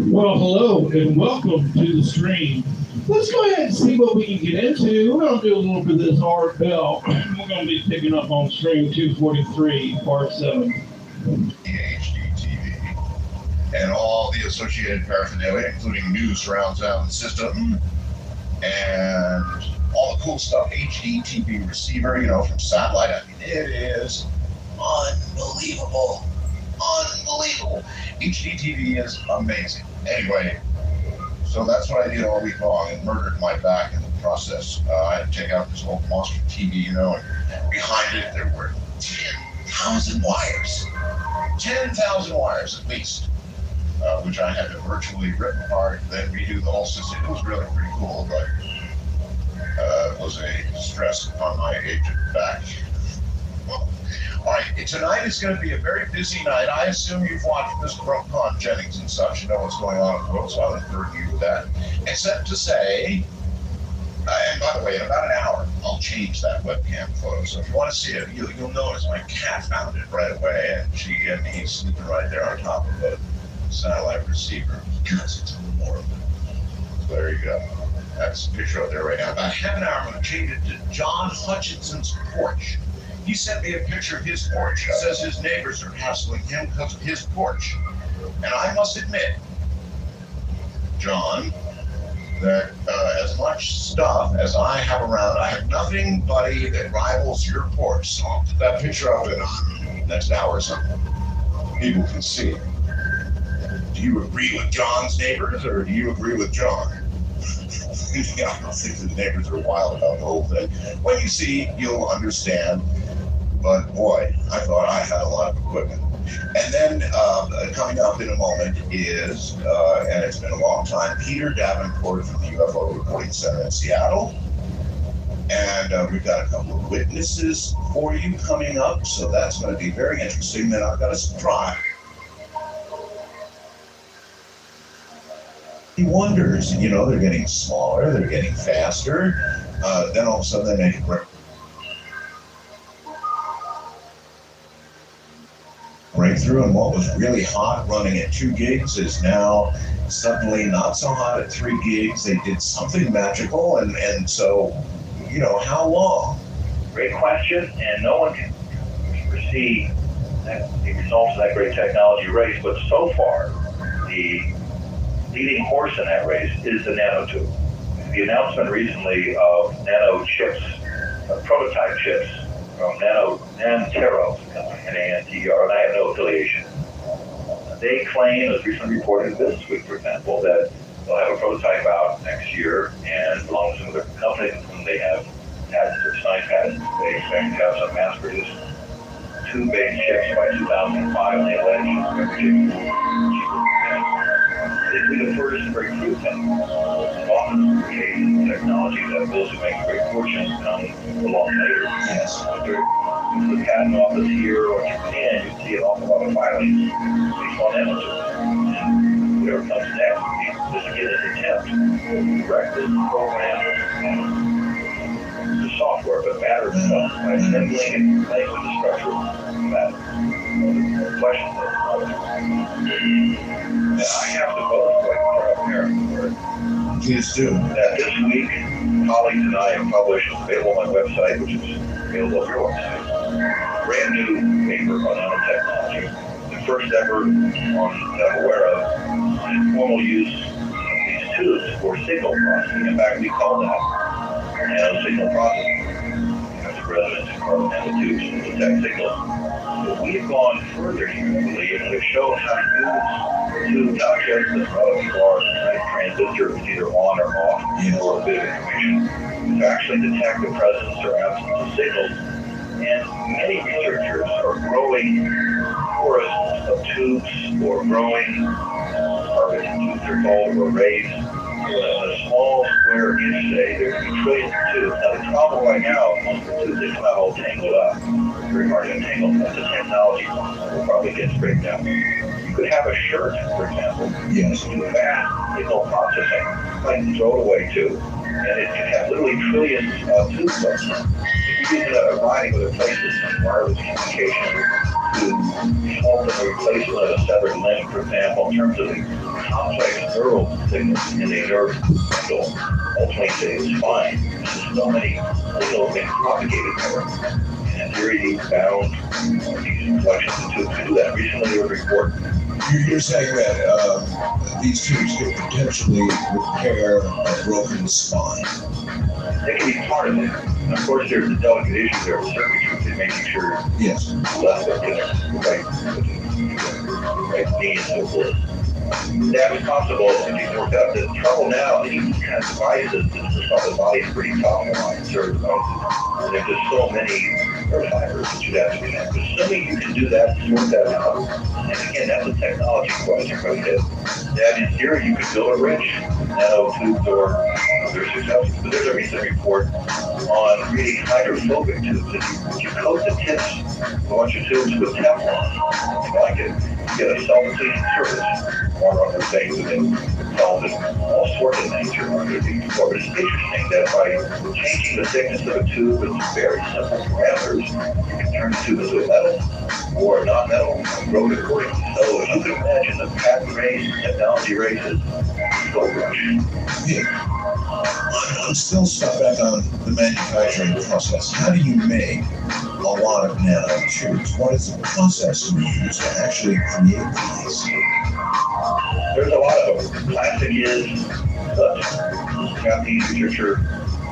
Well, hello and welcome to the stream. Let's go ahead and see what we can get into. We're going to do a little bit of this Art Bell. We're going to be picking up on stream 243, part 7. HDTV and all the associated paraphernalia, including news surround sound system and all the cool stuff. HDTV receiver, from satellite. I mean, it is unbelievable. Unbelievable. HDTV is amazing. Anyway, so that's what I did all week long and murdered my back in the process. I had to take out this old monster TV, and behind it there were 10,000 wires. 10,000 wires at least, which I had to virtually rip apart, then redo the whole system. It was really pretty cool, but it was a stress upon my aged back. All right, tonight is going to be a very busy night. I assume you've watched Mr. Brooke Jennings and such. You know what's going on in the world, so I'll encourage you with that. Except to say, and by the way, in about an hour, I'll change that webcam photo. So if you want to see it, you'll notice my cat found it right away, and he's sleeping right there on top of the satellite receiver because it's horrible. So there you go. That's the picture out there right now. About half an hour, I'm going to change it to John Hutchinson's porch. He sent me a picture of his porch. He says his neighbors are hassling him because of his porch. And I must admit, John, that as much stuff as I have around, I have nothing, buddy, that rivals your porch. So I'll put that picture up in the next hour or something. People can see it. Do you agree with John's neighbors, or do you agree with John? Yeah, I don't think the neighbors are wild about the whole thing. When you see, you'll understand. But boy, I thought I had a lot of equipment. And then coming up in a moment is, and it's been a long time, Peter Davenport from the UFO Reporting Center in Seattle. And we've got a couple of witnesses for you coming up, so that's going to be very interesting. Then I've got a surprise. He wonders, they're getting smaller, they're getting faster. Then all of a sudden they make a breakthrough, and what was really hot running at 2 gigs is now suddenly not so hot at 3 gigs. They did something magical, and so, how long? Great question, and no one can foresee the results of that great technology race, but so far, the leading horse in that race is the nanotube. The announcement recently of nano chips, prototype chips, from Nantero, N-A-N-T-E-R, and I have no affiliation. They claim, as recently reported in Business Week, for example, that they'll have a prototype out next year, and along with some of their companies with whom they have patents or signed patents, they expect to have some mass-produced tube-based chips by 2005, and they allege this will be the first breakthrough thing. Often the case in technology that those who make great fortunes come along later. Yes. The patent office here or Japan, you see an awful lot of filings based on nanotubes. And whatever comes next, this again is an attempt to correct this program the software, but matter itself by assembling and playing with the structure of matter. The question is, I have to vote quite transparent. Please do. That this week, colleagues and I have published, available on my website, which is available on your website, brand new paper on nanotechnology, the first ever that I'm aware of, informal use of these tubes for signal processing. In fact, we call that nanosignal processing. That's the resonance in carbon nanotubes to detect signals. But we've gone further here, I believe, and we've shown how to use tubes not just as a transistor is either on or off, or a bit of information, to actually detect the presence or absence of signals. And many researchers are growing forests of tubes or growing carbon tubes, they're called arrays. A small square inch, say, there can be trillions of tubes. Now, the problem right now, most of the tubes, they come out all tangled up. Very hard to untangle. That's a technology will probably get straightened out. You could have a shirt, for example, Yes. do fast signal processing, like throw it away too. and it can have literally trillions of tubes. If you use a variety of other places, from wireless communication to fault and replacement of a severed limb, for example, in terms of the complex neural signals in the nerve bundle, ultimately to the spine. There's so many signals being propagated there. And in theory, these bound these collections of tubes can do that. Recently, there was a report. You're saying that these tubes could potentially repair a broken spine. They can be part of it. And of course, there's the delicate issue there with circuitry and making sure Yes. left hook in the right knee and so forth. That's possible if you work out. The trouble now, these kind of devices, first of all, the body is pretty top of the line, certain devices. And there's just so many nerve fibers that you'd have to connect. But assuming you can do that, sort that out, and again, that's a technology question, right? That in theory, you could build a bridge, nanotubes or other successes. But there's a recent report on really hydrophobic tubes. If you coat the tips of a bunch of tubes with Teflon, like it, you get a self-cleaning surface. Or other things within solving all sorts of things you're going to be before. But it's interesting that by changing the thickness of a tube with very simple parameters, you can turn the tube into a metal or a non-metal and grow it accordingly. So if you can imagine the patent race, technology races, go rush. Yeah. I'm still stuck back on the manufacturing process. How do you make a lot of nanotubes? What is the process you use to actually create these? There's a lot of them. Plastic is, but Japanese researcher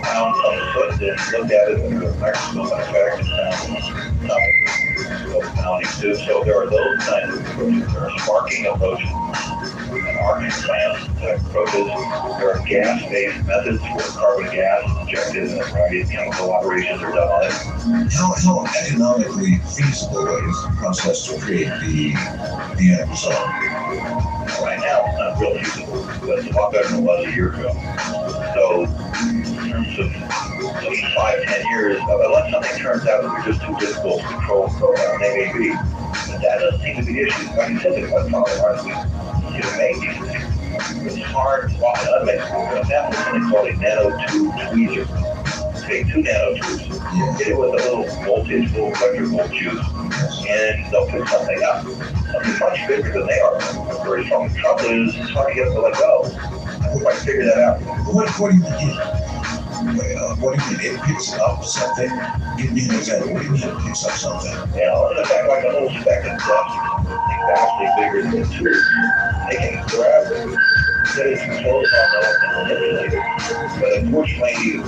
found some soot and looked at it under a microscope and effect and found nothing. So there are those kinds of approaches. There are sparking approaches and arcing plants approaches. There are gas-based methods where carbon gas is injected and a variety of chemical operations are done on it. How economically feasible is the process to create the end result? Right now, it's not real feasible, but it's a lot better than it was a year ago. So, in terms of looking 5-10 years, unless something turns out that they're just too difficult to control and program, they may be. But that doesn't seem to be the issue. Like you said, the problem is we can make these things. It's hard to often unmake. For example, something called a nanotube tweezer. Take 2 nanotubes, hit it with a little voltage, little electrical juice, and they'll pick something up. Something much bigger than they are. Very strong. The trouble is, it's hard to get them to let go. I hope I figured that out. What do you mean? What do you mean? It picks up something? Give me an example. What do you mean it picks up something? You know, in effect, like a little speck of dust, vastly bigger than the tube. They can grab it, set its controls on that, and manipulate it. But unfortunately,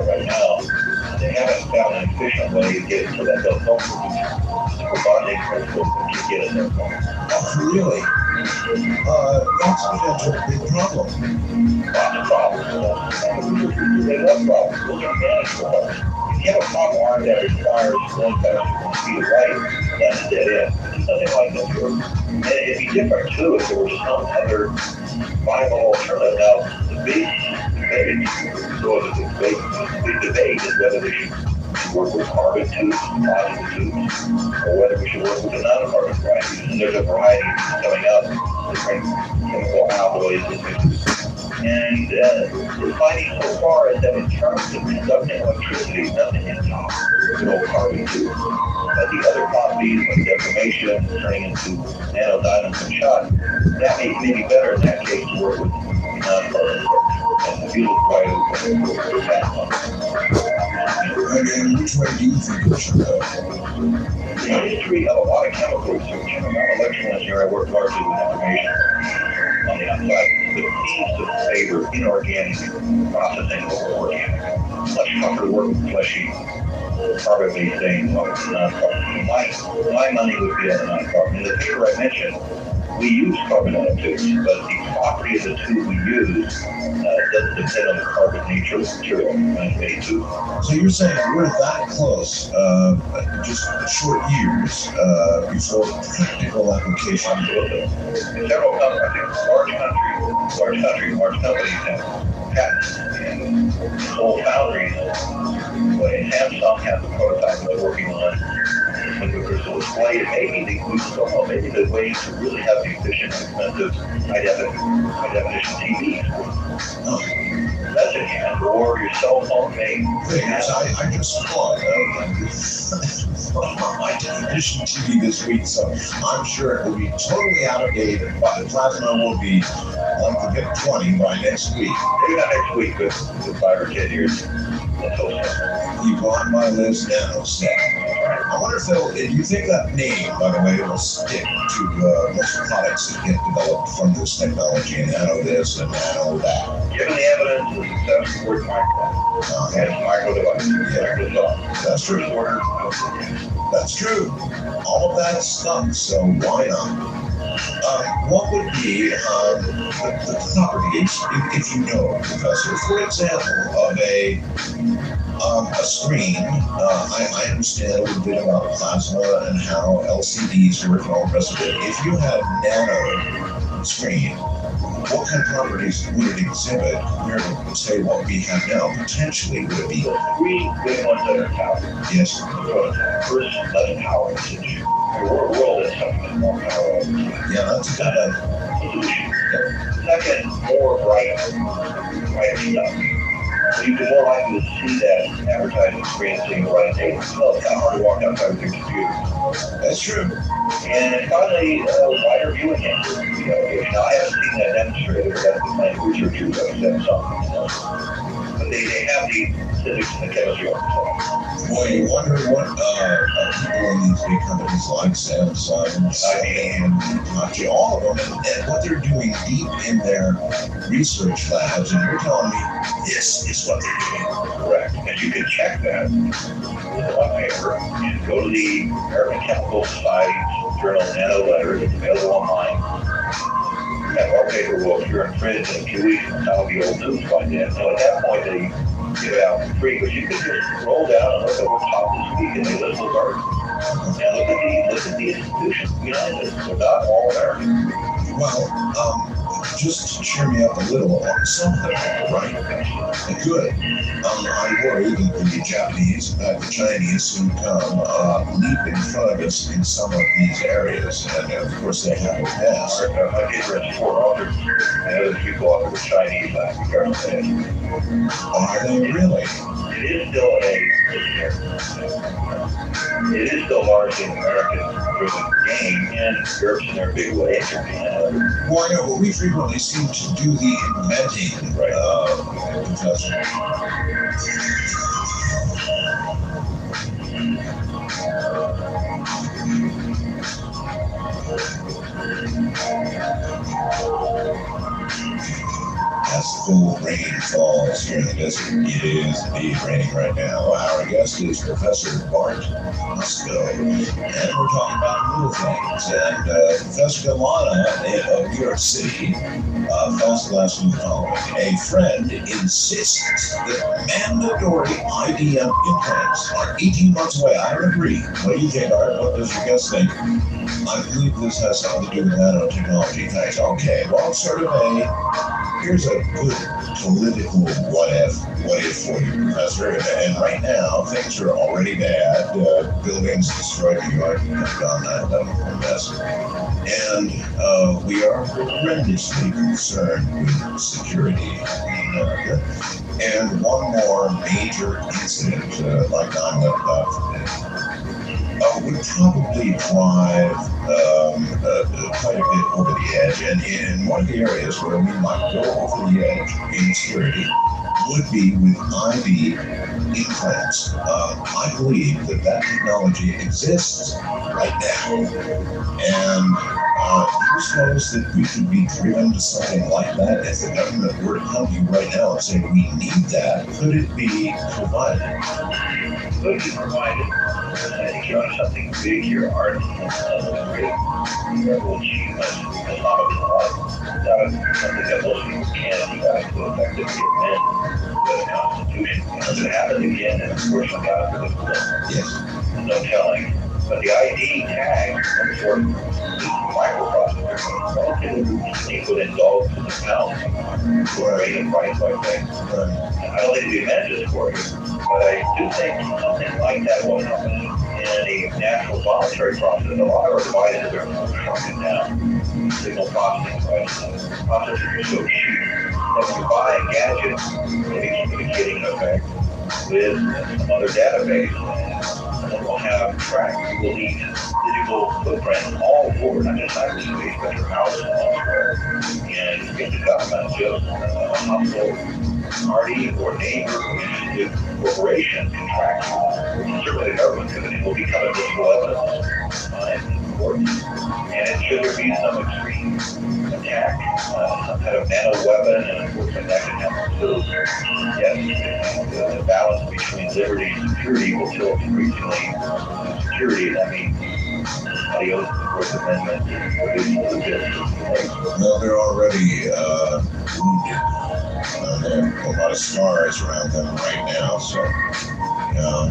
right now, they haven't found an efficient way to get it so that they'll help produce the bonding principles that can get it there. Oh, really? That's a potential big problem. Lots of problems. They love problems. Those are manageable problems. If you have a problem arm that requires going faster than the speed of light, that's a dead end. There's nothing like that here. And it'd be different too if there was some other viable alternative. Now, the big debate is whether they should work with carbon tubes, positive tubes, or whether we should work with the non-carbon varieties. And there's a variety coming up, different chemical alloys and mixes. And the finding so far is that in terms of conducting electricity, nothing in top with old carbon tubes. But the other properties like deformation, turning into nanodiamonds and shot, that may be better in that case to work with non-carbon. And the field is quite And which way do you think it should go? the history of a lot of chemical research, I'm not an electrical engineer, I work largely with information on the outside, but it seems to favor inorganic processing over organic. Much tougher to work with fleshy, carbon-based things like non-carbon. My money would be on the non-carbon. In the paper I mentioned, we use carbon nanotubes, but the property of the tube we use doesn't depend on the carbon nature of the material when it's made tube. So you're saying we're that close, just short years before practical application. Absolutely. Several large companies have patents and whole foundries. But Samsung has a prototype they're working on. with the crystal display, and maybe maybe the way to really have the efficient, expensive high definition TVs. That's in hand, or your cell phone may. Yes, I just bought my television TV this week, so I'm sure it will be totally out of date, but the plasma will be like the VIC 20 by next week. Maybe not next week, but 5 or 10 years. That's so simple. You bought my Liz Nano set. I wonder if do you think that name, by the way, will stick to most products that get developed from this technology, nano this and nano that? Given the evidence of the success of Word Micro, and micro devices, Microsoft, That's true. first order, That's true. All of that stuff, so why not? What would be the properties, if you know, Professor, for example, of a screen? I understand a little bit about plasma and how LCDs work and all the rest of it. If you had nano screen, what kind of properties would it exhibit compared to, say, what we have now? Potentially, would it be? three big ones that are power. Yes. First, less power usage. The world is something more power Yeah, that's a good solution. Second, more brighter stuff. So you can more likely to see that advertising screen seeing the right data. Well, it's not hard to walk outside with your computer. That's true. And finally, wider viewing angle. Now, I haven't seen that demonstrated, or that's the kind of researchers have said something. But they have the physics and the chemistry on the side. Boy, you wonder what people in these big companies like Samsung, Sony, and Hitachi, all of them, and what they're doing deep in their research labs. And you're telling me this is what they're doing. Correct. And you can check that on paper. You can go to the American Chemical Society's journal Nano Letters. It's available online. That our paper will appear in print in a few weeks, and that'll be old news by then. So at that point, they give it out for free. But you can just scroll down and look at what's top this week, and they list those articles. And look at the institutions behind this. They're not all American. Well, just to cheer me up a little on some of them, right? Good. I worry that the Japanese, in fact the Chinese, soon come leap in front of us in some of these areas, and of course they have a past. My paper has 4 authors, and other people authors were Chinese last week. Are they really? It is still largely an American-driven game, and Europe's in their big way. Well, I know, but we frequently seem to do the inventing, Professor. As full rain falls here in the desert, it is indeed raining right now. Our guest is Professor Bart Musko, and we're talking about little things. And Professor Galana of New York City falls the last one following. A friend insists that mandatory IBM implants are 18 months away. I don't agree. What do you think, Art? What does your guest think? I believe this has something to do with nanotechnology. Thanks. Okay, well, sort of here's a good political what if for you, Professor. And right now, things are already bad. Buildings destroyed in New York, have gone that mess. And we are horrendously concerned with security in America. And one more major incident, like 9/11, would probably drive quite a bit over the edge. And in one of the areas where we might go over the edge in security would be with IV implants. I believe that technology exists right now. And who knows that we could be driven to something like that if the government were to come to you right now and say, we need that? Could it be provided? Could be provided. I think you're on something big here, Art. Great incredible achievement. It's not something that most people can do to effectively amend the Constitution. If it happens again, and of course, we got it for the book. Yes. There's no telling. But the ID tag, for microprocessor, relatively unique within dollars to the pound. For a rate of price like that. I don't think it'd be amended for you, but I do think something like that will happen in a natural voluntary process. A lot of our devices are shrunken down. Signal processing devices. Processors are so cheap that when you buy a gadget that is communicating in effect with some other database, and then we'll have tracked, we'll need digital footprint all over, not just cyberspace, but your house and elsewhere. And if the government just a household party or neighbor or interested corporation can track you, certainly the government could, it will become admissible evidence in court. And it should there be some extreme attack, some kind of nano weapon, and unfortunately that can happen too. Yes, the balance between liberty and security will tilt increasingly to security. That means adios to the Fourth Amendment and reducing the business. Well, they're already wounded. There are a lot of scars around them right now, so I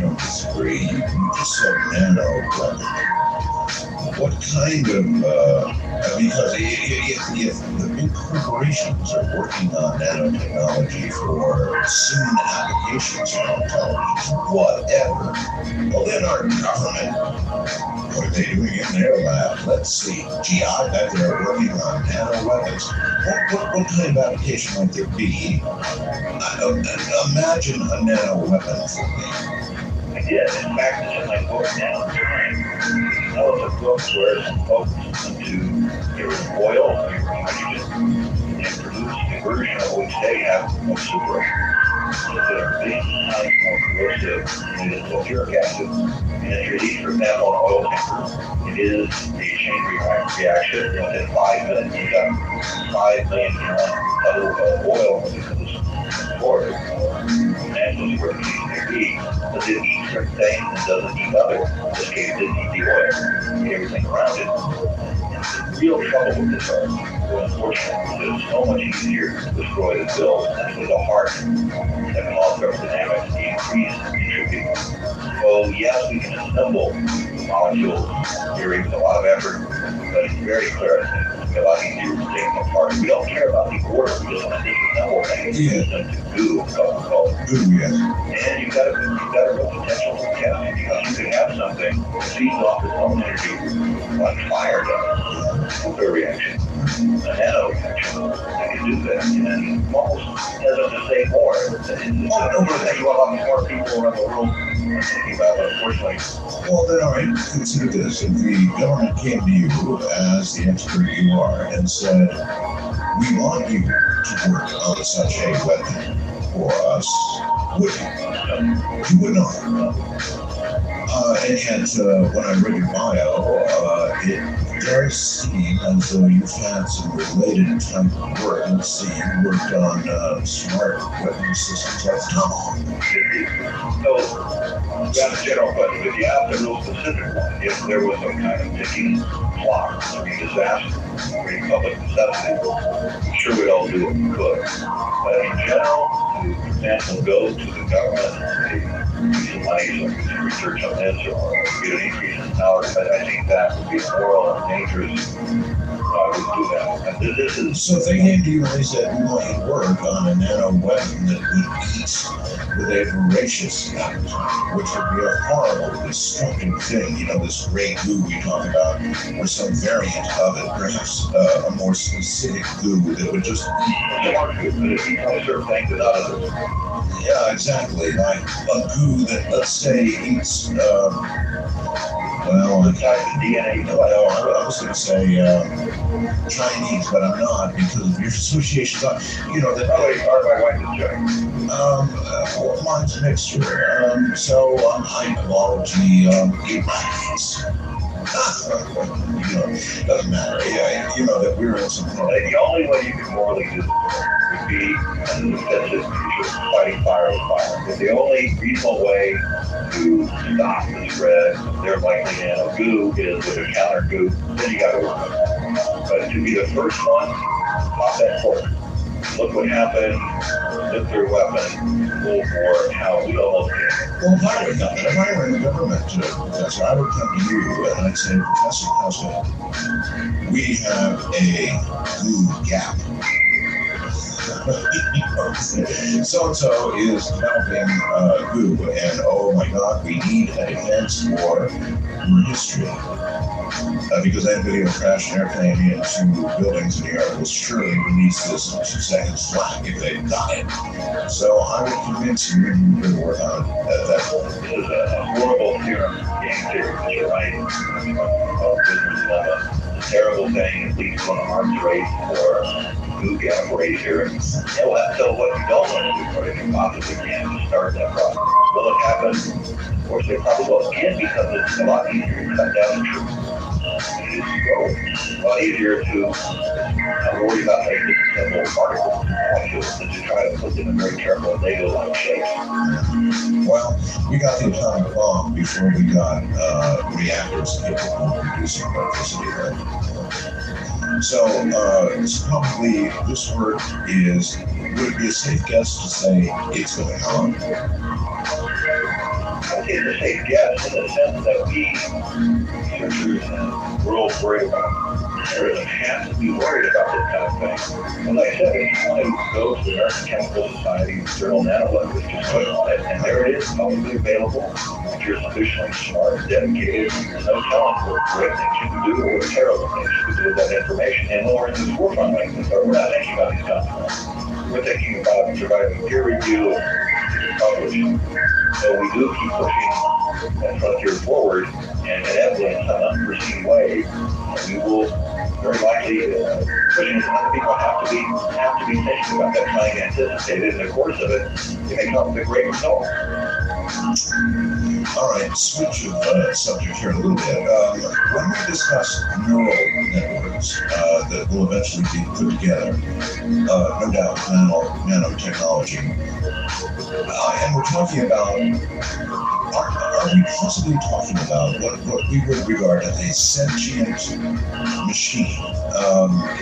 don't disagree. You just said nano weapon. What kind of, because if the big corporations are working on nanotechnology for soon applications on television, whatever, well then our government, what are they doing in their lab? Let's see. Gee, I bet they're working on nano weapons. What kind of application might there be? Imagine a nano weapon for me. I did. In fact, it's in my book now, Time. That was a book where it's focused into get rid of oil, hydrogen, and produce a version of which they have of super that are big times more corrosive than sulfuric acid. And if you're these, for example, an oil tanker, it is a chain reaction. Within 5 minutes, you've got 5 million gallons of oil when it comes forward. Naturally, where the case may be, does it eat certain things and doesn't eat others? In this case, it didn't eat the oil, ate everything around it. And the real trouble with this are, well, unfortunately, it's so much easier to destroy the build, actually the heart, that cause thermodynamics, the increased entropy. So yes, we can assemble molecules here with a lot of effort, but it's very clear it's a lot easier to take them apart. We don't care about the order, we just want to disassemble things into goo, called Goo, yes. and you've got a real potential for testing because you could have something that feeds off its own energy like fire does, nuclear reaction, a nano reaction. You can do that, and almost doesn't to say more. It's a number that you want a lot more people around the world thinking about, but unfortunately. Well, then, all right, consider this. If the government came to you as the expert you are and said, we want you to work on such a weapon for us, would you? You would not. And yet, when I read your bio, it does seem as though you've had some related type of work. Let's see, you worked on smart weapon systems like Tomahawk. So, that's a general question. If you ask a real specific one, if there was some kind of ticking clock, a disaster, or a public necessity, I'm sure we'd all do what we could. But in general, to, for example, go to the government and say, use money so we can research on this or get an increase in knowledge, I think that would be moral and dangerous. I would do that. And this is So if they came to you and they said, we want you to work on a nano weapon that would eat with a voracious appetite, which would be a horrible, destructive thing, this gray goo we talk about, or some variant of it, perhaps a more specific goo that would just eat. smart food, but if you try certain things that others. Yeah, exactly. Like a goo that, let's say, eats, well, Besides the DNA, I was going to say Chinese, but I'm not because of your associations. That probably part of my wife is Chinese. well, mine's a mixture. So high-quality Iranians. Doesn't matter. Yeah, that we're in some problem. The only way you can morally do this would be as an offensive creature fighting fire with fire. If the only reasonable way to stop the spread of their likely nano goo is with a counter goo, then you got to work on it. But to be the first one, pop that cork. Look what happened, nuclear weapon, Cold War, how we almost came. Well, if I were in the government, Professor, I would come to you and I'd say, Professor Costa, we have a goo gap. So-and-so is developing goo, and oh my God, we need a defense for history. Because that video crashed an airplane into buildings in the air will surely release this in 2 seconds flat if they've got it. So I would convince you to work on it at that point. This is a horrible theorem, game theory, you're right. Business dilemma. It's a terrible thing, it leads to an arms race or goo gap race here. So what you don't want to do, or if you possibly can, is start that process. Will it happen? Of course, they probably will again because it's a lot easier to cut down the trees. It's a lot easier to not worry about making simple particles than to try to put them in very careful Lego-like shapes. Well, we got the atomic bomb before we got reactors capable of producing electricity. Right? So it's probably, this work is, would it be a safe guess to say it's going on? I think it's a safe guess in the sense that we, researchers and the world, worry about terrorism, have to be worried about this kind of thing. As I said, if you want to go to the American Chemical Society's journal Nanolog, just click on it, and there it is, publicly available. If you're sufficiently smart and dedicated, there's no telling what great things you can do or what terrible things you can do with that information. And when we're in this forefront like this, we're not thinking about these consequences. We're thinking about surviving peer review and publishing. So we do keep pushing that frontier forward, and inevitably in some unforeseen way, we will very likely pushing it. Other people have to be thinking about that, trying to anticipate it. In the course of it, they may come up with a great result. All right, switch of subject here a little bit. When we discuss neural networks that will eventually be put together, no doubt nanotechnology, and we're talking about, are we possibly talking about what we would regard as a sentient machine?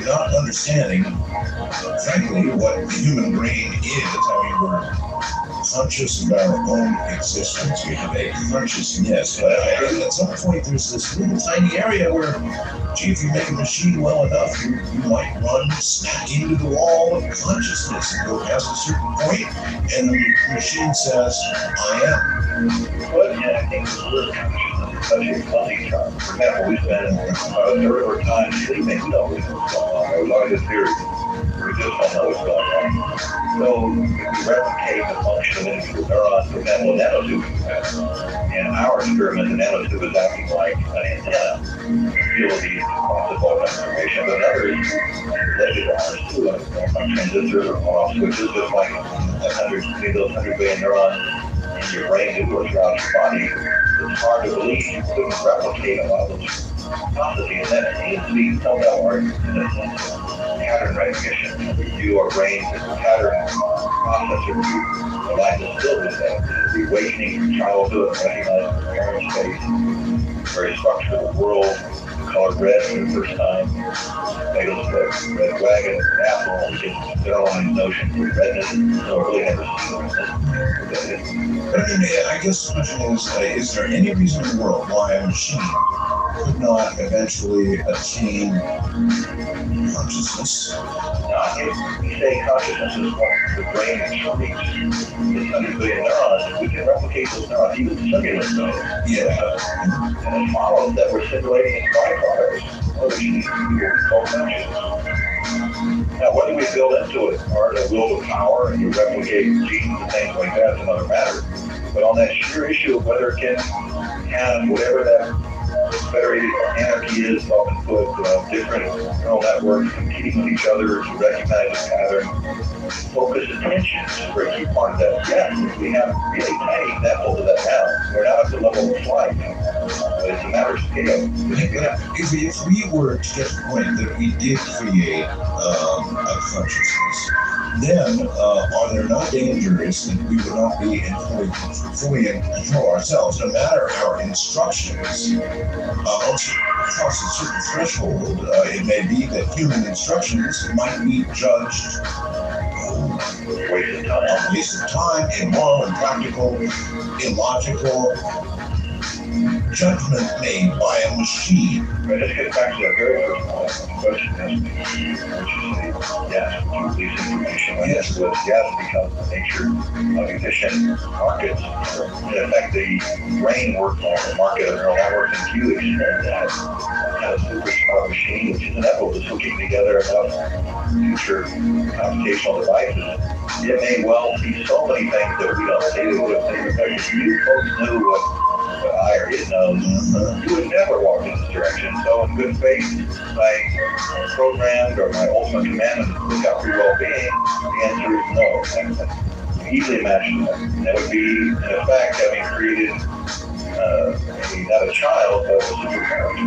Not understanding, frankly, what the human brain is. I mean, we're conscious of our own existence. We have a consciousness, but at some point there's this little tiny area where, gee, if you make a machine well enough, you might run smack into the wall of consciousness and go past a certain point, and the machine says, I am. Well, yeah, I think the word consciousness is such a fuzzy term. For example, we spend a third of our time sleeping. We don't know what's going on. There's always a theory. We just don't know what's going on. So if we replicate the function of individual neurons, for example, a nanotube, in our experiment, the nanotube is acting like an antenna to feel the possible information, but others related to ours too, like transistors or on-off switches, just like those 100 billion neurons in your brain do or throughout your body. It's hard to believe you couldn't replicate a lot of those processes. That seems to be some of our pattern recognition. Our brains as a pattern processor. The life is still with that. The awakening from childhood, recognizing the parent's face, very structure of the world, the color red for the first time, Plato's red wagon, apple, we get generalized notion of redness, so really never seen redness. But I mean, I guess the question is there any reason in the world why a machine could not eventually attain consciousness? Now, if we say consciousness is what the brain excretes, it's 100 billion neurons, we can replicate those neurons, even simulate those. Yeah. And it follows that we're simulating its byproducts, which is what we call consciousness. Now, whether we build into it or the will to power and to replicate genes and things like that is another matter. But on that sheer issue of whether it can have whatever that federated anarchy is, often put different neural networks competing with each other to recognize a pattern, focus attention is a very key part of that. Yes, we have really tiny examples of that now. We're not at the level of flight, but it's a matter of scale. If we were to get to the point that we did create a consciousness, then are there not dangers that we would not be fully in control ourselves, no matter our instructions? Across a certain threshold, it may be that human instructions might be judged waste of time, immoral, impractical, illogical. judgment made by a machine. But this gets back to that very first point of the question, which is yes, would you release information when Yes. yes, because the nature of efficient markets. In effect, the brain works on the market of neural networks, and if you extend that kind of super smart machine, which is inevitable to switching together enough future computational devices, it may well be so many things that we don't see. In fact, if you folks knew what I or it knows, you would never walk in this direction. So in good faith, my programmed or my ultimate commandment is to look out for your well-being. The answer is no. I can easily imagine that. That would be, in effect, having created maybe not a child, but a super parent.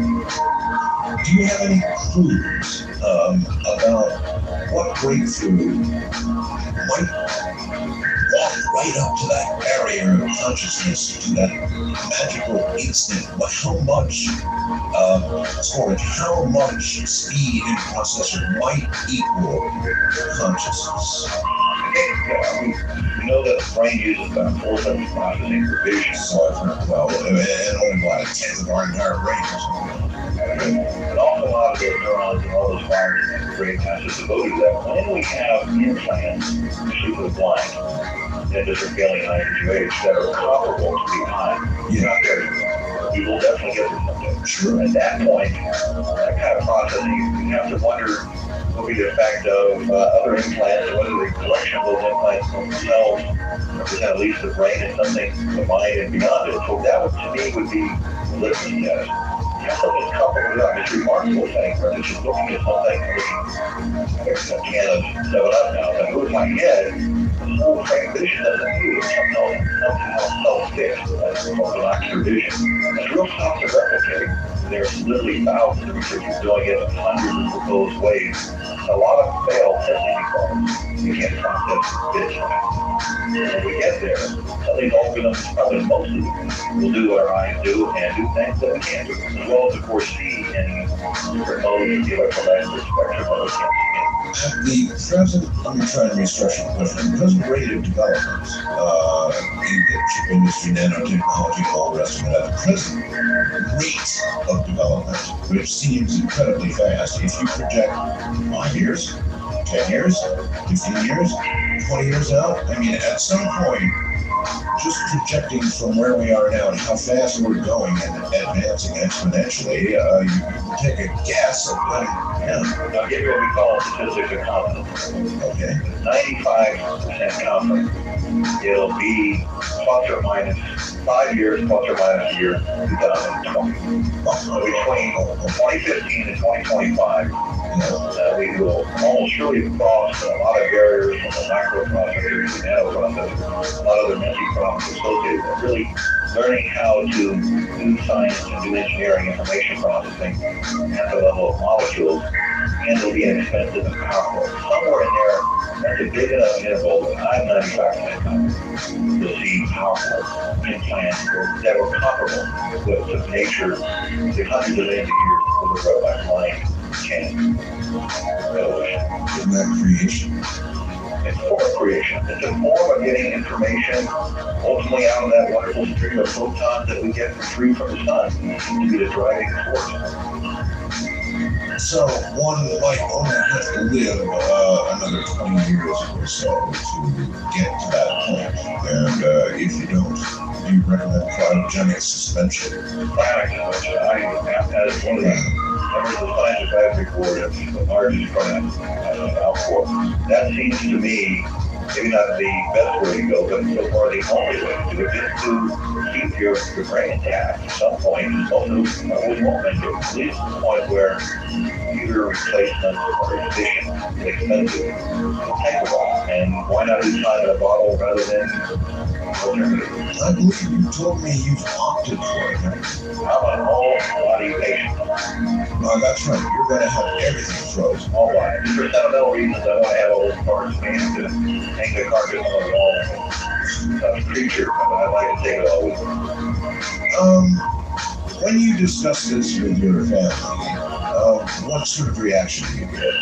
Do you have any clues about what breakthrough might walk right up to that barrier of consciousness, to that magical instant? But how much storage, how much speed in processor might equal consciousness? We know that the brain uses about 4 times processing per vision. So I've heard, well, and only about a tenth of our entire brain or something. An awful lot of those neurons and all those fires in the brain has is devoted to that. When we have implants, usually for the blind, and different failing INQH that are comparable to the eye, not there anymore. We will definitely get there someday. Sure. At that point, that kind of processing, you have to wonder what will be the effect of other implants, or whether the collection of those implants themselves represent at least the brain and something, the mind and beyond it. So that would, to me, would be the litmus test. Something coupled with that is remarkable thing, for instance, looking at something, a can of 7-Up now, if I move my head, the whole frame of vision doesn't move. Somehow self-fixed, that's called ocular vision. It's real tough to replicate. There's literally thousands of researchers doing it in hundreds of proposed ways. A lot of fail simply because we can't process bits right. When we get there, some of these algorithms, probably most of them, will do what our eyes do and do things that we can't do. As well as, of course, see in different modes of the electromagnetic spectrum that we can't see. At the present, let me try and restructure the question. The present rate of development in the chip industry, nanotechnology, and all the rest of it, at the present rate of development, which seems incredibly fast, if you project 5 years, 10 years, 15 years, 20 years out, I mean, at some point, just projecting from where we are now and how fast we're going and advancing exponentially, you can take a guess at when, I'll give you what we call statistics of confidence. okay. 95% confident it'll be plus or minus 5 years, plus or minus a year, 2020. So between 2015 and 2025, we will almost surely cross a lot of barriers from the microprocessors to nanoprocessors, a lot of other messy problems associated with really learning how to do science and do engineering, information processing at the level of molecules, and it'll be inexpensive and powerful. Somewhere in there, that's a big enough interval that I'm 95% confident you'll see powerful implants that were comparable with the nature, the hundreds of millions of years of the robot mind can revolution. In that creation. It's a form of creation. It's a form of getting information ultimately out of that wonderful stream of photons that we get for free from the sun. It seems to be the driving force. So one might only have to live another 20 years or so to get to that point. And if you don't, do you recommend cryogenic suspension? Cryogenic suspension. As one of the members of the Science Advisory Board of the largest cryogenic output, that seems to me maybe not the best way to go, but so far the only way to do it, just to keep your brain intact at some point. Most of always won't make it, at least to the point where either replacement or addition is expensive. It'll take a while, and why not use time in a bottle rather than alternative? I believe you told me you've opted for it. I'm an all-body patient. No, that's right. You're going to have everything frozen. All body. Just for sentimental reasons, I want to have all those parts made to hang the carcass on the wall. It's a creature, but I'd like to take it all with me. When you discuss this with your family, what sort of reaction do you get?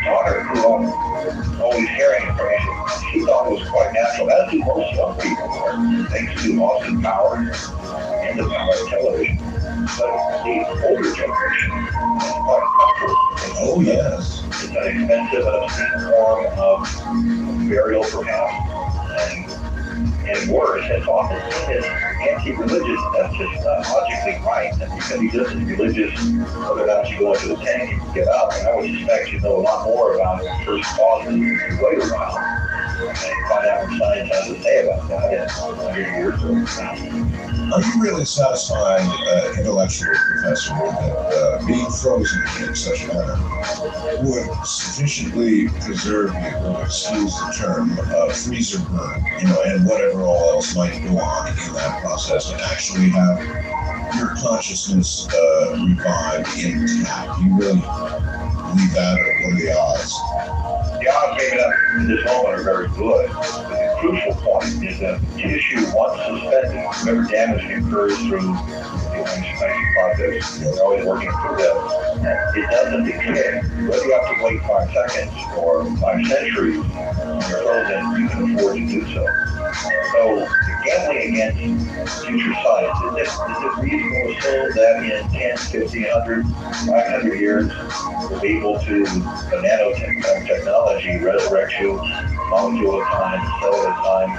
taught her grew up always hearing information. She thought it was quite natural, as do most young people, thanks to Austin Powers and the power of television. But the older generation is quite comfortable. Oh, yes. It's an expensive and obscene form of burial, perhaps, and worse, it's often seen as anti-religious. That's just not logically right. And you can be just as religious whether or not you go into the tank and get out. And I would suspect you know a lot more about first causes than you wait around and find out what science has to say about that in 100 years or now. Are you really satisfied, intellectual professor, that being frozen in such a manner would sufficiently preserve you, or excuse the term, freezer burn, and whatever all else might go on in that process, and actually have your consciousness revived intact? Do you really believe that, or what are the odds? The odds maybe not in this moment are very good, but the crucial point is that tissue, once suspended, whatever damage occurs through the inflammation process, we're always working through that, it doesn't decay. Whether you have to wait 5 seconds or 5 centuries when you're frozen, you can afford to do so. So, gambling against future science, is it reasonable to assume that in 10, 50, 100, 500 years, we'll be able to, the nanotechnology resurrect you, molecule at a time, cell at a time?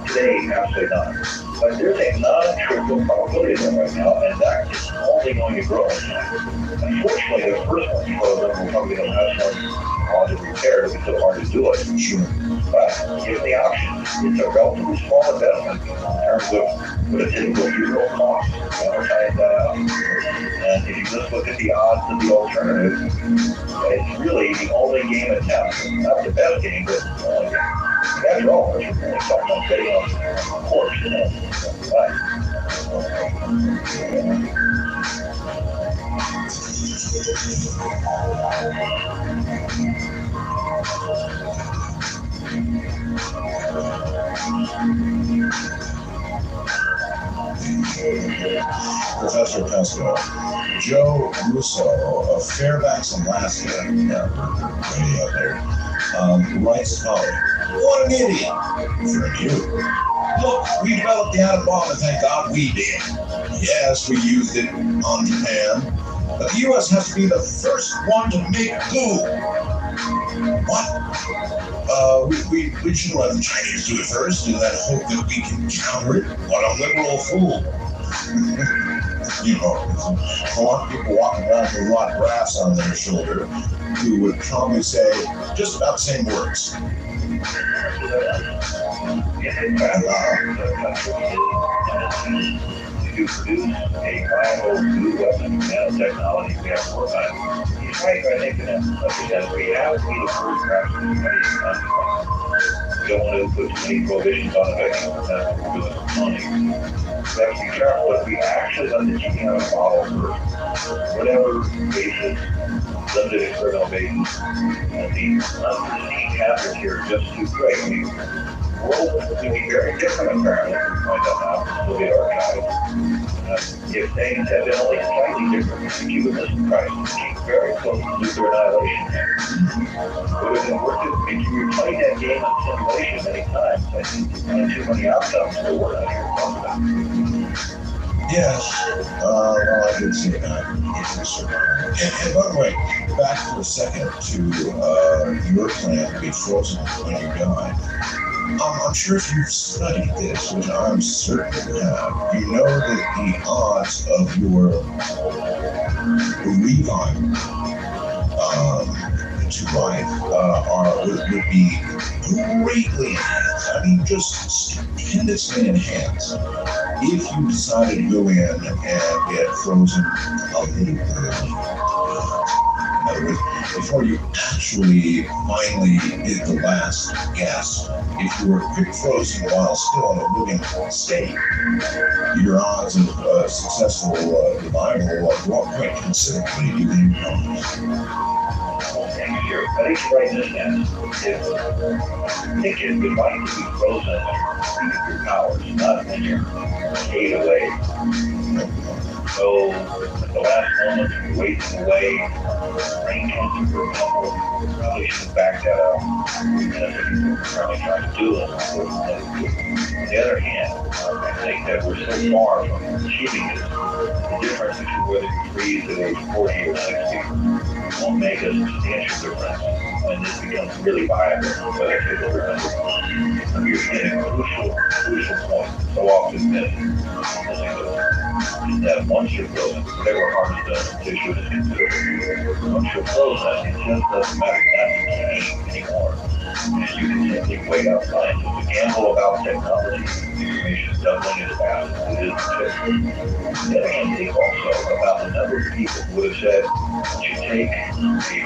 Today, absolutely not. But there's a non-trivial probability there right now, and that is only going to grow in time. Unfortunately, the first one frozen will probably be the last one on to repair. It'll be so hard to do it. Sure. But given the options, it's a relatively small investment in terms of what a typical funeral costs. Amortize that out. And if you just look at the odds of the alternative, it's really the only game in town. Not the best game, but the only game. And after all, we're really talking about betting on the course, Professor Pesco, Joe Russo of Fairbanks, Alaska, way out there, writes a column. What an idiot! For you. Look, we developed the atom bomb, and thank God we did. Yes, we used it on Japan, but the U.S. has to be the first one to make goo. What? We should let the Chinese do it first, and then hope that we can counter it. What a liberal fool. A lot of people walking around with a lot of brass on their shoulder who would probably say just about the same words. To produce a viable new weapon of nanotechnology, we have to work on it. He's right, I think, that we have to be the first perhaps in many countries. We don't want to put too many prohibitions on the vaccine for that, we're doing money. We have to be careful if we actually let the gene out of model for whatever basis, limited experimental basis, and the unforeseen hazards here are just too great. I mean, the world would be very different, apparently, if we find out now, still be archived. If things had been only slightly different, the Cuban Missile Crisis came very close to nuclear annihilation. Would have been worth it. If you replayed that game on simulation many times, I think there's only too many outcomes that we're not here to talk about. Yes, well, I did see that. And by the way, back for a second to your plan to be frozen when you die. I'm sure if you've studied this, which I'm certain you have, you know that the odds of your revival to life would be greatly enhanced. I mean, just stupendously enhanced if you decided to go in and get frozen a little early. In other words, before you actually finally did the last gasp, if you were quick frozen while still in a living state, your odds of successful revival go up quite considerably, even in I think right this end, if think it would like to be frozen with your powers, not when you're 8 away. So at the last moment, you're waiting away. Brain cancer, for example, probably should have backed that up. And that's what people are probably trying to do. On the other hand, I think that we're so far from achieving this. The difference between whether you freeze at age 40 or 60 won't make a substantial difference when this becomes really viable. But I think we're you're hitting a crucial point. So often missed. That once you're frozen, whatever harm is done to tissue is considerable. Once you're frozen, it just doesn't matter that anymore. And you can simply wait outside. So the gamble about technology, information doubling as fast as it is today. Then I can think also about the number of people who would have said, you take a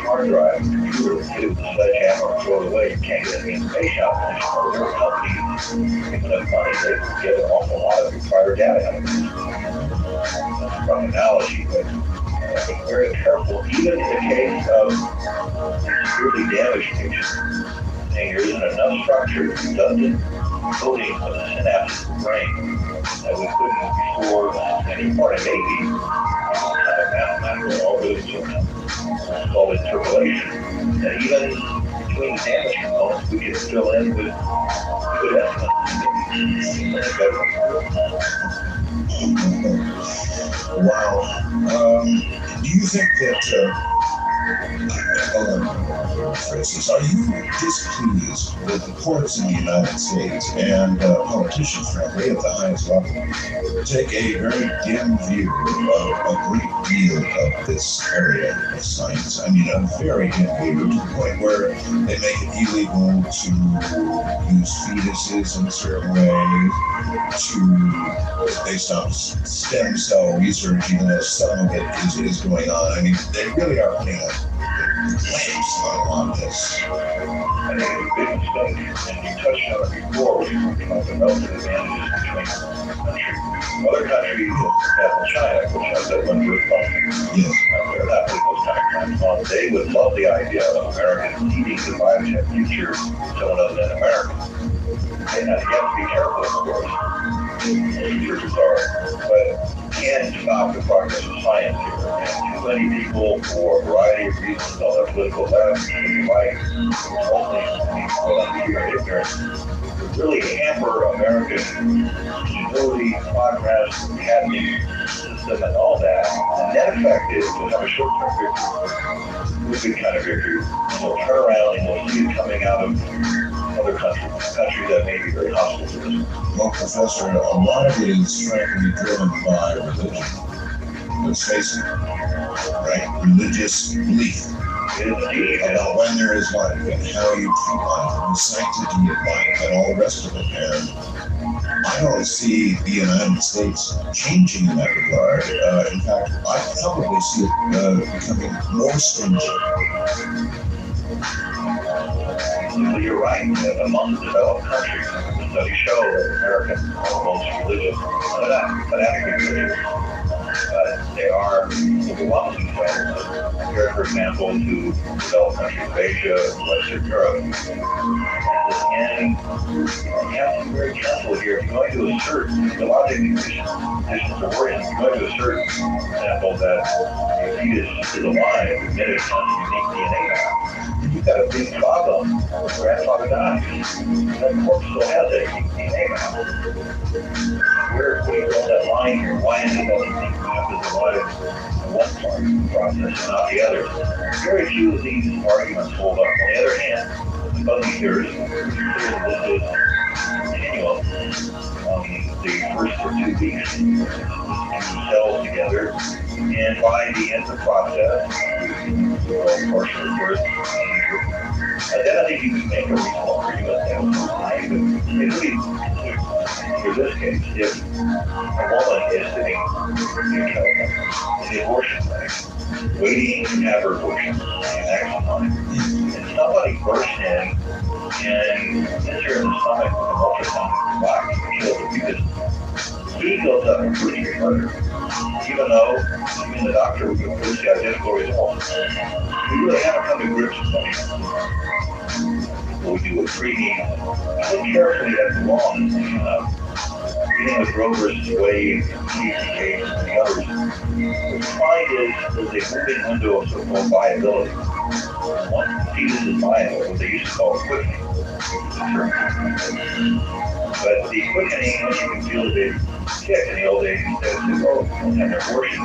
hard drive, computer, hit it with a sledgehammer and throw it away, you can't get any information out of it. There are companies, given enough money, they can get an awful lot of your prior data out of it. That's a rough analogy, but be very careful, even in the case of severely damaged patients. There isn't enough structure, redundant coding of the synapses of the brain that we couldn't restore any part. It may be kind of mathematical algorithms called interpolation. And even between the damaged components, we can fill in with good estimates. Wow. Do you think that, Francis, are you displeased that the courts in the United States and politicians, frankly, at the highest level, take a very dim view of a great deal of this area of science? I mean, a very dim view, to the point where they make it illegal to use fetuses in a certain way, they stop stem cell research, even though some of it is going on. I mean, they really are putting a claims on this. I think it's a big mistake, and you touched on it before, we were talking about the relative advantages between countries. Other countries, for example, China, which has that one good funding, Yes. they're not putting those kind of crimes on. They would love the idea of Americans needing the biotech future someone other than America. And you have to be careful, of course. Futures are, but can't stop the progress of science here. And too many people, for a variety of reasons, on the political left, the right, only people ignorant, really hamper American ingenuity, progress, academy system, and all that. The net effect is we'll have a short-term victory, a good kind of victory. We'll turn around and we'll see it coming out of other countries that may be very hostile to this. Well, Professor, a lot of it is frankly driven by religion. Let's face it, right? Religious belief about when there is life and how you treat life and the sanctity of life and all the rest of it. And I don't see the United States changing in that regard. In fact, I probably see it becoming more stringent. So you're right. Among the developed countries, studies show that Americans are most religious, fanatically religious. They are overwhelmingly so. Compared, for example, to developed countries of Asia and Western Europe. And you have to be very careful here. If you're going to assert, a lot of these conditions are worrying. If you're going to assert, for example, that the fetus is alive, the minute it's on unique DNA map, you've got a big problem. Grandfather died. That corpse still has that unique DNA map. Where do you draw that line here? Why is it that unique map is alive in one part of the process and not the other? Very few of these arguments hold up. On the other hand, the fuzzy theory is this is continuum. The first for 2 weeks, two cells together, and by the end of the process, partial birth, then I think you can make a reasonable argument that was alive. For this case, if a woman is sitting in the abortion clinic, waiting to have her abortion in actual time, and somebody bursts in and hits her in the stomach with an ultrasonic device to kill the fetus, he goes up and proves her murder. Even though the doctor would produce the identical results. We really haven't come to grips with that. We do a treating, look carefully at the law beginning with Rover's Wave, TCK, and the others, what we find is there's a moving window of so-called viability. Once you see this is viable, what they used to call quickening, but the quickening, once you can feel the baby kick in the old days, instead of saying, oh, don't have an abortion.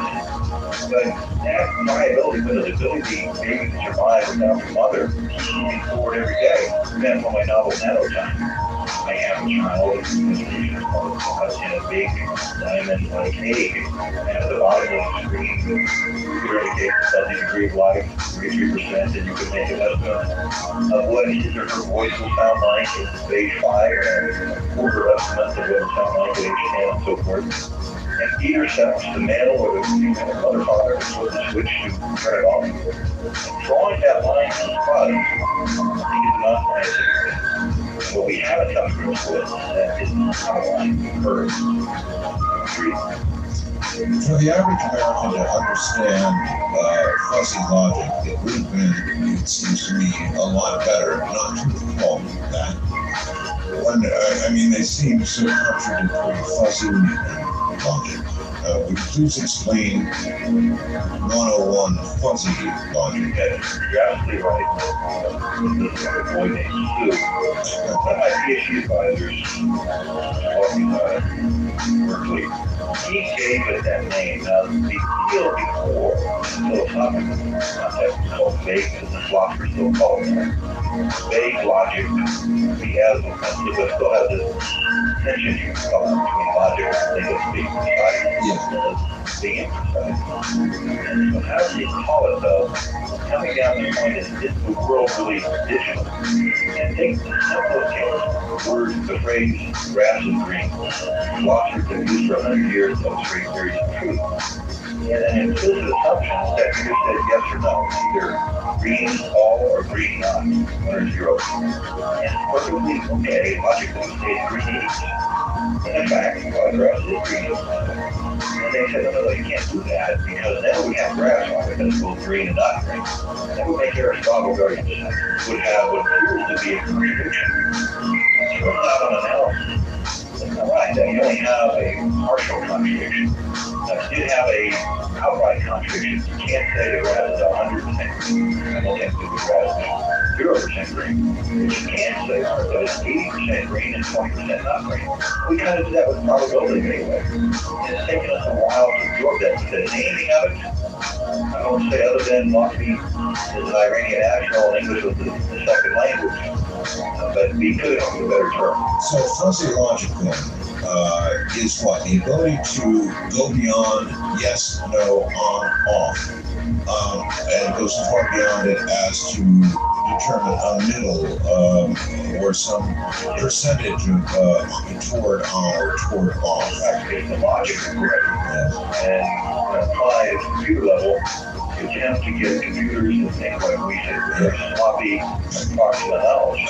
But that viability, but the ability of the baby to survive without the mother, keeps moving forward every day. For example, my novel Nanotime, I have a child in a big diamond-like egg, and at the bottom of the screen, the computer indicates the degree of life, 33%, and you can make an estimate of what his or her voice will sound like at stage 5, and a quarter estimate of what it will sound like at age 10, and so forth. And either sex, the male or the female, mother, father, can flip the switch to turn it off. And drawing that line from the bottom, I think is not scientific. What we haven't come to grips with is how line occurs. For the average American to understand fuzzy logic, it would have been, it seems to me, a lot better not to call that. When, I mean, they seem so contradictory, fuzzy logic. Would you please explain 101 fuzzy logic? You're absolutely right. This is a boy named Stu. My PhD advisors talking about Berkeley. He gave it that name. Now, the deal before, philosophical concept is called vague, as the philosophers still call it. Vague logic. We have, but still have this tension you can call it between logic and legal speak. The emphasize. And so how do you call it though? Coming down to the point is the world really digital? And take the simplest case, word, the phrase grass is green. Philosophers have used for 100 years to illustrate theories of truth. And an implicit assumption is that you just said yes or no, either green all or green not, 1 or 0. And it's perfectly okay, logically, to say green eats. And in fact, grass is green. And they said, no, you can't do that because then we have grass on it that's both green and not green. That would make Aristotle's argument would have what appears to be a contradiction. So without an analysis, it's not right that you only have a partial contradiction. Now, if you did have a outright contradiction, you can't say the grass is 100% green. I don't think the grass is 0% green. But you can say that it's 80% green and 20% not green. We kind of do that with probability anyway. And it's taken us a while to absorb that. The naming of it, I don't say other than Lockerbie is an Iranian national, English was the second language. But we could have a better term. So fuzzy logic then is what? The ability to go beyond yes, no, on, off. And go so far beyond it as to determine a middle or some percentage of toward on or toward off. Actually, the logic is correct. And when applied at the computer level, you attempt to get computers to think like we should. They're sloppy, approximate knowledge.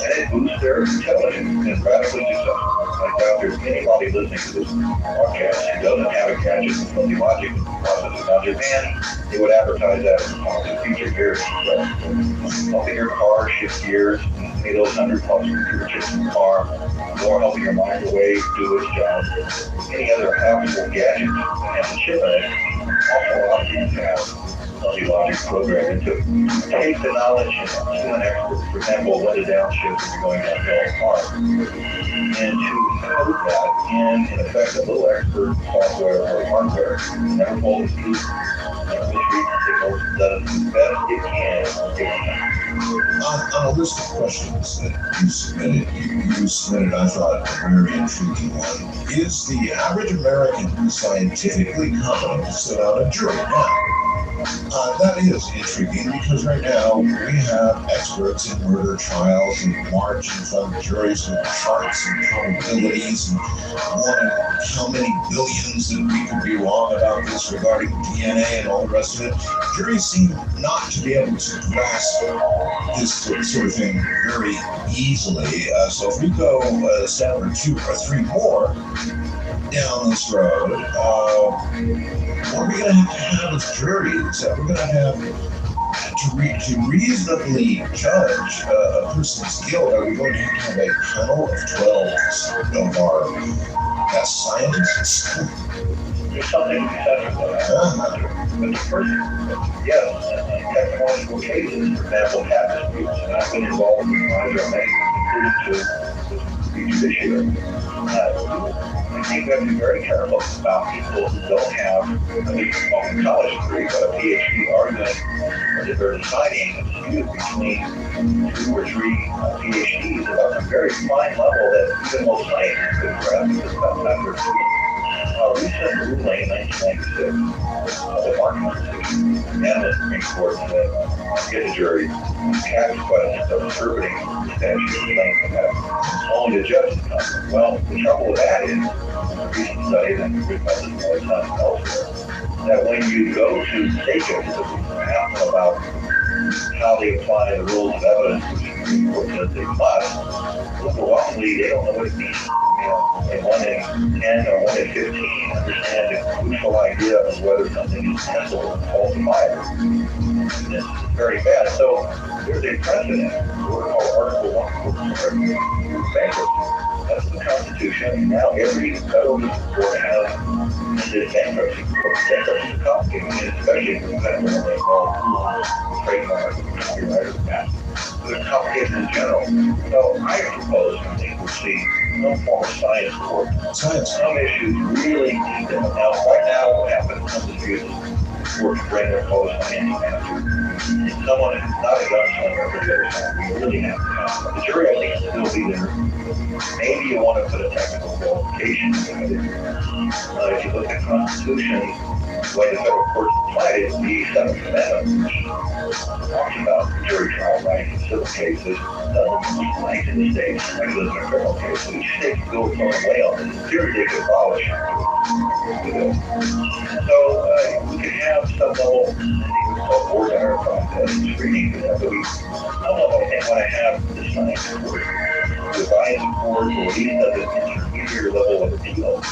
And it boosts their intelligence and radically successful. I doubt there's anybody listening to this podcast who doesn't have a gadget with fuzzy logic processor. Now, Japan, they would advertise that as a positive feature here. Helping your car shift gears, any of those 100+ computer chips in the car, more helping your microwave do its job. Any other powerful gadget that has a chip in it, also a lot of things have fuzzy logic programmed into it. Take the knowledge to an expert, for example, when to downshift if you're going downhill in a car, and to code that in effect, a little expert software or hardware. Never pull the key, never misread the signals, does the best it can given time. On a list of questions that you submitted, I thought a very intriguing one. Is the average American scientifically competent to sit on a jury? Now, that is intriguing because right now we have experts in murder trials and march in front of juries with charts and probabilities and wanting how many billions that we could be wrong about this regarding DNA and all the rest of it. Juries seem not to be able to grasp this sort of thing very easily. So if we go a step or 2 or 3 more down this road, what we're going to have as juries, we're going to have to reasonably judge a person's guilt. Are we going to have a panel of 12 of our That's scientists. There's something exceptional about it. But the first, yes, in technological cases, for example, patent disputes, and I've been involved in advisory making, including to the judiciary. I think we have to be very careful about people who don't have a college degree but a PhD argument, or they're deciding a dispute between 2 or 3 PhDs about a very fine level that even most scientists could grasp just about after a recent ruling in 1996 of the Markman decision and the Supreme Court said, get the jury, tax questions of interpreting the statute length of that. Only the judge can come. Well, the trouble with that is, a recent study that written by this boy son elsewhere, that when you go to state judges and ask them about how they apply the rules of evidence, which the Supreme Court says they must, overwhelmingly they don't know what it means. And 1 in 10 or 1 in 15 understand the crucial idea of whether something is tenable and falsifiable. And this is very bad. So there's a precedent. We're called Article 1 bankruptcy. That's the Constitution. Now every federal court has this bankruptcy court. Bankruptcy is complicated, especially if it's when they involve trademark, copyright, or patent. They're complicated in general. So I propose something we'll see no form of science court. Some issues really need them. Now, right now, what happens in some disputes, courts bring their post-financial manager. If someone is not a gunslinger for the other side, we really have to have the jury, I think, will still be there. Maybe you want to put a technical qualification in it. If you look at the Constitution, the way the federal courts applied it, the 7th Amendment, which talks about jury trial rights in civil cases, rights in the states, like it does in a criminal case. So each state can go its own way on this. In theory, they could abolish it. So we can have some level, I think it's called board error process, screening for that, but I don't know if I think want to have the science court, the science court, or at least at the intermediate level of appeal. And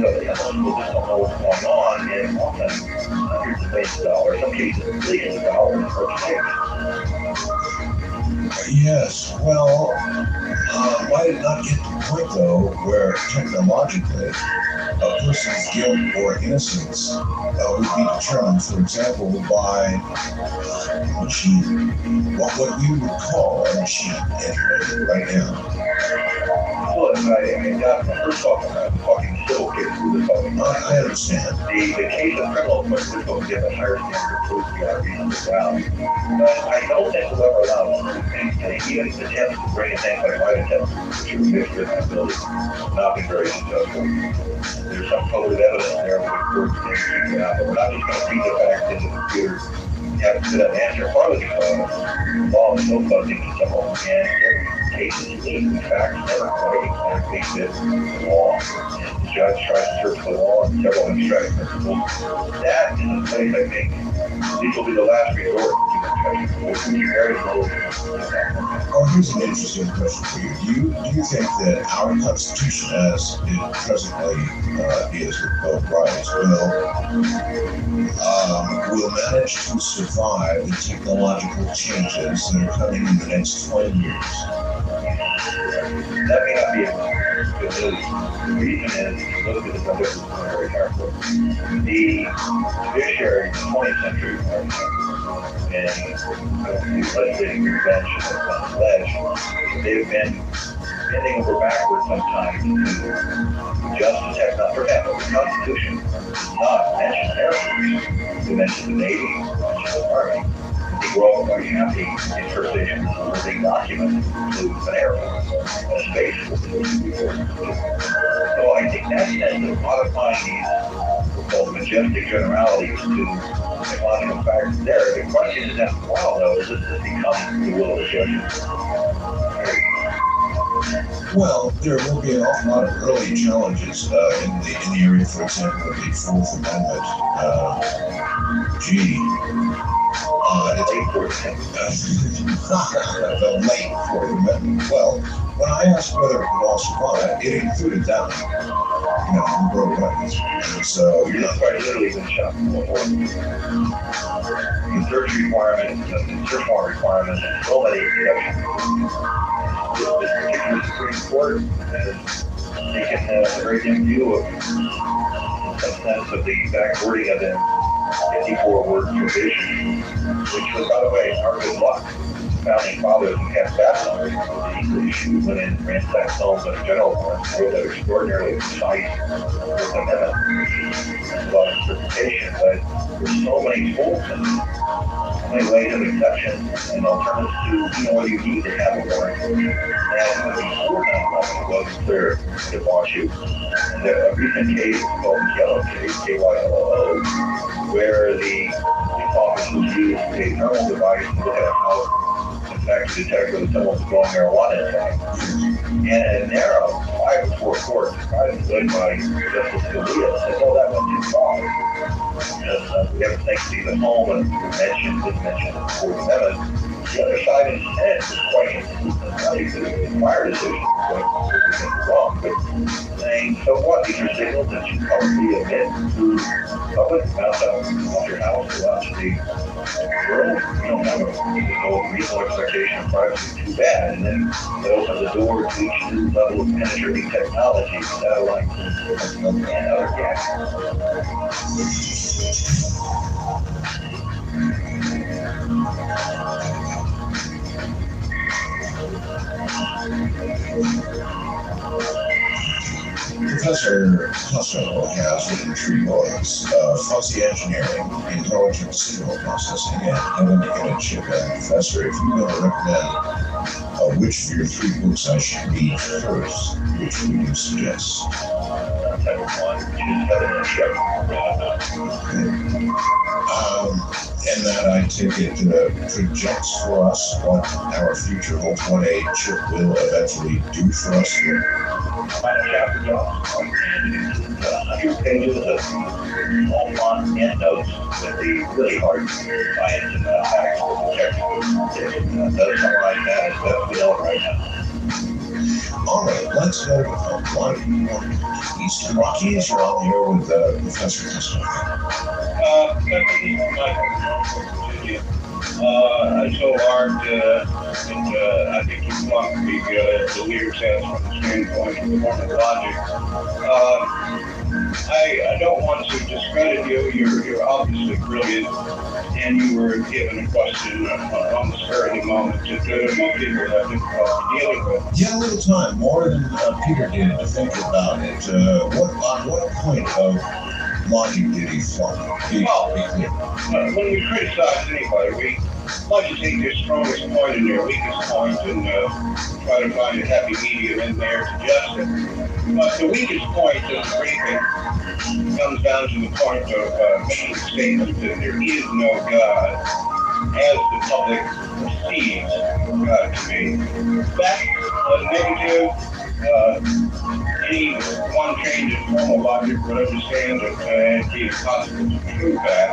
so the people just don't know what's going on, and often hundreds of millions of dollars, some cases billions of dollars per case. Yes, well, why did not get to the point, though, where technologically a person's guilt or innocence would be determined, for example, by a machine, what we would call a machine right now. Well, first off, I'm talking civil cases. I understand. The case of criminal question is going to get a higher standard of proof beyond reasonable doubt. But I don't think we'll ever allow even attempts to bring in things like light attempts, which are mixed with ability, not been very successful. There's some coded evidence there for the court to figure out, but we're not just going to feed the facts into the computer. You have to that answer. Part of the law is so fuzzy to some of them, and every case is unique. The facts never quite exactly fit the law. And the judge tries to search for the law in several abstract principles. That is a place, I think, these will be the last resort to be very little. Oh, here's an interesting question for you. Do you think that our Constitution, as it presently is with Bill of Rights, will manage to survive the technological changes that are coming in the next 20 years? That may not be a good news. The reason is, if you look at the budget very carefully, the judiciary in the 20th century, and the legislative convention has been alleged, they've been bending over backwards sometimes to adjust the technology. For example, the Constitution does not mention Air Force. It mentions the Navy, it mentions the Army. I think we're all quite happy in first station where they document includes an Air Force and a Space Force. So I think that sense of modifying these called majestic generalities to technological factors there. The question is after a while though, does this become the will of the judges? Well, there will be an awful lot of early challenges in the area, for example, of the Fourth Amendment. The late Fourth Amendment. Well, when I asked whether it would all survive, it included that one. Roe rights. And so you're not quite literally been shot before. The search requirement, the search warrant requirement, and so many exceptions. This particular Supreme Court has taken a very dim view of some sense of the exact wording of the 54-word provision, which was, by the way, our good luck. Founding fathers who had that knowledge of the English who went in and ransacked homes in a general sense, wrote that extraordinarily precise with amendment. That's a lot of interpretation, but there's so many tools and so many ways of exception and alternatives to, whether you need to have a warrant. And before 9/11, it wasn't clear to watch you. And a recent case called the Yellow case, KYLO, where the officers used a thermal device to look at a house to detect whether someone's growing marijuana inside. And a narrow 5-4 court, surprisingly led by Justice Scalia, said, "Oh, that went too far." Because we have to think of the home and didn't mention the Fourth Amendment. The other side instead was quite inconsistent. Not even the prior decision was wrong, but saying, so what? These are signals that you probably emit to the public about your house, about the world. You don't have a reasonable expectation of privacy, too bad. And then it opens the door to each new level of penetrating technology, satellites, and other gadgets. Professor Husserl has written 3 books, Fuzzy Engineering, Intelligent Signal Processing, and Heaven in a Chip. Professor, if you're going to recommend which of your 3 books I should read first, which would you suggest? Heaven in a Chip. And that, I take it, projects for us what our future holds, what a chip will eventually do for us here. Final chapter drops, 100 pages of all font endnotes with the really hard science and facts of the text. It does summarize that as best we know it right now. All right, let's go to Eastern Rockies. You're on the air with Professor Husserl. So hard, and I think you want the leader says from the standpoint of the form of logic. I don't want to discredit you. You're obviously brilliant, and you were given a question on the spur of the moment that most people have difficulty dealing with. You had a little time, more than Peter did, to think about it. On what point of logic did he flunk? When we criticize anybody, we like to take their strongest point and their weakest point and try to find a happy medium in there to adjust it. But the weakest point of the briefing comes down to the point of making the statement that there is no God as the public perceives God to be. That's negative. Anyone trained in formal logic would understand that it'd be impossible to prove that.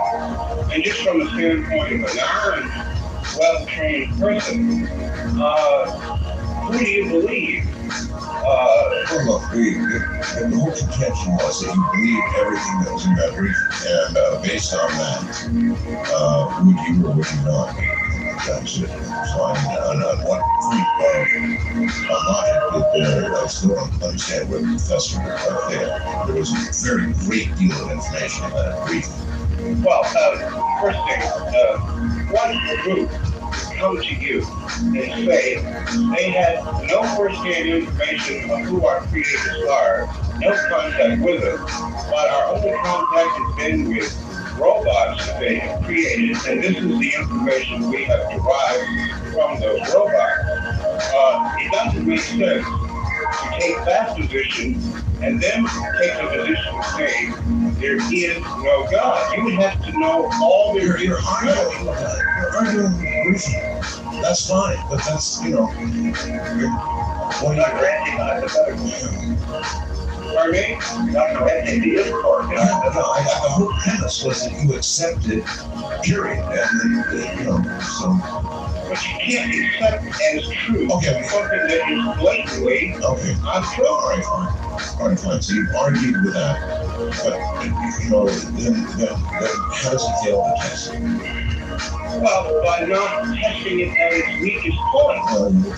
And just from the standpoint of a non-well-trained person, who do you believe? Look, the whole contention was that you believed everything that was in that briefing, and based on that, would you or would you not be? That's it. So on what point of logic I still don't understand where the professor there was a very great deal of information in that briefing. Well, first thing, one group come to you and say they had no first-hand information of who our creators are, no contact with them, but our only contact has been with robots that they have created, and this is the information we have derived from those robots. It doesn't make sense to take that position and then take the position of saying there is no God. You would have to know all there is. You're arguing that's fine, but that's, We're not granting hypotheticals. Pardon me? Not granting the if part. the whole premise was that you accepted, period, and then, so. But you can't accept as true Okay. something that is blatantly untrue. All right, fine. So you argued with that, but then how does it fail the test? Well, by not testing it at its weakest point.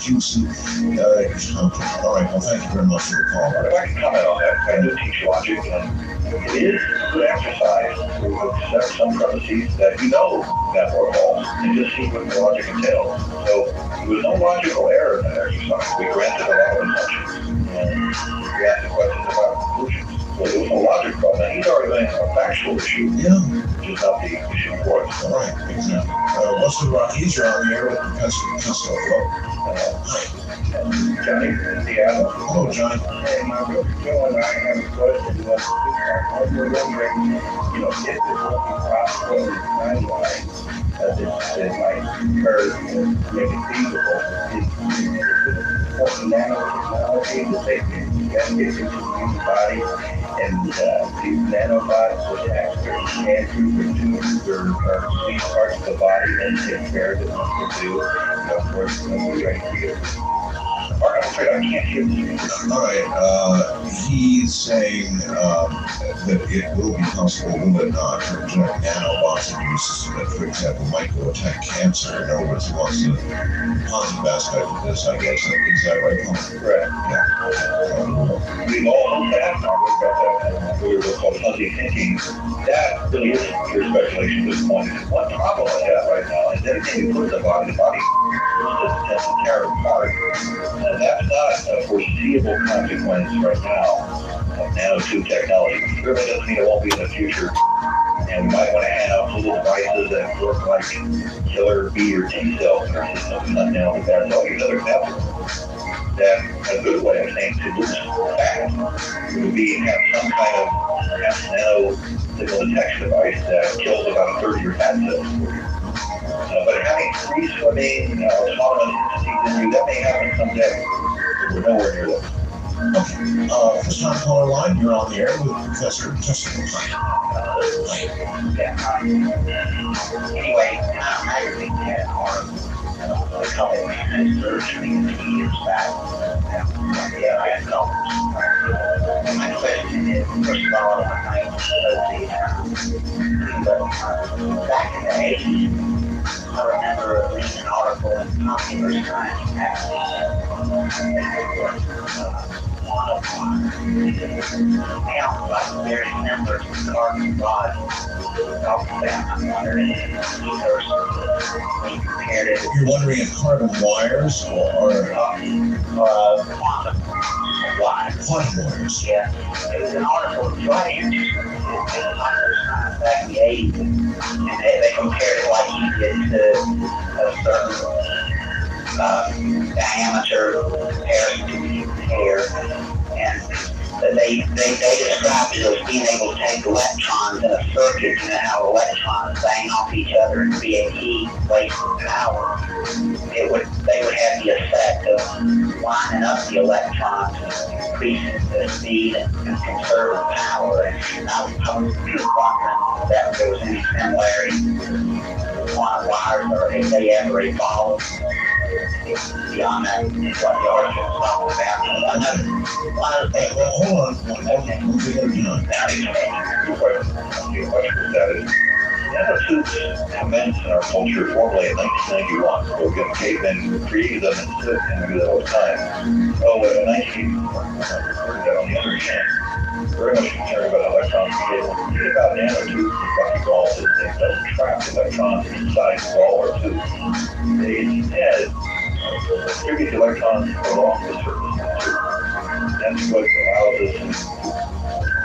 Juicy content. All right, well, thank you very much for the call. If I can comment on that, I do teach logic, and it is a good exercise to accept some premises that you know that were false and just see what the logic entails. So there was no logical error in that exercise. We granted a lot of assumptions, and we asked the questions about conclusions. So there was no logic problem. And he's already laying a factual issue, Yeah, which is not the issue for us. all right, exactly. What's the Rockies? You're on the air with Professor Costello. Hi. Johnny, Seattle. Hello, Johnny. Hey, my brother Joe and I have a question. We're wondering, if this working possible in the timeline, this might occur to make it feasible, is working nanotechnology that they can get into the human body, and these nanobots would actually scan through the tumors or these parts of the body and take care of it once they do. Of course, we're going to get. I'm afraid I can't hear you. All right, he's saying that it will be possible, will it not, to inject nanobots into the system that, for example, might go attack cancer. In other words, he wants the positive aspect of this, I guess. Is that right, Paul? Correct. Yeah. We've all hoped that, we've got that, we were called fuzzy thinking. That really is pure speculation at this point. One problem I have right now is everything we put in the body just tends to tear it apart. And that's not a foreseeable consequence right now of nanotube technology. It really doesn't mean it won't be in the future. And we might want to hand out little devices that work like killer B or T cells in our system. Not now, but that's all you another example. That a good way of saying to lose fat would be have some kind of nano signal detection device that kills about 30 of your fat cells for you. But having free swimming, autonomous entities in you, that may happen someday. But we're nowhere near that. Okay. First time caller line, you're on the air with Professor Costello. Anyway, Time Magazine had an article a couple of surgery a few years back. Yeah, I had colors. My question is, first of all, I but back in the 80s, I remember reading an article in Popular Science magazine. Sounds like very similar to the carbon body. I'm wondering if we compared it. You're wondering if carbon wires or Quantum wires. quantum wires? Yeah, it was an article that was right interesting. It was Popular Science back in the 80s, and they compared it like you did to a certain diameter comparison to the hair, and they described it as being able to take electrons in a circuit, how electrons bang off each other and create heat, waste of power. They would have the effect of lining up the electrons, increasing the speed and conserving power. And I was wondering if there was any similarity to quantum wires, or if they ever evolved beyond that, what the article was talking about. One other thing. Well, hold on. We'll get it done. Nanotubes commenced in our culture formally in 1991. So again, cavemen created them and do that all the time. Oh, in 1940, on the other hand, very much concerned about electrons being able to get about nanotubes and bucket balls is it doesn't trap electrons inside the ball or tube. They instead distribute electrons along the surface of the tube. That's what allows us to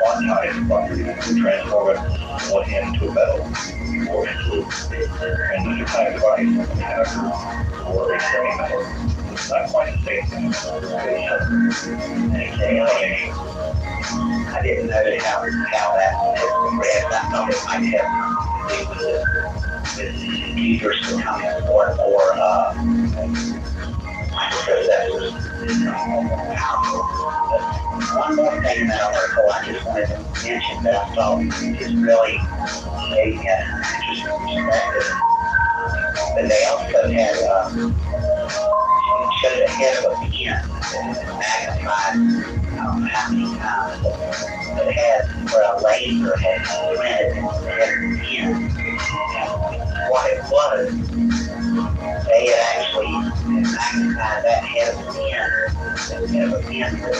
quantize the property, to transform it from one hand into a metal or into a transistor kind of device, a conductor or a semi-metal. It's not quite the same thing. I didn't know how that progressed. I thought it might have to do with computers becoming more and more microprocessors powerful. But one more thing in that article I just wanted to mention that I thought just really gave me an interesting perspective. But they also had showed a head of a pen magnified how many times it had where a laser had printed the head of the pen. what it was. They had actually magnified that head of the pin. That head of the pin was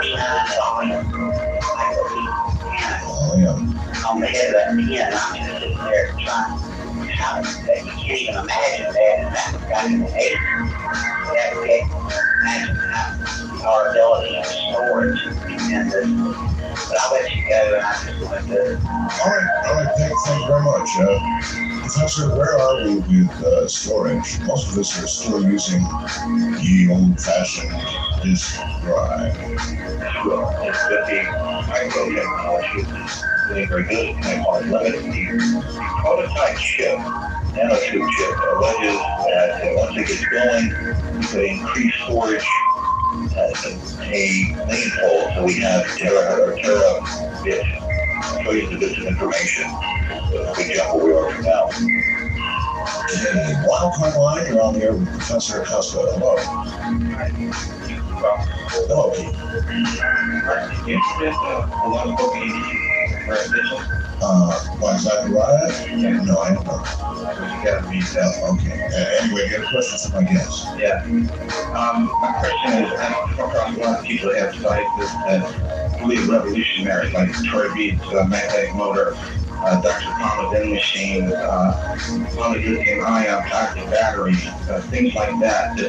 29 volume, I believe, panic Oh, yeah. on the head of that pin. I'm just sitting there trying, how you can't even imagine that, and that was back in the 80s. That we imagine how our ability of storage and this. But I'll let you go, and I just wanted to. All right, thank you very much. Professor, where are we with storage? Most of us are still using the old-fashioned disk drive. Sure. It's with the micro technology, it's doing very good. I call it limited. The prototype chip, nanotube chip, alleges that once it gets going, you could increase storage at a millionfold. So we have terabit, trillions of bits of information. So it's a big jump where we are from now. Okay, Wildcard Line, you're on the air with Professor Acosta. Hello. Hello, Pete. Why is that right? No, I don't know. Okay. Anyway, you got a question for my guest? Yeah. My question is, I've come across a lot of people that have devices that believe revolutionary, like Troy Reed's magnetic motor, Dr. Palmer's end machine, lithium-ion toxic batteries, things like that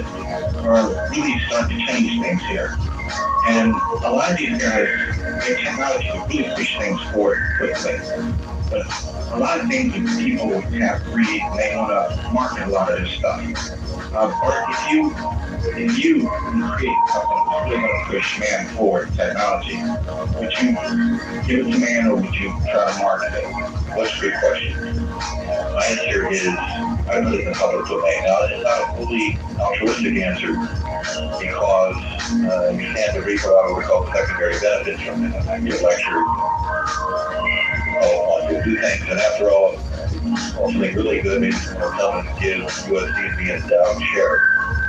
are really starting to change things here. And a lot of these guys, their technology will really push things forward quickly. But a lot of things that people have read, and they want to market a lot of this stuff. Or if you create something that's really going to push man forward technology, would you give it to man or would you try to market it? What's a good question? My answer is, I put it in the public domain. Now, it's not a fully altruistic answer because you stand to reap a lot of what we call secondary benefits from it. I give lectures on to do things, and after all, something really good means someone gives USC and be endowed share.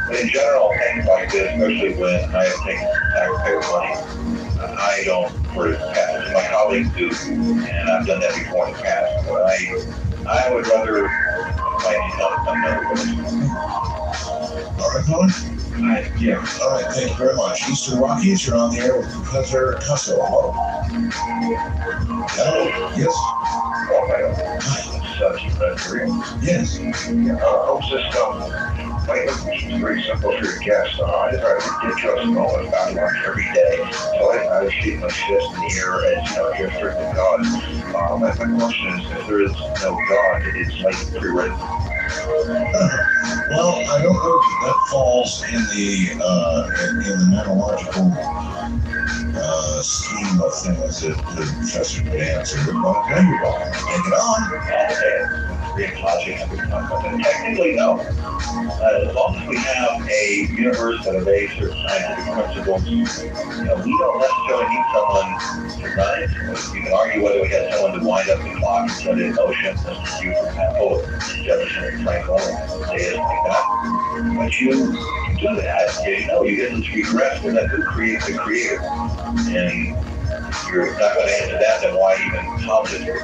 But in general, things like this, especially when I have taken taxpayer money, I don't sort of pass it to my colleagues do, and I've done that before in the past. But I would rather find another way. All right, Colin? Yeah. All right, thank you very much. Eastern Rockies, you're on the air with Professor Acosta. Hello. Hello. Yes. Yes. Home system, it's very simple for your guests. I try to get to us about lunch every day. So I shoot my fist in the air as, you're strictly God. My question is, if there is no God, it's like pre-written. Well, I don't know if that falls in the analogical scheme of things that the professor could answer, but no, you're wrong. Take it on. Technically, no. As long as we have a universe that obeys certain scientific principles, we don't necessarily need someone to run it. You can argue whether we had someone to wind up the clock and set it in motion, as you, for example, Jefferson and Franklin, and data like that. But you do that, you get this regress, well, that could create the creator. And you're not going to answer that, then why even positive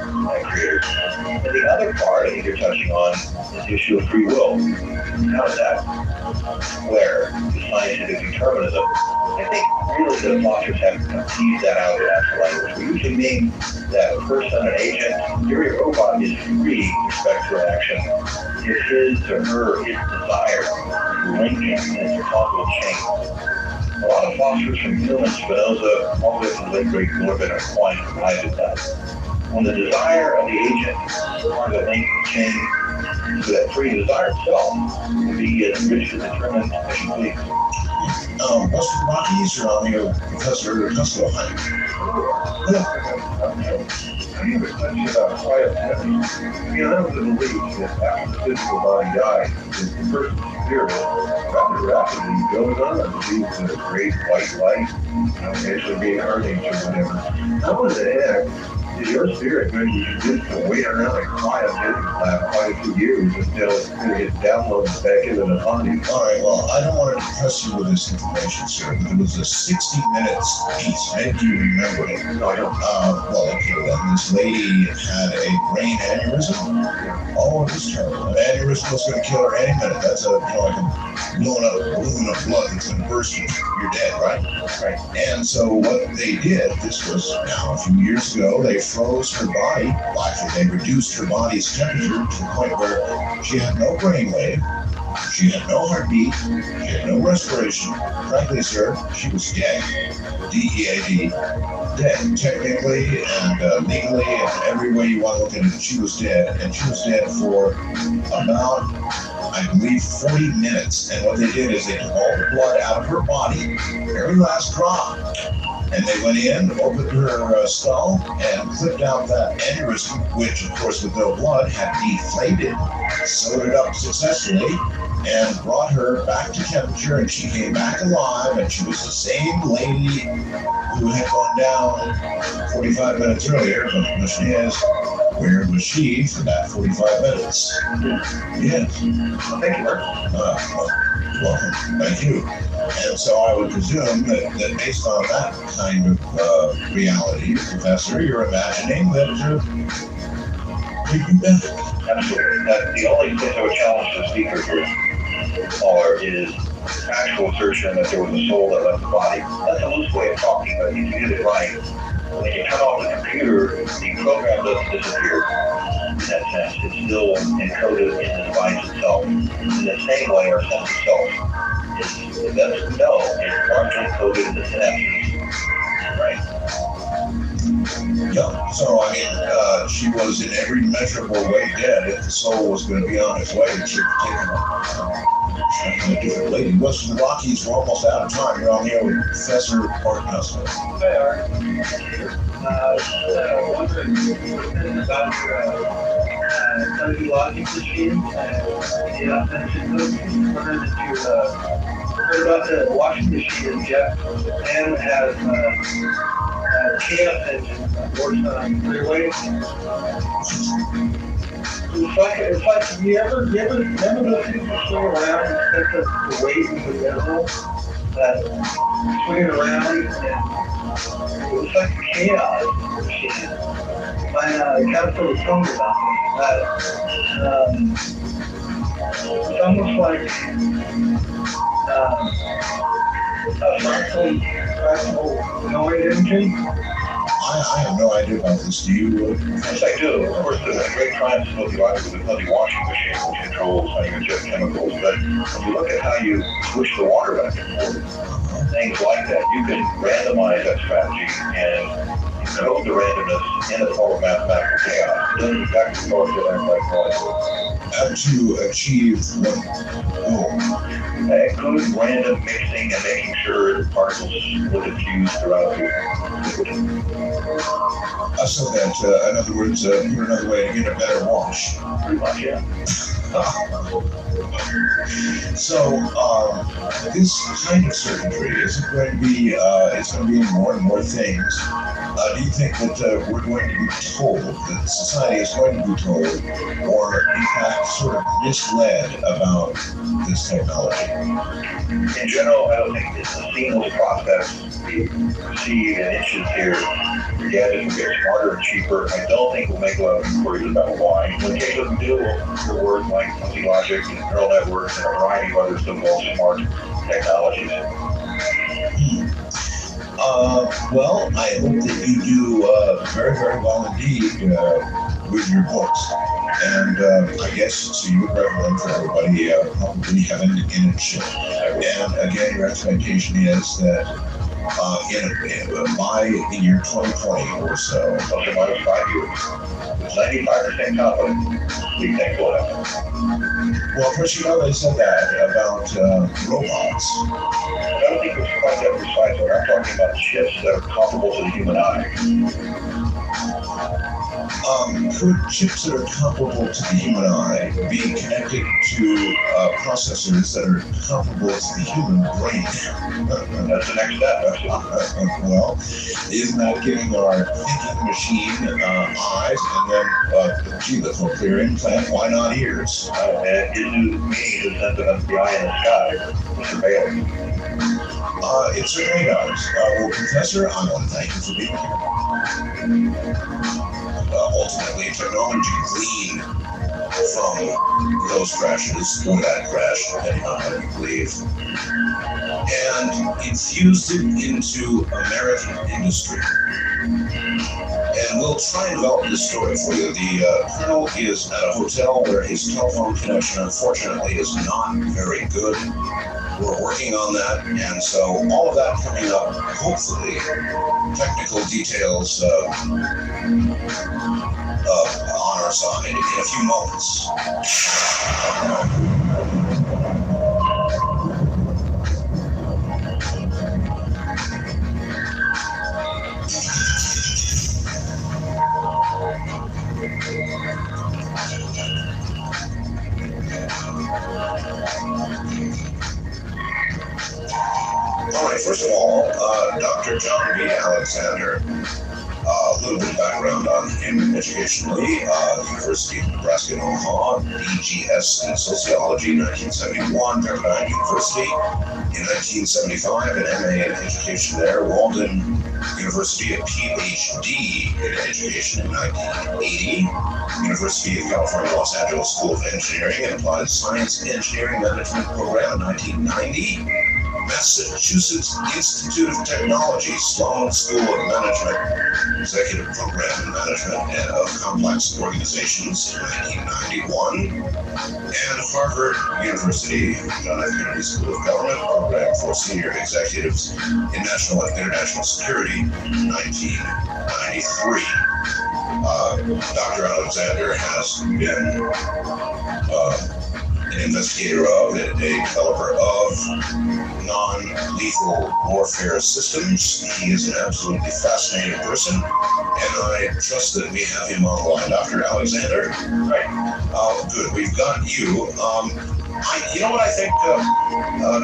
creators? And the other part I think you're touching on is the issue of free will. How is that square to scientific determinism? I think really the philosophers have teased that out in natural language. We usually mean that a person, an agent, theory robot is free with respect to an action if his or her, his desire is linking in its causal chain. A lot of philosophers from Hume and Spinoza, all the way from the late great Corbin or Quine, arrived at that. When the desire of the agent is part of the link chain, so that free desire itself will be as rich and determined as you please. Western Rockies, you're on the air with Professor Acosta. I have a question about cryogenics. I was in the belief that after the physical body dies, the person's spirit rather rapidly goes on to leave the great white light, eventually being earnings or whatever. How in the heck Is your spirit going to be convinced to wait around and cry a business lab quite a few years until it's going to get downloaded back into the funding? All right, well, I don't want to depress you with this information, sir, but it was a 60 Minutes piece. Maybe you remember it. No, I don't. Well, okay, then this lady had a brain aneurysm. Oh, it was terrible. An aneurysm was going to kill her any minute. That's a, like a blown up balloon of blood that's going to burst and you're dead, right? Right. And so what they did, this was now a few years ago, they froze her body. Well, actually, they reduced her body's temperature to the point where she had no brainwave. She had no heartbeat. She had no respiration. Frankly, sir, she was dead. D-E-A-D. Dead. Technically and legally and every way you want to look at it, she was dead. And she was dead for about, I believe, 40 minutes. And what they did is they took all the blood out of her body, very last drop. And they went in, opened her skull, and clipped out that aneurysm, which, of course, with no blood, had deflated, sewed it up successfully, and brought her back to temperature, and she came back alive, and she was the same lady who had gone down 45 minutes earlier. But the question is, where was she for that 45 minutes? Yes. Thank you, Mark. Welcome. Thank you. And so I would presume that based on that kind of reality, Professor, you're imagining that you'd be better. Absolutely. The only thing I would challenge the speaker here, caller, is actual assertion that there was a soul that left the body. That's a loose way of talking, but if you get it right, when you turn off the computer, the program doesn't disappear. In that sense, it's still encoded in the device itself. In the same way, our sense of self is, if that's we know, it's largely encoded in the synapses. Right? Yeah. So, I mean, she was in every measurable way dead. If the soul was going to be on its way, it should have taken a different lady. What's the Rockies? We're almost out of time. You're on here with Professor Mark Nussler. Hi, Art. Wondering about your logic machine. Yeah, wondering if you heard about the washing machine Jeff and has chaos engine works on freeways. It's like you ever remember those people swing around and set the weight in the middle that swinging around and it was like a chaos machine. I kind of feel the phone about that. It's almost like a fractal noise engine. I have no idea about this. Do you? Yes, I do. Of course, the great triumph of the logic with the washing machine, which controls how you inject chemicals. But when you look at how you switch the water back and forth, things like that, you can randomize that strategy and encode the randomness in the form of mathematical chaos. It doesn't exactly go to that like molecule. To achieve what goal? Include random mixing and making sure the particles will diffuse throughout the liquid. So that, in other words, put another way, to get a better wash. Pretty much, yeah. So, this kind of circuitry, is it going to be, it's going to be in more and more things. Do you think that we're going to be told, that society is going to be told, or in fact sort of misled about this technology? In general, I don't think it's a seamless process. We proceed in inches here. The gadgets will get smarter and cheaper. I don't think we'll make a lot of inquiries about why. In the case of the do, we'll hear words like fuzzy logic and neural networks and a variety of other so-called smart technologies. Well, I hope that you do very, very well indeed with your books. And I guess, so you would recommend for everybody probably have an image. And again, your expectation is that by the year 2020 or so, Plus or minus 5 years. With 95% confidence, we think we'll have. well, of course, they said that about robots. I don't think it's quite that precise. I'm talking about chips that are comparable to the human eye. Could chips that are comparable to the human eye be connected to processors that are comparable to the human brain? That's the next step, actually. Well, isn't that giving our thinking machine eyes and then, gee, the cochlear implant, why not ears? And it gives you meaning to the sense of the eye in the sky, for surveillance. It certainly does. Well, Professor, I want to thank you for being here. Ultimately, technology gleaned from those crashes, or that crash, depending on how you believe, and infused it into American industry. And we'll try and develop this story for you. The colonel is at a hotel where his telephone connection, unfortunately, is not very good. We're working on that, and so all of that coming up, hopefully, technical details on our side in a few moments. All right, first of all, Dr. John B. Alexander, a little bit of background on him educationally. University of Nebraska in Omaha, BGS in Sociology, 1971, Pepperdine University. In 1975, an MA in Education there. Walden University, a PhD in Education in 1980. University of California, Los Angeles School of Engineering and Applied Science Engineering Management Program in 1990. Massachusetts Institute of Technology, Sloan School of Management, Executive Program in Management and of Complex Organizations in 1991, and Harvard University, John F. Kennedy School of Government, Program for Senior Executives in National and International Security in 1993. Dr. Alexander has been an investigator of and a developer of non-lethal warfare systems. He is an absolutely fascinating person, and I trust that we have him on the line. Dr. Alexander? Right. Good, we've got you. You know what I think,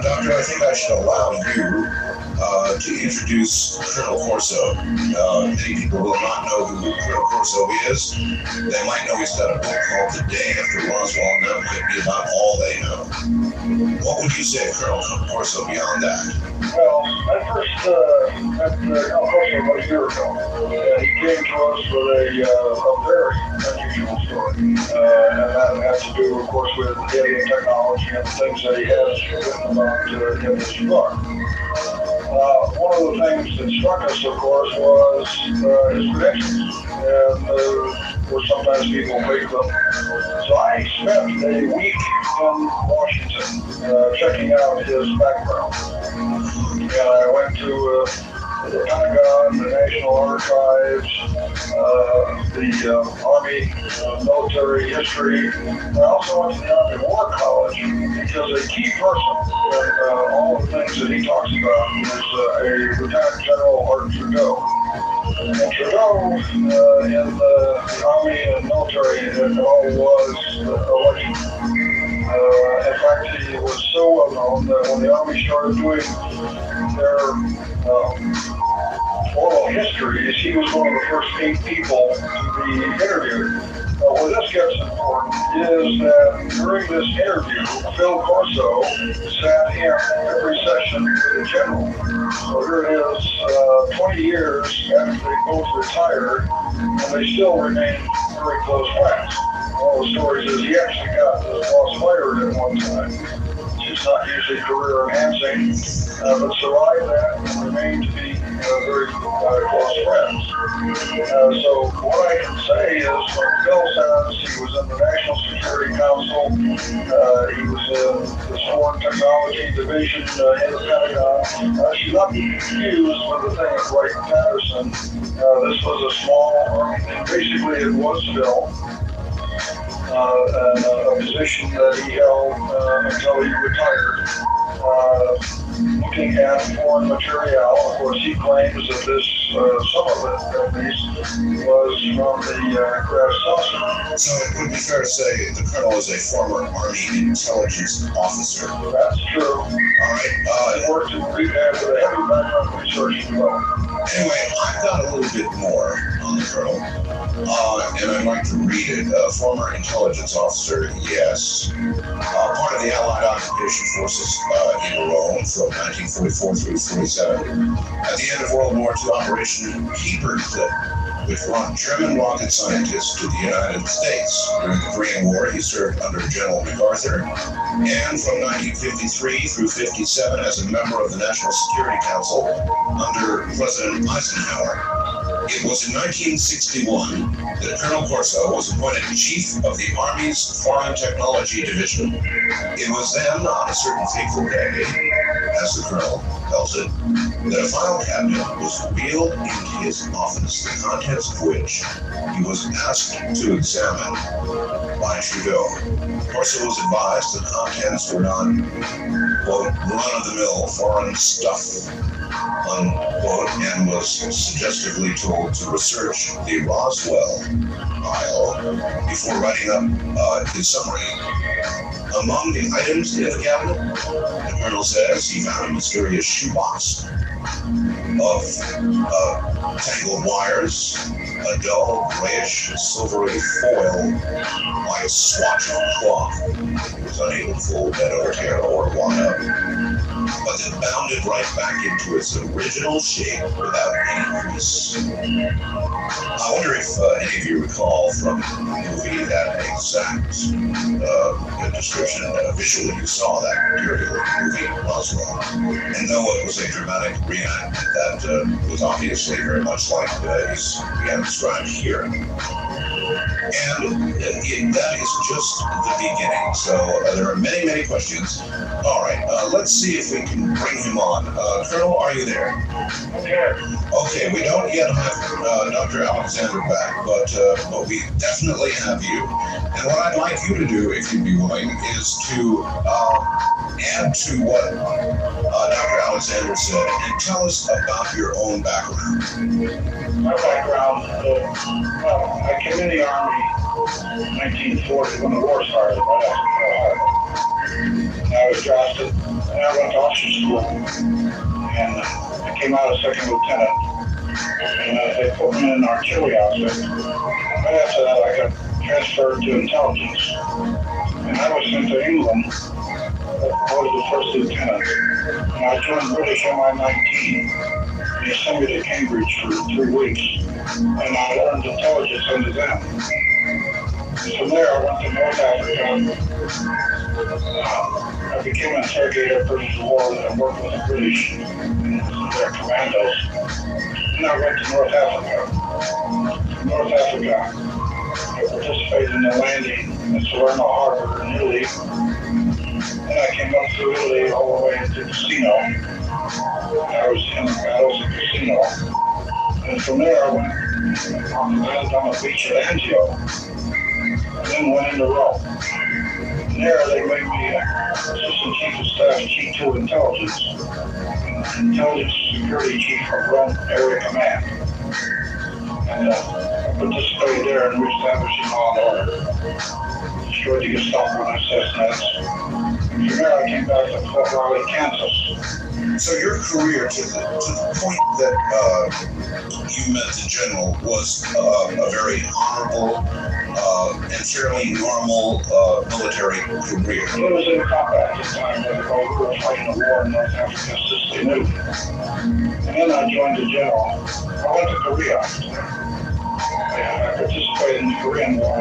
Doctor, I think I should allow you to introduce Colonel Corso. Many people will not know who Colonel Corso is. They might know he's got a book called The Day After Roswell, and that might be about all they know. What would you say of Colonel Corso beyond that? Well, I first met Colonel Corso about a year ago. He came to us with a very unusual story. And that had to do, of course, with alien technology and the things that he has written about in his book. One of the things that struck us, of course, was his credentials, and where sometimes people fake them. So I spent a week in Washington checking out his background. And I went to the Pentagon, the National Archives, the Army military history. I also went to the Army War College because a key person in all the things that he talks about is a Lieutenant General Art Trudeau. And Trudeau in the Army and military all was a legend. In fact, he was so well known that when the Army started doing their oral histories, he was one of the first 8 people to be interviewed. Where this gets important is that during this interview, Phil Corso sat in every session with the general. So here it is, 20 years after they both retired, and they still remain very close friends. One of the stories is he actually got his boss fired at one time. It's not usually career enhancing, but survived that and remained to be very close friends. So what I can say is when Phil says he was in the National Security Council, he was in the Sworn Technology Division in the Pentagon, should not be confused with the thing at Wright-Patterson. This was a small, basically it was Phil. A position that he held until he retired. looking at foreign material. Of course, he claims that this, some of it at least, was from the grass saucer. So it would be fair to say the colonel is a former Army intelligence officer. That's true. All right. He worked in rehab with a heavy background research as well. Anyway, I've got a little bit more on the colonel, and I'd like to read it. Former intelligence officer, yes. Part of the Allied occupation forces in Rome from 1944 through 47. At the end of World War II, Operation Paperclip, which brought German rocket scientists to the United States. During the Korean War, he served under General MacArthur, and from 1953 through 57 as a member of the National Security Council under President Eisenhower. It was in 1961 that Colonel Corso was appointed Chief of the Army's Foreign Technology Division. It was then, on a certain fateful day, as the Colonel tells it, that a file cabinet was wheeled into his office, the contents of which he was asked to examine by Trudeau. Corso was advised the contents were not, quote, run-of-the-mill foreign stuff, unquote, and was suggestively told to research the Roswell file before writing up his summary. Among the items in the cabinet, the colonel says he found a mysterious shoebox of tangled wires, a dull, grayish, silvery foil-like swatch of cloth. He was unable to fold, bend over, tear, or wind up, but it bounded right back into its original shape without any crease. I wonder if any of you recall from the movie that exact description. Visually, you saw that material in the movie Roswell. And though it was a dramatic reenactment, that was obviously very much like we have described here. And that is just the beginning. So there are many, many questions. All right, let's see if we can bring him on. Colonel, are you there? Okay, we don't yet have Dr. Alexander back, but we definitely have you. And what I'd like you to do, if you'd be willing, is to add to what Dr. Alexander said and tell us about your own background. My background, well, I came in the Army in 1940 when the war started, right after Pearl Harbor. And I was drafted, and I went to officer school, and I came out as second lieutenant, and they put me in an artillery outfit. Right after that, I got transferred to intelligence, and I was sent to England. I was the first lieutenant, and I joined British MI-19. They sent me to Cambridge for 3 weeks, and I learned intelligence under them. And from there, I went to North Africa. I became an interrogator of prisoners of war, and I worked with the British and their commandos. And I went to North Africa. From North Africa, I participated in the landing in Salerno Harbor in Italy. And I came up through Italy all the way to Cassino. I was in the battles of Cassino. And from there I landed on the beach at Anzio. And then went into Rome. And there they made me Assistant Chief of Staff, Chief 2 Intelligence, and Intelligence Security Chief of Rome Area Command. And I participated there in reestablishing law and order. Destroyed the Gestapo and SS nets. From there, I came back to Fort Riley, Kansas. So your career, to the point that you met the general, was a very honorable and fairly normal military career. It was in combat at the time where we were fighting a war in North Africa, Sicily, Italy. And then I joined the general. I went to Korea. I participated in the Korean War.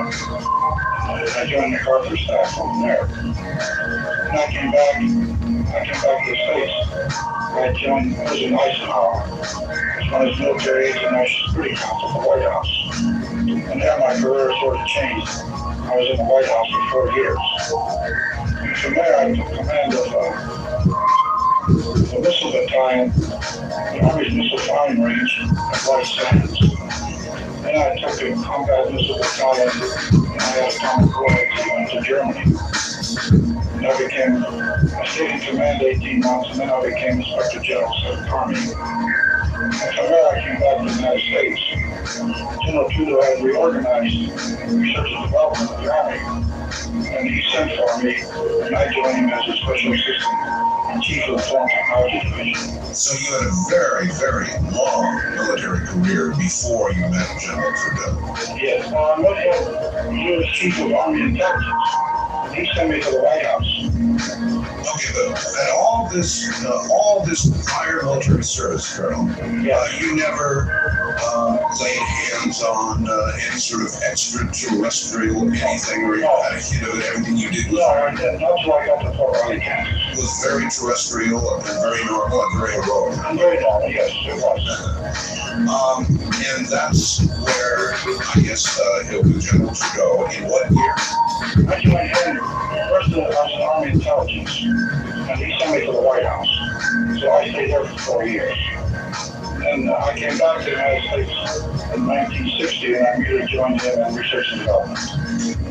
I joined MacArthur staff from there. And I came back to the States. I joined President Eisenhower as one of his military aides and National Security Council at the White House. And there my career sort of changed. I was in the White House for 4 years. And from there I took command of the missile battalion, the Army's missile firing range at White Sands. Then I took the combat missile battalion and I had atomic warheads and went to Germany. And I became I stayed in command 18 months, and then I became Inspector General of the Army. And from there, I came back to the United States. General Trudeau had reorganized research and development of the Army, and he sent for me, and I joined him as a special assistant and chief of the Foreign Technology Division. So you had a very, very long military career before you met General Trudeau. Yes, I met him. He was chief of Army Intelligence. He sent me to the White House. Okay, but at all this prior military service, Colonel, you never laid hands on any sort of extraterrestrial anything, or you had a hint of it, everything you did Not until I got to Fort Riley, Kansas. was very terrestrial and very normal and very heroic. Very normal, yes, it was. And that's where, I guess, with General Trudeau, in what year? I joined him first as an Army Intelligence, and he sent me to the White House. So I stayed there for 4 years. And I came back to the United States in 1960, and I immediately joined him in research and development.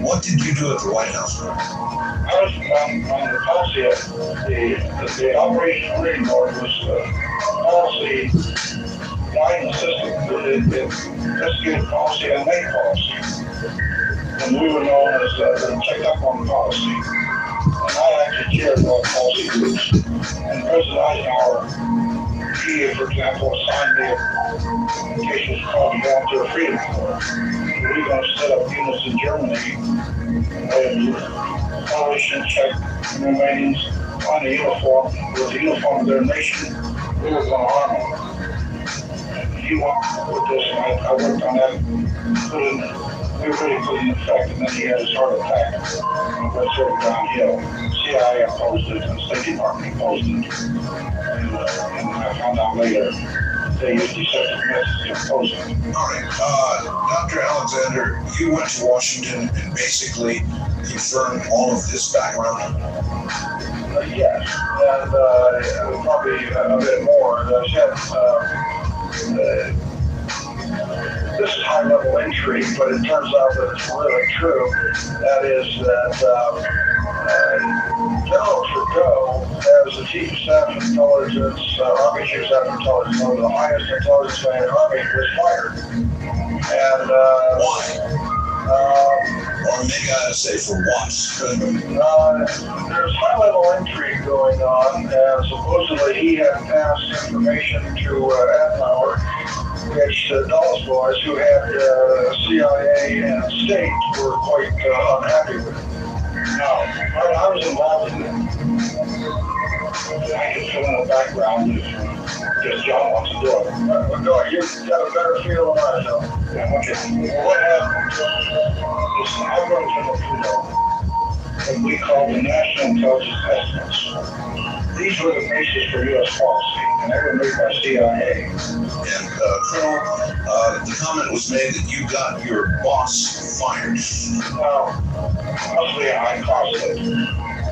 What did you do at the White House? I was on the policy of the Operation Marine Board was policy guidance system. It investigated policy and made policy. And we were known as the checked up on policy. And I actually chaired all policy groups. And President Eisenhower, he, for example, assigned me a case was called the Volunteer Freedom Corps. We were going to set up units in Germany and polish and check the Romanians on the uniform, with the uniform of their nation. We were going to arm them. He worked with this, and I worked on that. We really put it in effect, and then he had his heart attack. And went sort of downhill. CIA opposed it, and the State Department opposed it. And I found out later they used deceptive methods to oppose it. All right, Dr. Alexander, you went to Washington and basically confirmed all of this background? Yes, and probably a bit more. As I said, this is high-level intrigue, but it turns out that it's really true. That is that General Trudeau, as the Chief of Staff of Intelligence, Army Chief of Staff of Intelligence, one of the highest intelligence man in the Army, was fired. And why? Or maybe I ought to say for what? There's high-level intrigue going on, and supposedly he had passed information to Adenauer, which Dulles boys who had CIA and state were quite unhappy with. Now, I was involved in it. I can fill in the background if John wants to do it. But go ahead, you've got a better feel than I do. Yeah, okay. Well, what happened? Listen, I wrote General Trudeau what we call the National Intelligence Estimates. These were the basis for U.S. policy, and they were made by CIA. And Colonel, the comment was made that you got your boss fired. Now, mostly I caused it.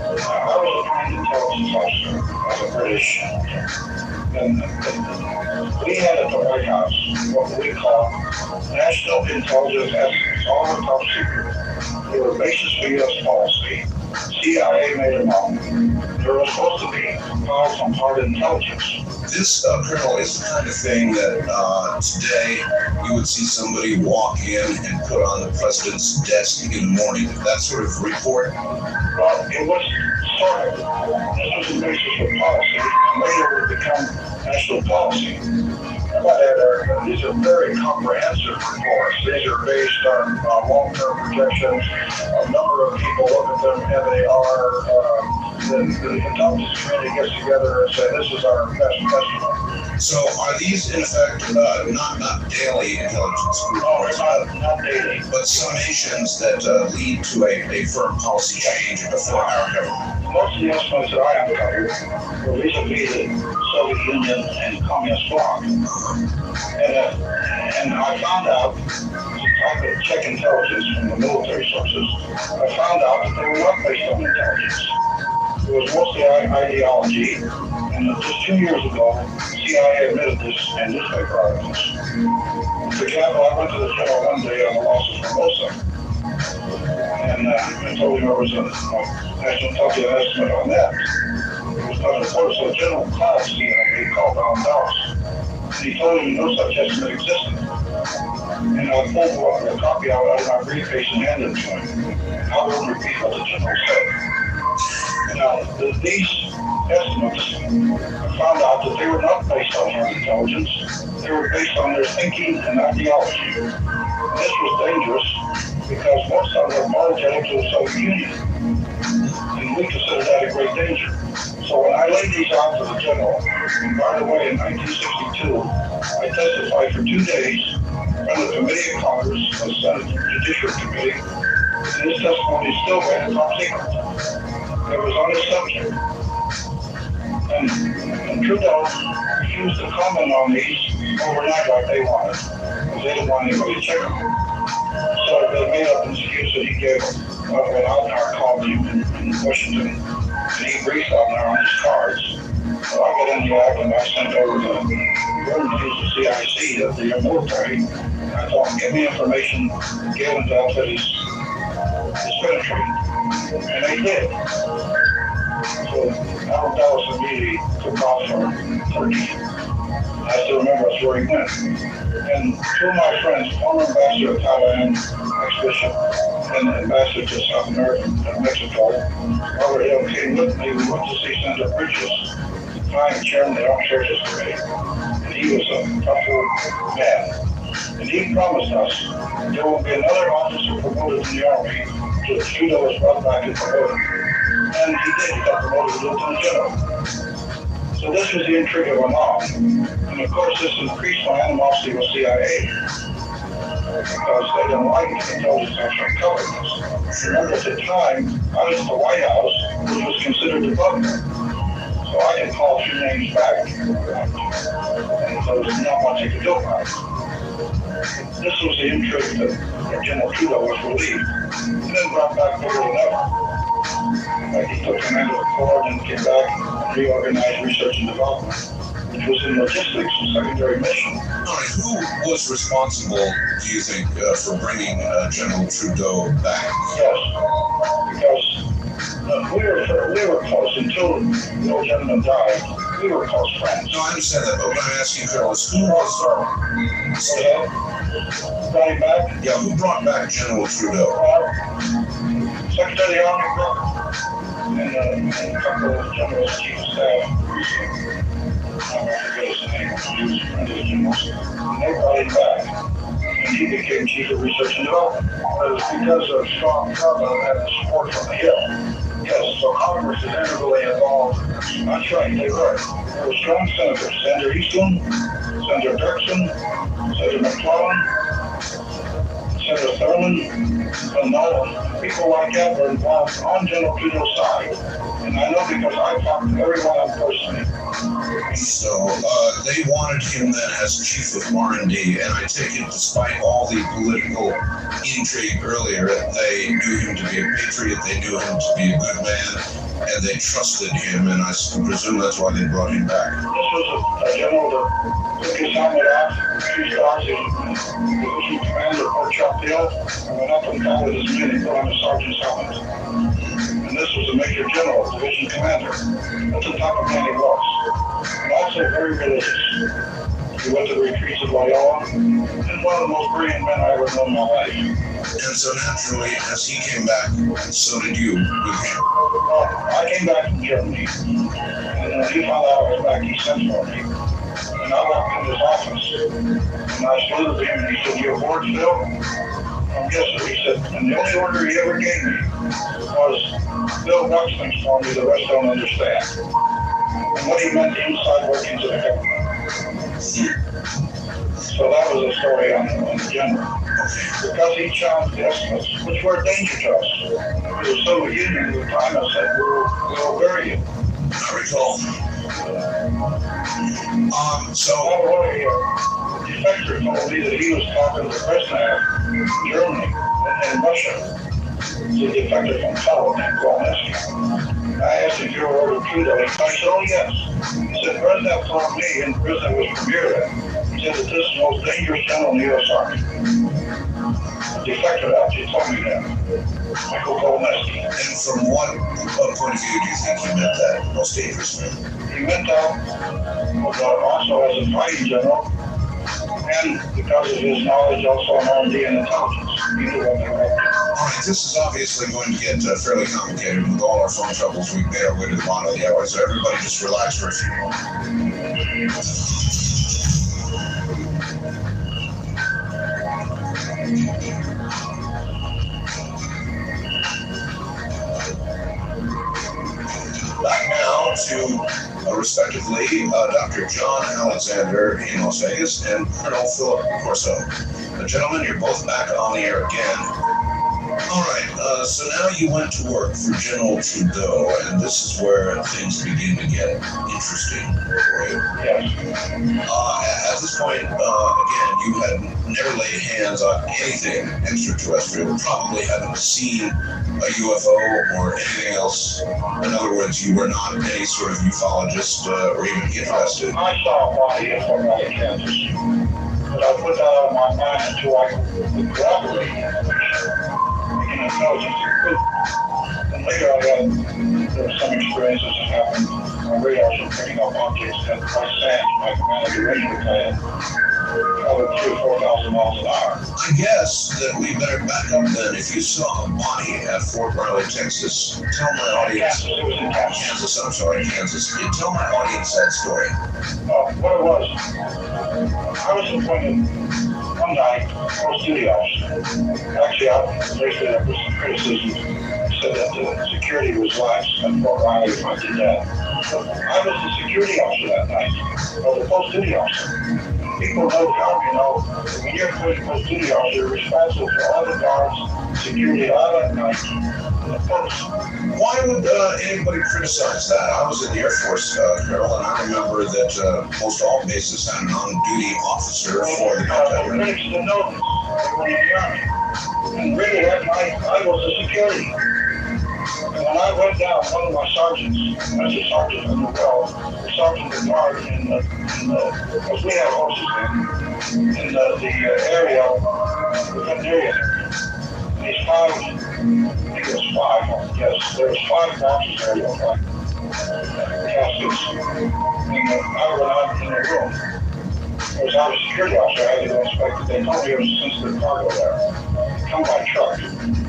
I was a trained intelligence officer as a British. And we had at the White House what we call National Intelligence Estimates, all were top secret. They were basis for U.S. policy. CIA made them up. There was supposed to be files on hard intelligence. This, Colonel, is the kind of thing that today you would see somebody walk in and put on the president's desk in the morning. That sort of report? Well, it was sort of. This was the basis for policy, and later it would become national policy. But these are very comprehensive reports. These are based on long-term projections. A number of people look at them, and they are, the intelligence community gets together and say, this is our best estimate. So are these, in effect, not daily intelligence reports, not daily, but summations that lead to a firm policy change for our government? Most of the estimates that I uncovered were vis-a-vis the Soviet Union and Communist bloc. And I found out, I could check intelligence from the military sources, I found out that they were not based on intelligence. It was mostly ideology, and just 2 years ago, CIA admitted this in newspaper articles. For example, I went to the general one day on the loss of Formosa, And I told him there was a National Tokyo estimate on that. It was not reported, so General Klaus, he called Alan Dulles. And he told him no such estimate existed. And I pulled a copy out of my briefcase and handed it to him. And I will repeat what the general said. Now, these estimates, I found out that they were not based on our intelligence. They were based on their thinking and ideology. And this was dangerous because most of them were apologetic to the Soviet Union. And we considered that a great danger. So when I laid these out to the general, and by the way, in 1962, I testified for 2 days on the Committee of Congress, the Senate Judiciary Committee, and this testimony is still rated top secret. It was on this subject. And Trudeau refused to comment on these overnight like they wanted, because they didn't want anybody to check them. So they made up an excuse that he gave when Altnar called him in Washington, and he briefed Altnar on his cards. So I got in the act and I sent over the who's the CIC of the military. And I told him, give me information, Galen's outfit is penetrating. And they did. So Alan Dulles immediately took off for Turkey. I still remember that's where he went. And two of my friends, former ambassador of Thailand, ex-bishop, and ambassador to South America, Mexico, Robert Hill, came with me. We went to see Senator Bridges, the chairman of the Armed Services Committee. And he was a tough man. And he promised us there will be another officer promoted in the Army to Trudeau was brought back and promoted. And he did. He got promoted to Lieutenant General. So this was the intrigue of Anand. And of course, this increased my animosity with CIA. Because they didn't like the intelligence actually covering this. Remember, at the time, I was at the White House, which was considered above me. So I can call a few names back. And so there's not much you could do about it. This was the intrigue that General Trudeau was relieved. And then brought back bigger than ever. Like he took command of the Corps and came back and reorganized research and development, which was in logistics and secondary mission. All right, who was responsible, do you think, for bringing General Trudeau back? Yes, because we were close until the old gentleman died. We were close friends. No, I understand that, but what I'm asking, Carol, is who was... Brought him back? Yeah, who brought back General Trudeau? Secretary of the Army Brooke and a couple of generals, chief of staff. I forget his name. He was a friend of the generals. And they brought him back. And he became chief of research and development. It was because of strong government and the support from the Hill. Yes, so Congress is integrally involved. That's right, they were. There were strong senators. Senator Eastland, Senator Dirksen, Senator McClellan, Senator Thurman, and Nolan. People like that were involved on General Trudeau's side. And I know because I talked to every one of them personally. So they wanted him then as chief of R&D, and I take it despite all the political intrigue earlier, they knew him to be a patriot, they knew him to be a good man, and they trusted him, and I presume that's why they brought him back. This was a general that took his helmet off, 2 stars, division commander at Fort Chop Hill, and went up and counted his men and put on a sergeant's helmet. And this was a major general, division commander. That's the type of man he was. And also very religious. He went to the retreats of Loyola, and one of the most brilliant men I ever known in my life. And so naturally, as he came back, so did you with him. Well, I came back from Germany, and when he found out I was back, he sent for me. And I walked into his office, and I saluted him, and he said, "You aboard, Phil?" Yes, sir. He said, and the only order he ever gave me was, "Bill Bucks things for me, the rest don't understand." And what he meant, the inside workings of the government. So that was a story on the general. Because he challenged the estimates, which were a danger to us. The Soviet Union at the time had said, we'll bury you. I recall. So one of the defectors told me that he was talking to Brezhnev in Germany and Russia. He's a defector from Poland named Grometsky. I asked him if you were ordered Trudeau. He said, "Oh yes." He said, "Brezhnev told me," and Brezhnev was premier then, he said that this is the most dangerous general in the U.S. Army. defected out. He told me that. Michael Golneski. And from what point of view do you think he meant that most dangerously? He meant that also as a fighting general, and because of his knowledge also on R&D and intelligence. He knew what they were up to. All right, this is obviously going to get fairly complicated with all our phone troubles. We've made our way to the bottom of the hour, so everybody just relax for a few moments. Back now to, respectively, Dr. John Alexander in Las Vegas and Colonel Philip Corso. Gentlemen, you're both back on the air again. All right, so now you went to work for General Trudeau, and this is where things begin to get interesting for you. Yes. At this point, again, you had never laid hands on anything extraterrestrial, probably haven't seen a UFO or anything else. In other words, you were not any sort of ufologist or even interested. I saw a body in Fort Riley, Kansas, but I put that out of my mind until I could corroborate intelligence. And later there were some experiences that happened. My radars were picking up objects that by SANS, my command of the radio plan, traveled 3,000 or 4,000 miles an hour. I guess that we better back up then. If you saw a body at Fort Riley, Texas, tell my audience. Kansas, it was in Kansas. I'm sorry, Kansas. Tell my audience that story. What it was, I was appointed one night post duty officer. Actually, there was some criticism. Said that the security was lax at Fort Riley if I did that. But I was the security officer that night, or the post duty officer. People know the Army know that when you're post duty officer, you're responsible for all the guards, security all that night, and the post. Why would anybody criticize that? I was in the Air Force, Colonel, and I remember that most all bases had an on-duty officer for the military. The critics didn't know this. They were in the Army. And really that night, I was the security. And when I went down, one of my sergeants, as a sergeant in the well, the sergeant at guard because we have horses in the area, the area. These five, I think it was five, yes, there was 5 boxes there, like caskets. And I went out in the room. Because I was a security officer, I had to go inspect it. They told me it was sensitive cargo there. Come by truck.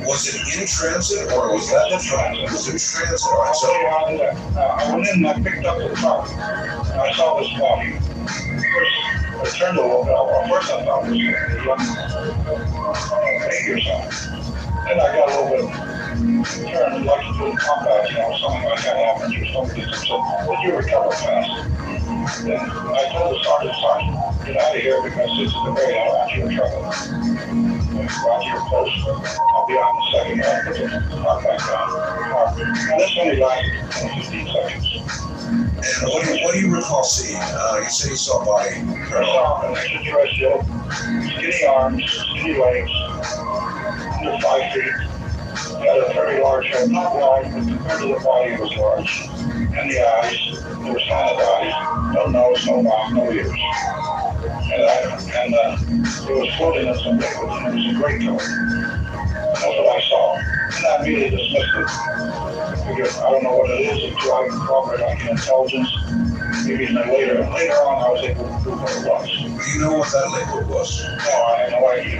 Was it in transit or was that in transit? It was in transit. All right, I'll so tell you how I did that. I went in and I picked up the truck. And I saw this body. First, I turned a little bit. First I thought it was a young baby or something. Then I got a little bit turned like to do combat, something like that happens or something. So, would you recover fast? Then I told the sergeant, get out of here because this is the very I want you in trouble. Watch your post. I'll be out in a second. I'll put the car back on. And this only lasted 15 seconds. and what do you recall seeing? You say you saw a body, I Colonel. saw an extraterrestrial, skinny arms, skinny legs, under 5 feet. He had a very large head, not large, but compared to the body it was large. And the eyes, they were solid eyes, no nose, no mouth, no ears. And it was floating in some liquid, and it was a gray color. That's what I saw. And I immediately dismissed it. I figured, I don't know what it is until I can corroborate like intelligence. Maybe later on I was able to prove what it was. Do you know what that liquid was? No, I had no idea.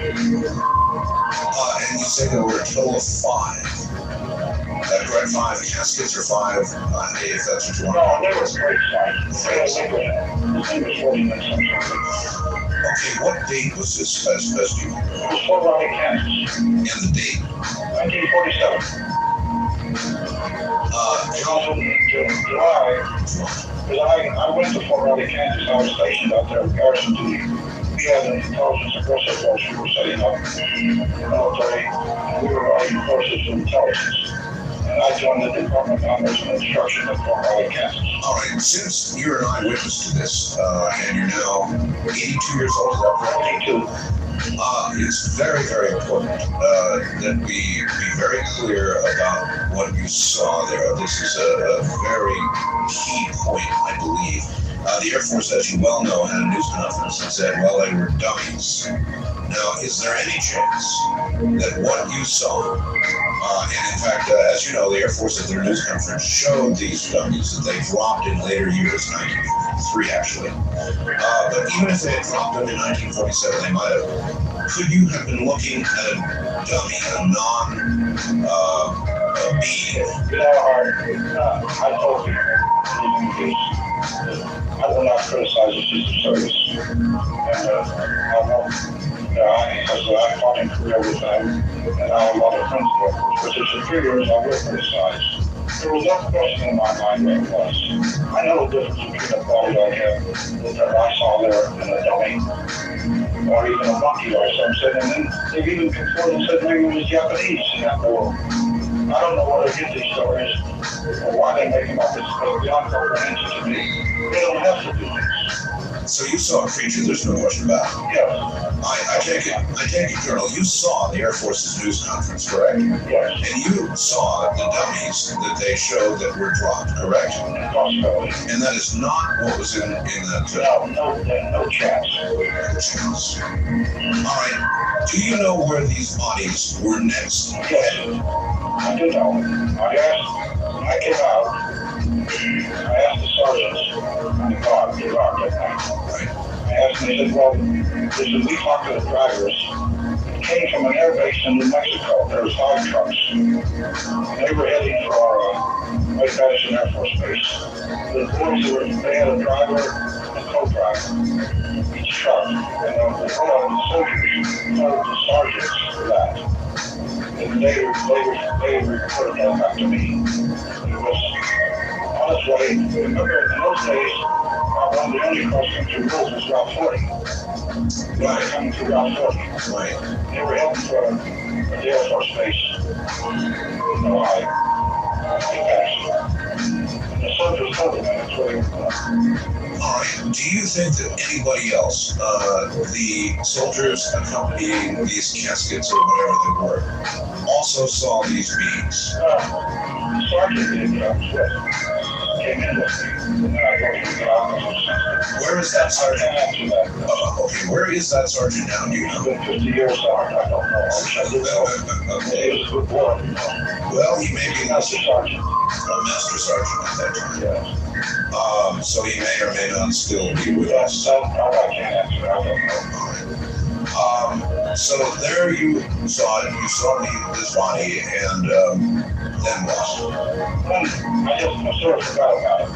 And you say there were a total of 5. That correct? 5 caskets or 5? If that's what you want. No, they were great size. They had liquid in it. This thing was floating in some sort of. Okay, what date was this best you? It was Fort Riley, Kansas. And the date? 1947. And also in July, because I went to Fort Riley, Kansas. I was stationed out there with garrison duty. We had an intelligence aggressive force we were setting up military. We were writing courses of intelligence. And I joined the Department of Commerce and Instruction at Fort Riley, Kansas. All right, since you're an eyewitness to this, and you're now 82 years old, is that correct? 22. It's very, very important that we be very clear about what you saw there. This is a very key point, I believe. The Air Force, as you well know, had a news conference and said, well, they were dummies. Now, is there any chance that what you saw, and in fact, as you know, the Air Force at their news conference showed these dummies that they dropped in later years, 1953 actually. But even if they had dropped them in 1947, they might have. Could you have been looking at a dummy, a non-being? I told you, I will not criticize the Secret Service. And I won't. Because I fought in Korea with them, and I have a lot of friends there. But the superiors, I will criticize. There was no question in my mind what it was. I know the difference between a body like that I saw there and a dummy, or even a monkey or something. And then they've even confirmed and said maybe it was Japanese in that war. I don't know where they get these stories or why they make them up. It's beyond comprehension to me. They don't have to do this. So you saw a creature, there's no question about it. Yes. I take it, Colonel, you saw the Air Force's news conference, correct? Yes. And you saw the dummies that they showed that were dropped, correct? Possibility. And that is not what was in that. No chance. No chance. All right. Do you know where these bodies were next? Yes. I do know. When I came out, I asked the sergeants on the guard that night. Right. I asked them, they said, well, we talked to the drivers. It came from an air base in New Mexico. There was 5 trucks. They were heading for White Madison Air Force Base. The boys, they had a driver and a co-driver, each truck. And the soldiers told the sergeants for that. And they reported that back to me. It was on its way. Remember, in those days, one of the only cross-country roads was Route 40. They were coming through Route 40. Right. They were heading for the Air Force Base in Ohio. They passed. And the soldiers told them that's where they were going. All right. Do you think that anybody else, the soldiers accompanying these caskets or whatever they were, also saw these beings? The sergeant did, came in with me. And I told him to get out of Where is that I sergeant? can't answer that. Okay, where is that sergeant now? Do you It's know? been 50 years, Sergeant. I don't know. I wish I did know. Okay. He was a good boy. Well, he may be That's the sergeant. a master sergeant at that time. Yes. So he may or may not still be with Yes, us. that I can't answer. I don't know. So there you saw it. You saw this body, and then what? I sort of forgot about it.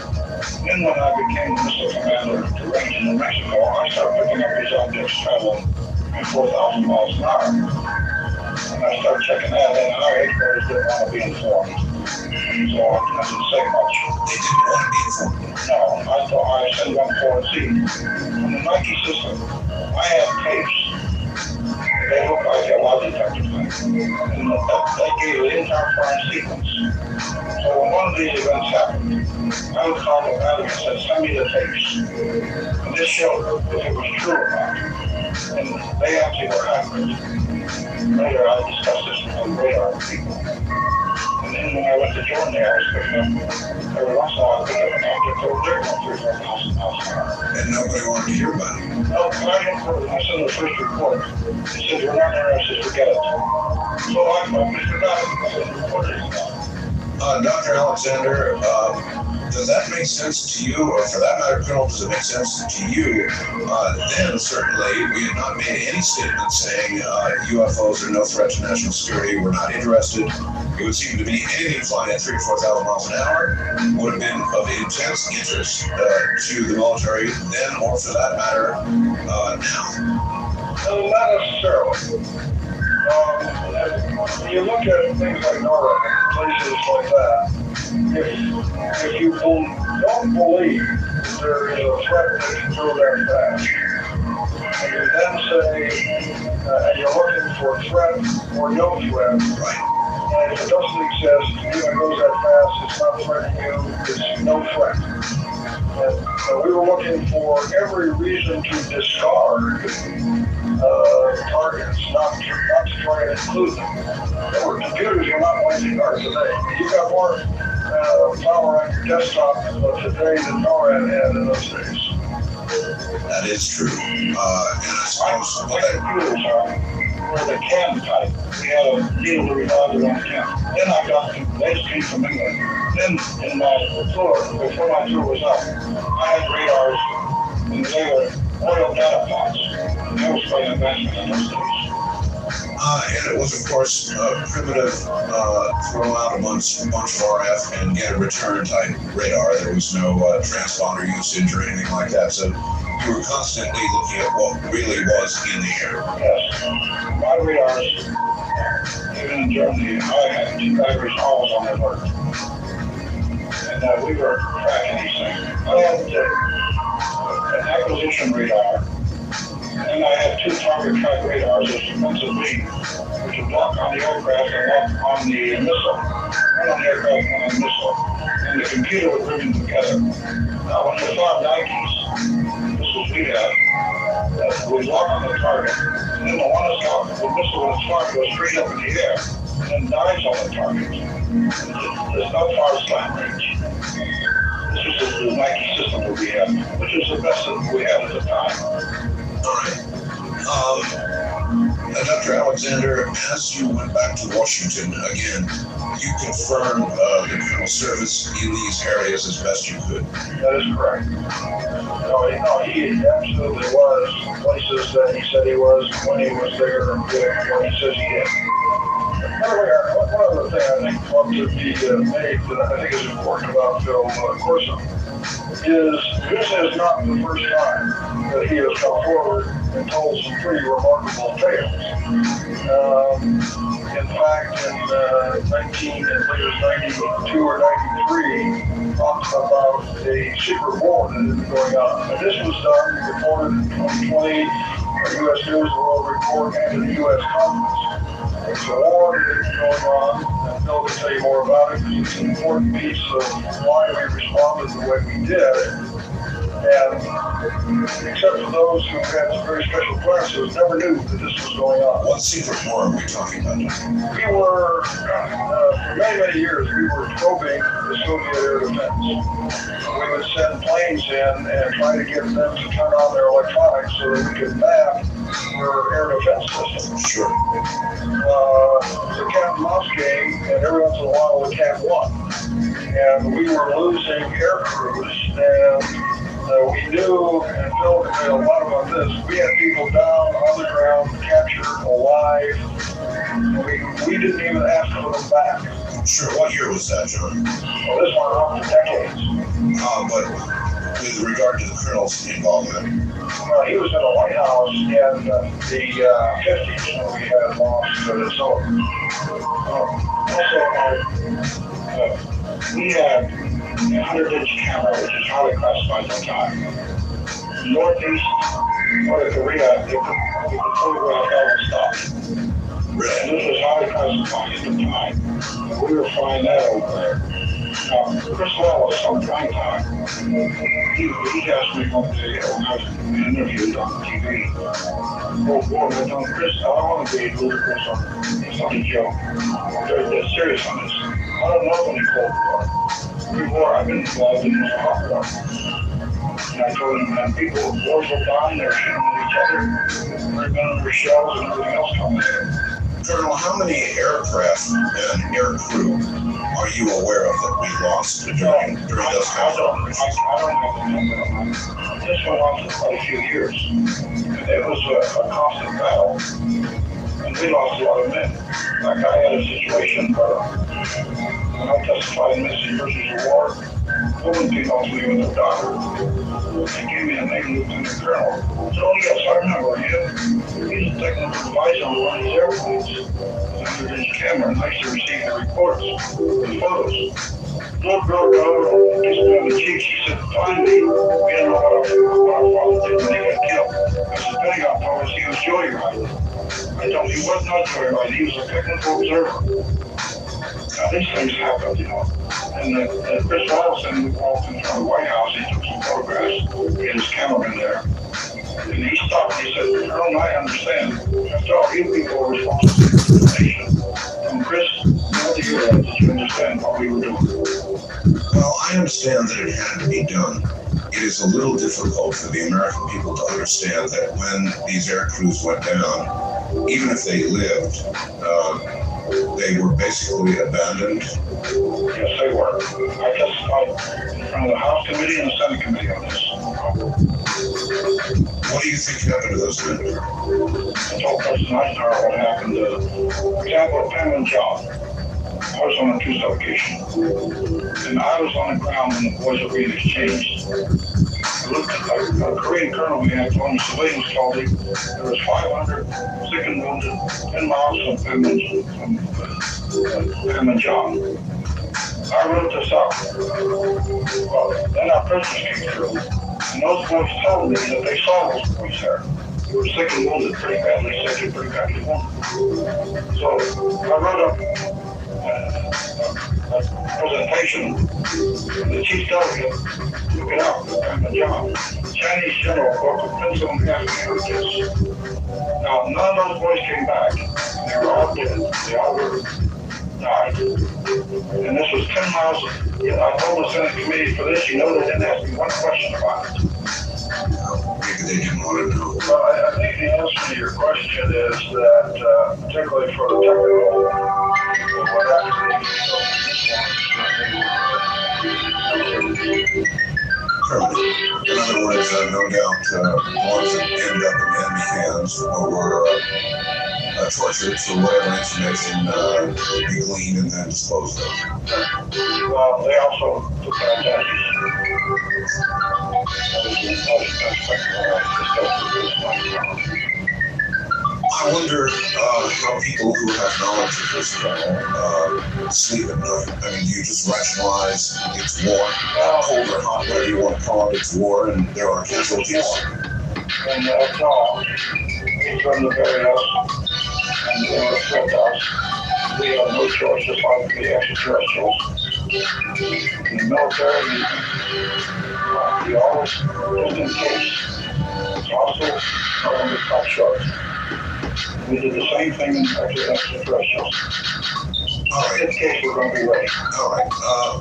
Then when I became missile commander to range in New Mexico, I started picking up these objects traveling at 4,000 miles an hour. And I started checking that, and our headquarters didn't want to be informed. So I didn't say much. They didn't want to be informed. No, I thought I sent one forward. See, in the Nike system, I have tapes. They look like a lie detector thing. And that gave an entire crime sequence. So when one of these events happened, I would call them out and said, send me the tapes. And this showed if it was true or not. And they actually were accurate. Later, I discussed this with the radar people. And then when I went to Jordan, I was picking up, every once in a while, I picked up an object over there going 3,000 or 4,000 miles an hour. And nobody wanted to hear about it. No, I sent the first report. They said, we're not interested, forget it. So I forgot it. I said, report it. Dr. Alexander, does that make sense to you, or for that matter, Colonel, does it make sense to you? Then certainly we had not made any statement saying UFOs are no threat to national security. We're not interested. It would seem to me anything flying at 3,000 or 4,000 miles an hour would have been of intense interest to the military then, or for that matter, now. No, not necessarily. When you look at things like Norway, places like that, if you don't believe there is a threat that can go that fast, and you then say, and you're looking for threat or no threat, Right. and if it doesn't exist, even goes that fast, it's not threatening you, it's no threat. And we were looking for every reason to discard targets, not to try and include them. There were computers you're not going to guard today. You got more power on your desktop today than NORAD had in those days. That is true. And I suppose My computers were the CAM type. We had a deal to rely on CAM. Then I got to, they came from England. Then in my tour, before my tour was up, I had radars and they were oil data pods. That was quite an advancement in those days. and it was, of course, primitive, throw out a bunch of RF and get a return type radar. There was no transponder usage or anything like that. So you were constantly looking at what really was in the air. Yes. My radars, even in Germany, I had two batteries always on their work. And we were tracking these things. I had an acquisition radar. And I had two target track radars, a defensive lead, which would block on the aircraft and lock on the missile. One on the aircraft, one on the missile. And the computer would bring them together. Now, when you fly Nikes, missiles we had, would lock on the target. And then the one that's locked, the missile would fly, go straight up in the air, and then dives on the target. There's no far slant range. This was the Nike system that we had, which was the best that we had at the time. All right. Dr. Alexander, as you went back to Washington again, you confirmed the colonel service in these areas as best you could. That is correct. No, he absolutely was places that he said he was when he was there and doing what he says he did. By the way, one other thing I think ought to be made that I think is important about Phil Corso is this is not the first time that he has come forward and told some pretty remarkable tales. In fact, in 92 or 93, talked about a secret war that had been going on. And this was done, reported in 2020, U.S. News and World Report, and to the U.S. Congress. It's a war that is going on, and Phil can tell you more about it, because it's an important piece of why we responded the way we did. And except for those who had some very special clearances, never knew that this was going on. What secret war are we talking about? We were, for many, many years, we were probing the Soviet air defense. We would send planes in and try to get them to turn on their electronics so that we could map their air defense system. Sure. It was a cat and mouse game, and every once in a while the cat won. And we were losing air crews, and we knew, and Phil can say a lot about this, we had people down on the ground, captured alive, and we didn't even ask for them back. Sure. What year was that, John? Well, this went on for decades. But with regard to the colonel's involvement, He was in the White House in the 50s when we had lost Minnesota. We had a 100-inch camera, which is highly classified at the time. Northeast part of Korea, we could photograph all the stuff. And this was highly classified at the time. And we were flying that over there. Chris Wallace on prime time, he asked me one day when I was interviewed on TV, oh boy, I told Chris, I don't want to be ludicrous on it's not a joke. They're serious on this. I don't know any Cold War. I've been involved in the hot war. And I told him that people, wars will die, they're shooting at each other, they're gunning their shells and everything else coming in. Colonel, how many aircraft and air crew are you aware of that we lost during those kind of operations? I don't know the number of them. This went on for quite a few years. It was a constant battle. And we lost a lot of men. Like I had a situation where when I testified in Mississippi versus War, a woman came up to me with her daughter and gave me a name, Lieutenant Colonel. I said, oh yes, I remember him. He's a technical advisor on one of these airplanes. Under his camera, and I used to receive the reports, the photos. Little girl got over, kissed me on the cheek. She said, finally, we didn't know what our father did when he got killed. I said, Pentagon told us he was joyriding. I told him he was not joyriding, he was a technical observer. Now, these things happen, you know. And Chris Wallace walked in front of the White House, he took some photographs, he had his cameraman there. And he stopped and he said, Colonel, I understand. After all, you people are responsible for the nation. And Chris, what do you have? Did you understand what we were doing? Well, I understand that it had to be done. It is a little difficult for the American people to understand that when these air crews went down, even if they lived, they were basically abandoned. Yes, they were. I testified in front of the House Committee and the Senate Committee on this. What do you think happened to those men? I told President Eisenhower what happened to, for example, Pam and John. I was on a truce delegation, and I was on the ground when the boys were being exchanged. I looked at a Korean colonel we had on the civilians told me there was 500 sick and wounded 10 miles from Pam and John. I wrote this up. Well, then our prisoners came through, and those boys told me that they saw those boys there. They were sick and wounded, pretty badly sick and pretty badly wounded. So I wrote up a presentation. The chief delegate took it out, Pam and John. Chinese general broke a pencil in half and heard this. Now, none of those boys came back. They were all dead. They all were died. And this was 10 miles. I told the Senate committee for this, they didn't ask me one question about it. Maybe they didn't want to know. Well, I think the answer to your question is that, particularly for the technical, what actually Permanent. In other words, no doubt, ones that ended up in enemy hands were tortured for whatever information they gleaned and then disposed of. well, they also took identities. I wonder how people who have knowledge of this sleep at night. I mean, do you just rationalize it's war, cold or hot, whatever you want to call it, it's war, and there are casualties? And that's all. They threatened to bury us, and they were threat to us. We have no choice, just like the extraterrestrials. In the military, we always, just in case, it's also government cut short. We did the same thing in extraterrestrials. All right. In case we're going to be ready. All right.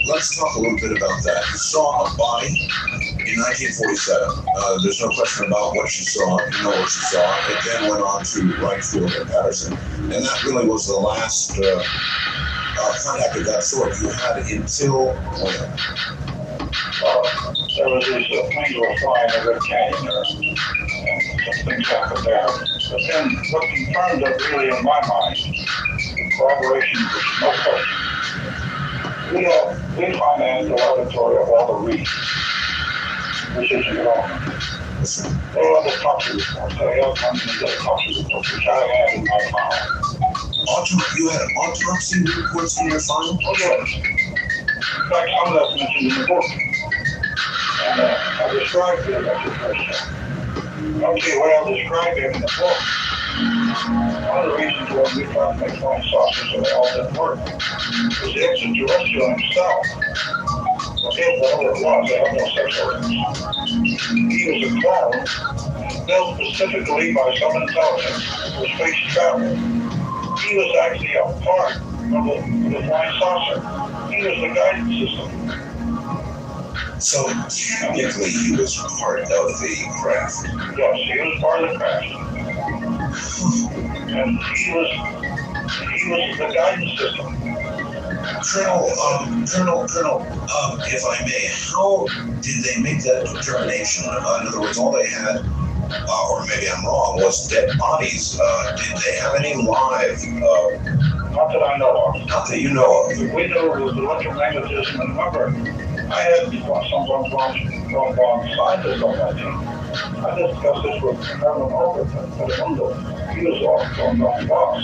Let's talk a little bit about that. You saw a body in 1947. There's no question about what you saw. You know what you saw. It then went on to Wright Field and Patterson. And that really was the last contact of that sort you had until when? There was these planes were flying over the canyon there, and some things happened there. But then what confirmed it really in my mind, corroboration was no question. We financed the laboratory of Walter Reed, which is in Rome. They had the toxic reports, they had the toxic reports, which I had in my file. You had autopsy reports in your file? Oh yes. In fact, some of that's mentioned in the book. And I described it as a question. Okay, well, I described it in the book. One of the reasons why we tried to make flying saucers and they all didn't work was the extraterrestrial himself. Okay, whatever it was, they had no sex organs. He was a clone built specifically by some intelligence for space travel. He was actually a part of the flying saucer. He was the guidance system. So technically he was part of the craft. Yes, he was part of the craft. And he was the guidance system. Colonel, if I may, how did they make that determination? In other words, all they had, or maybe I'm wrong, was dead bodies. Did they have any live? Not that I know of. Not that you know of. We knew it was electromagnetism, and remember, I had some scientists on that team. I discussed this with Herman Overton at Telemundo. He was also on the boss.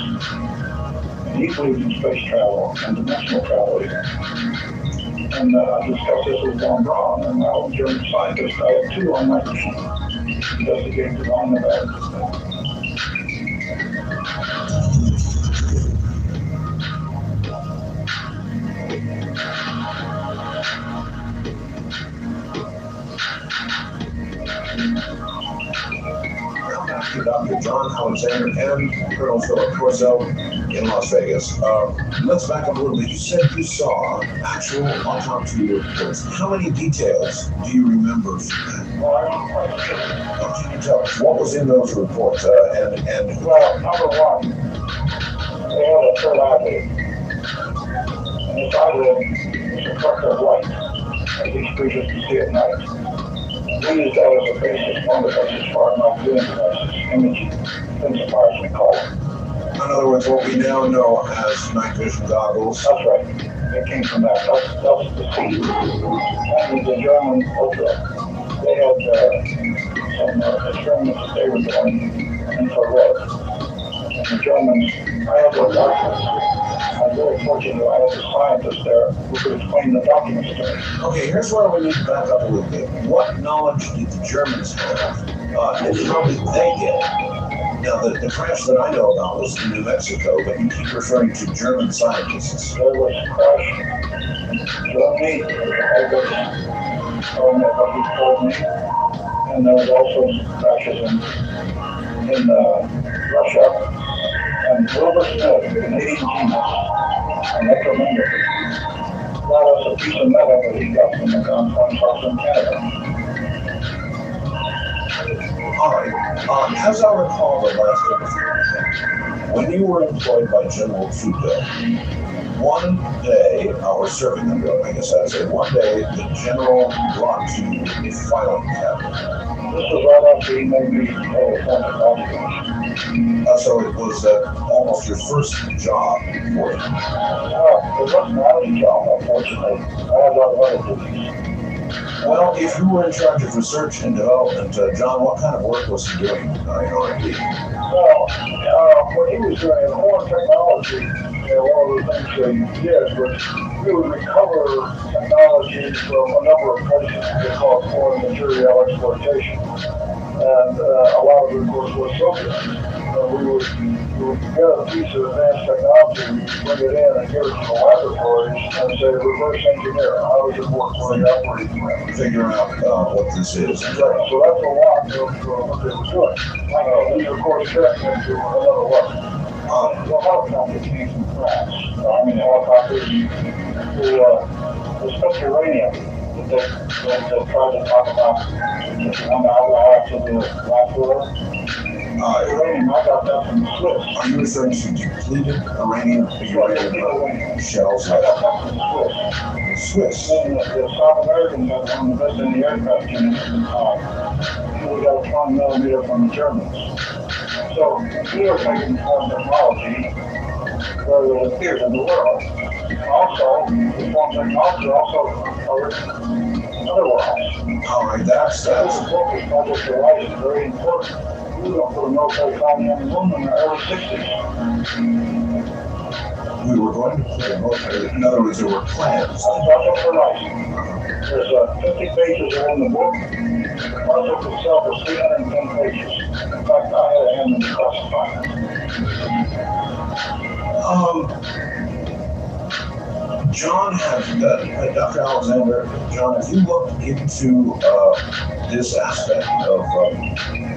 And he believed in space travel and dimensional travel. And I discussed this with Von Braun, and I was a German scientist. I had two on my machine investigating the one that Dr. John Alexander and Colonel Philip Corso in Las Vegas. Let's back up a little bit. You said you saw actual autopsy reports. How many details do you remember from that? Well, I don't quite sure. Can you tell us what was in those reports? Well, number one, they had a third eyelid. And this eyelid is a reflective light, as these creatures can see at night. We use that as a basis, one of the basis for our night viewing devices, imaging intensifiers we call them. In other words, what we now know as night vision goggles. That's right. It came from that. That's the seed. And the German Ultra, they had some experiments that they were doing infrared. And the Germans, I had their documents. I'm very fortunate I had a scientist there who could explain the documents to me. Okay, here's where we need to back up a little bit. What knowledge did the Germans have, and how did they get it? Now, the crash that I know about was in New Mexico, but you keep referring to German scientists. There was a crash in Germany, what he told me, and there was also some crashes in Russia. And Wilbur Smith, a Canadian genius, an electromagnet, brought us a piece of metal that he got from the Gonfalon House in Canada. All right. As I recall the last interview, when you were employed by General Trudeau, one day, or serving under, I guess I'd say, one day the general brought you a filing cabinet. This was right after he made me appointed officer. So it was almost your first job for him. It wasn't my only job, unfortunately. I had a lot of other duties. Well, if you were in charge of research and development, John, what kind of work was he doing in R&D? Well, when he was doing horn technology, one of the things that he did was we would recover technology from a number of places. They call it foreign material exploitation. And a lot of it, of course, was Soviet. We would get a piece of advanced technology, bring it in and give it to the laboratories and say, reverse engineer. How does it work? What are the operating parameters? Figure out what this is. Right. So that's a lot of what they were doing. We, of course, checked into another level. The helicopter came from France. Helicopters who took uranium that tried to talk about just one hour to the last floor. Uranium, I got that from the Swiss. Are you referring to depleted uranium shells? I got that from the Swiss. Swiss. And the South Americans had one of the best in the aircraft units at the time. We got a 20 millimeter from the Germans. So we were taking foreign technology where it appeared in the world. Also, the foreign technology also covered other worlds. All right, that's Project Horizon is very important. We were going to put a military colony on the moon in the early 60s. we were going to put a military. In other words, there were plans. Project Horizon. There's 50 pages are in the book. The project itself is 310 pages. In fact, I had a hand in the classified. John has, Dr. Alexander, John, have you looked into this aspect of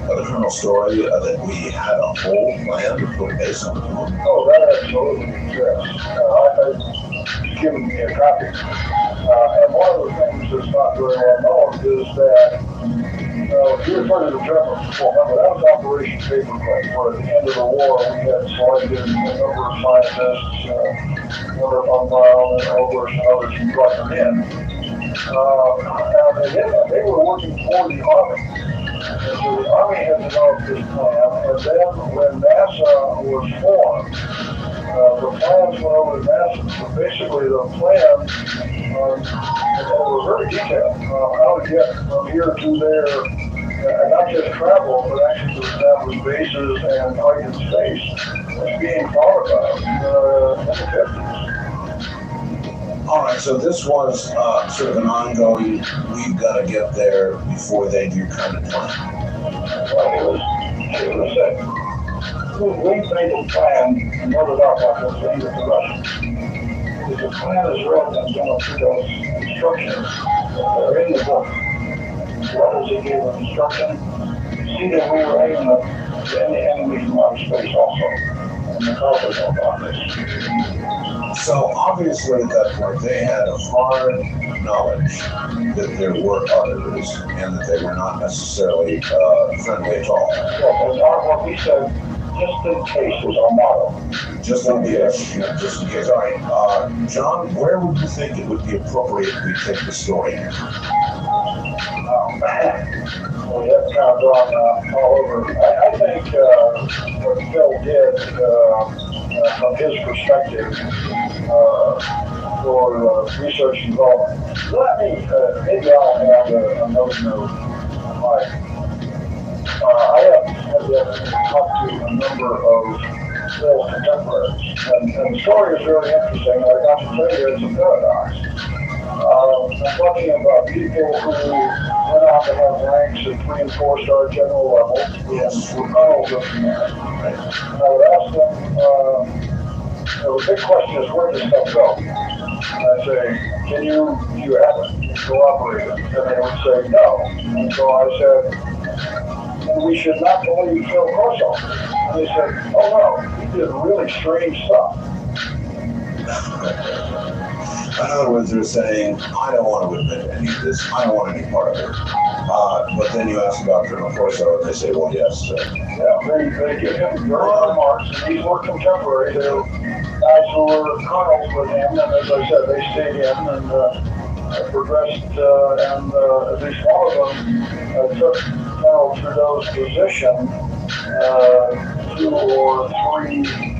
the Colonel story that we had a whole plan to put a base on the moon? Oh, that absolutely exists. I've given me a copy. And one of the things that's not very well known is that you referred to the Germans before. Remember, that was Operation Paperclip, where at the end of the war we had selected a number of scientists, Werner von Braun and Oberst and others, and brought them in. They were working for the Army. And so the Army had developed this plan, and then when NASA was formed, the plans went over to NASA. So basically the plans were very detailed, how to get from here to there, and not just travel, but actually to establish bases and height in space was being thought about in the 50s. All right, so this was sort of an ongoing, we've got to get there before they do kind of plan. Well, it was a wing-based plan and wrote it up like this thing with the Russians. If the plan is written and done through those instructions, they're in the book. What does he give an instruction? See that we were aiming at and the enemy from outer space also. And the Cowboys know about this. So obviously at that point they had a hard knowledge that there were others and that they were not necessarily friendly at all. Yeah, and what we said, just in case was our motto. Just in case, just in case. All right, John, where would you think it would be appropriate we take the story? Well, that's kind of gone all over. I think what Phil did, from his perspective, for research and development. Let me, maybe I'll have another note on my. I have had to talk to a number of Phil's contemporaries, and the story is very interesting. I got to tell you, it's a paradox. I'm talking about people who went on to have ranks at 3- and 4-star general level, Yes. were colonels of command. And I would ask them, the big question is, where does stuff go? And I say, do you have it? Cooperate? And they would say, no. And so I said, and we should not believe Phil Corso. And they said, oh no, he did really strange stuff. In other words, they're saying, I don't want to admit any of this. I don't want any part of it. But then you ask about Colonel Corso, and they say, well, yes. Yeah, they give him very high remarks, and these were contemporary. They were guys who were colonels with him, and as I said, they stayed in and progressed, and at least one of them took General Trudeau's position 2 or 3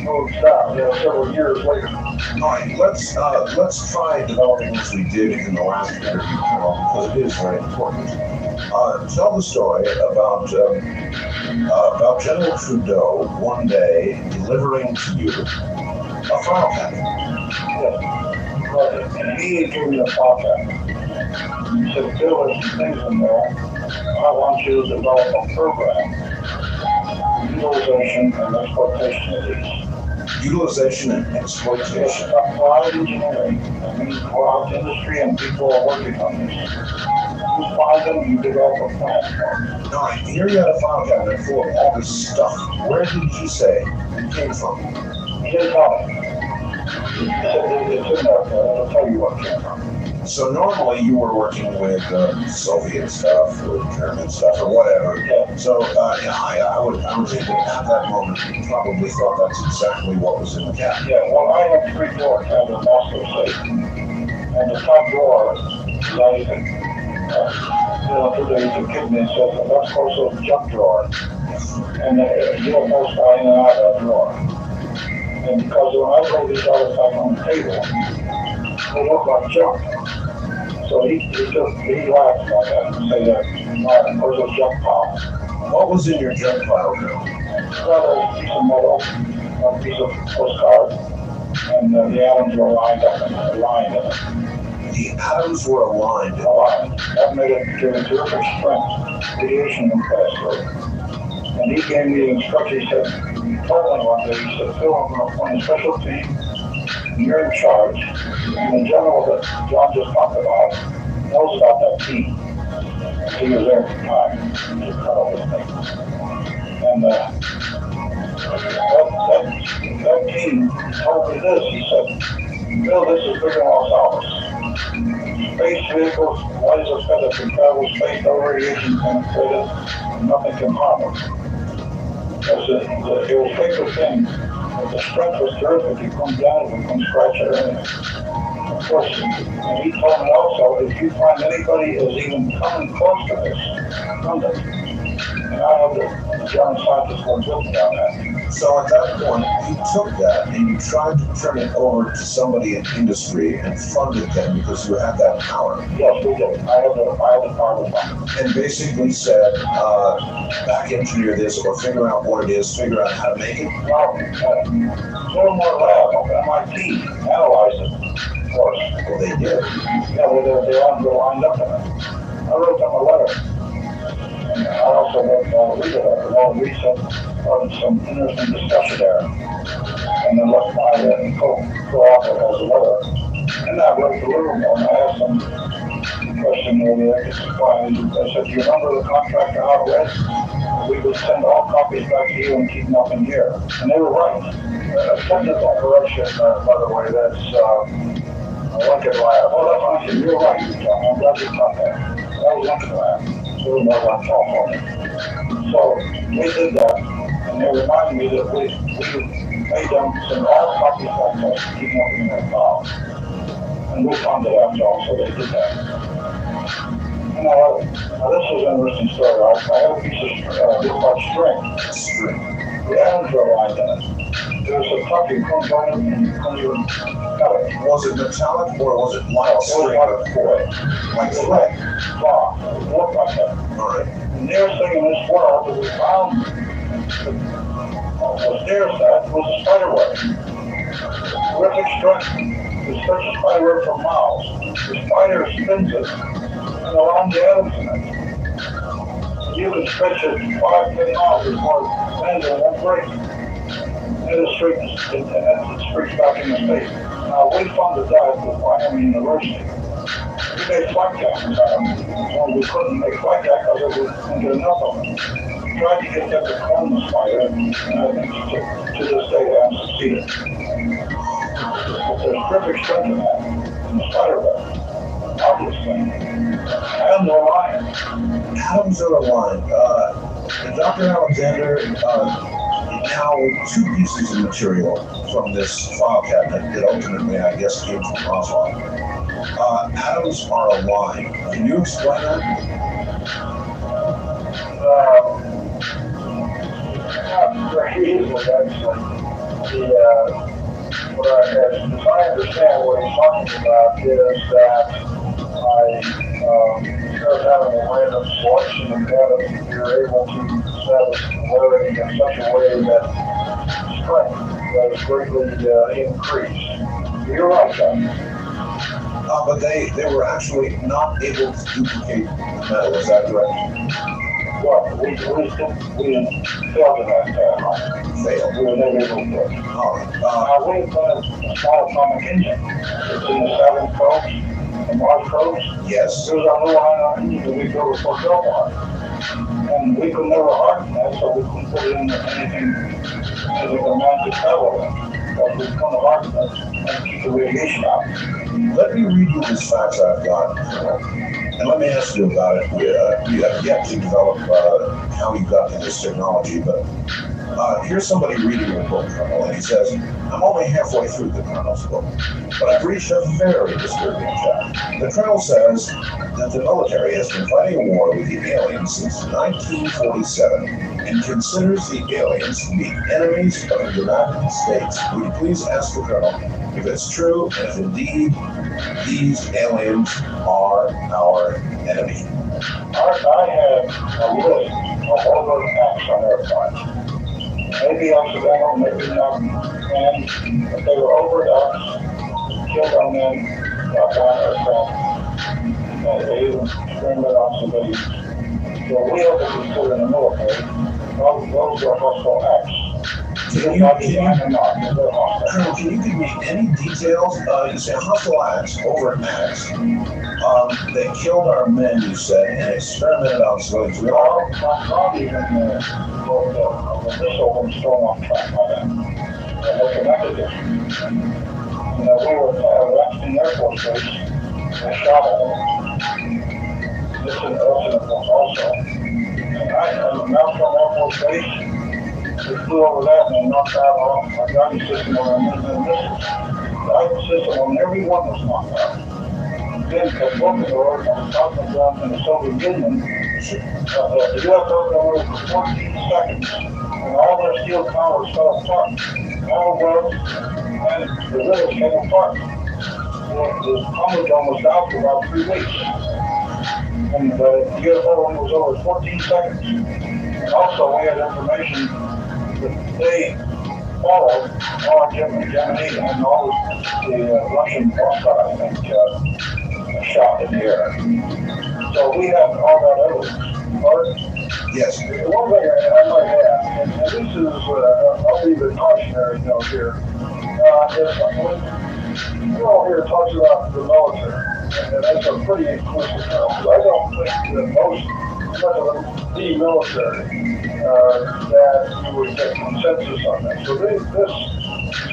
moves down, several years later. All right, let's try developing as we did in the last interview, Colonel, because it is very important. Tell the story about General Trudeau one day delivering to you a file cabinet. Yes, but he gave me a file cabinet. He said, Bill, there's some things in there. I want you to develop a program, utilization and exploitation of these. Utilization and exploitation. Applied engineering. That means go out to industry and people are working on this. You find them, you develop a plan for them. All right, here you had a file cabinet full of all this stuff. Where did he say it came from? He didn't tell me. He said it's in there, I'll tell you what it came from. So normally you were working with Soviet stuff or German stuff or whatever. Yeah. So I would think that at that moment you probably thought that's exactly what was in the cabinet. Yeah, well, I have 3 drawers. I have a Moscow safe. And the top drawer is I even, today he's a kid and he says, that's also a junk drawer. And you don't most guy in and out of that drawer. And because when I roll these artifacts on the table, they look like junk. So he laughed about that and said, where's those junk piles? What was in your junk pile, Bill? Well, a piece of metal, a piece of postcard, and the atoms were lined up and aligned in it. The atoms were aligned. Aligned. That made it give a terrific strength, radiation and pressure. And he gave me the instruction, he said, he told me one day, he said, Phil, I'm going to appoint a special team. You're in charge, and the general that John just talked about knows about that team. He was there at the time to cut off his name. And that team told me this. He said, Bill, this is bigger than Los Alamos. Space vehicles, light as a feather, can travel space, no radiation penetrated, and nothing can harm them. It was big thing. The strength was terrific. You come down and come scratch or anything. Of course, and he told me also, if you find anybody is even coming close to this, come to me. And I have the German scientists work with me on that. So at that point, you took that and you tried to turn it over to somebody in industry and funded them because you had that power. Yes, we did. I had the power to fund. And basically said, back engineer this or figure out what it is, figure out how to make it. Well, Livermore Lab up at MIT analyzed it, of course. Well, they did. Yeah, well, they lined up in it. I wrote them a letter. And I also wrote Reed said, some interesting discussion there. And then left my co-author as a letter. And I wrote to Livermore and I asked them, question whether they could supply. I said, do you remember the contractor out west? We would send all copies back to you and keep them up in here. And they were right. Technical correction, by the way, that's Lincoln Lab. Oh, that's what I said. You're right, John. I'm glad you caught that. That was Lincoln Lab. So it was on California. So we did that. And they reminded me that we made them send all copies back to us to keep them up in their file. And we found it out, so they did that. Now, this is an interesting story. I have a piece of this much string. The atoms are lined in it. There's a tuck you couldn't go in and you couldn't even cut it. Was it metallic or was it like It was string? like thread. Cloth. It looked like that. All right. The nearest thing in this world that we found was nearest that was a spider web. Terrific strength. It stretches spider web for miles. The spider spins it. And around the atoms in it. You can stretch it 5-10 miles before it bends and won't break. And it streaks back into space. Now, we funded that with Miami University. We made flight decks. Well, we couldn't make flight decks because we couldn't get enough of them. We tried to get that to clone the spider, and I think to this day they haven't succeeded. But there's perfect strength in that, in the spider web. Obviously. Atoms are aligned. Atoms are aligned. Dr. Alexander, now 2 pieces of material from this file cabinet that ultimately, I guess, came from Roswell. Atoms are aligned. Can you explain that? Not very easily, actually. As I understand what he's talking about is that instead of having a random selection of atoms, you're able to establish polarity in such a way that strength is greatly increased. You're right, John. But they were actually not able to duplicate metal, is that correct? Well, we failed in that test. Failed. We were never able to do it. All right. We've done a small atomic engine. It's in the Saturn probes, the Mars probes. Yes. There's our little ion engine that we built for Delmar. And we could never harden that, so we couldn't put it in anything as a amount to travel in. But we couldn't harden it and keep the radiation out. Let me read you these facts I've got, and let me ask you about it. We have yet to develop how you got to this technology, but here's somebody reading your book, Colonel, and he says, I'm only halfway through the Colonel's book, but I've reached a very disturbing fact. The Colonel says that the military has been fighting a war with the aliens since 1947 and considers the aliens to be enemies of the United States. Would you please ask the Colonel if it's true, and if indeed these aliens are our enemy? I had a list of over acts on airplanes. Maybe accidental, maybe not, and if they were overt acts, killed on them, got on aircraft, they even experiment on civilians. So we have to consider in the military, those are hostile acts. Can you give me any details? You say hostile acts, overt acts. They killed our men, you said, and experimented on civilians. We all not even the missile was thrown off track by them. They connected it. We were at the Air Force Base, they shot at them. This is an incident also. And I Malcolm Air Force Base, we flew over that and they knocked out our guidance system on our missiles. The guidance system on every one was knocked out. Then the Broken Door on the top of the ground in the Soviet Union, the U.S. opened over for 14 seconds, and all their steel towers fell apart. All the roads and the rivers came apart. The Commodore was down for about 3 weeks. And the UFO was over 14 seconds. And also, we had information that they followed all Germany and all the Russian Moscow, I think, shot in the air. So we have all that evidence. Pardon? Yes. One thing I might add, and this is, I'll leave a cautionary note here, is when you all here talks about the military, And that's a pretty inclusive term. I don't think that most, the military, that you would get consensus on that. So this is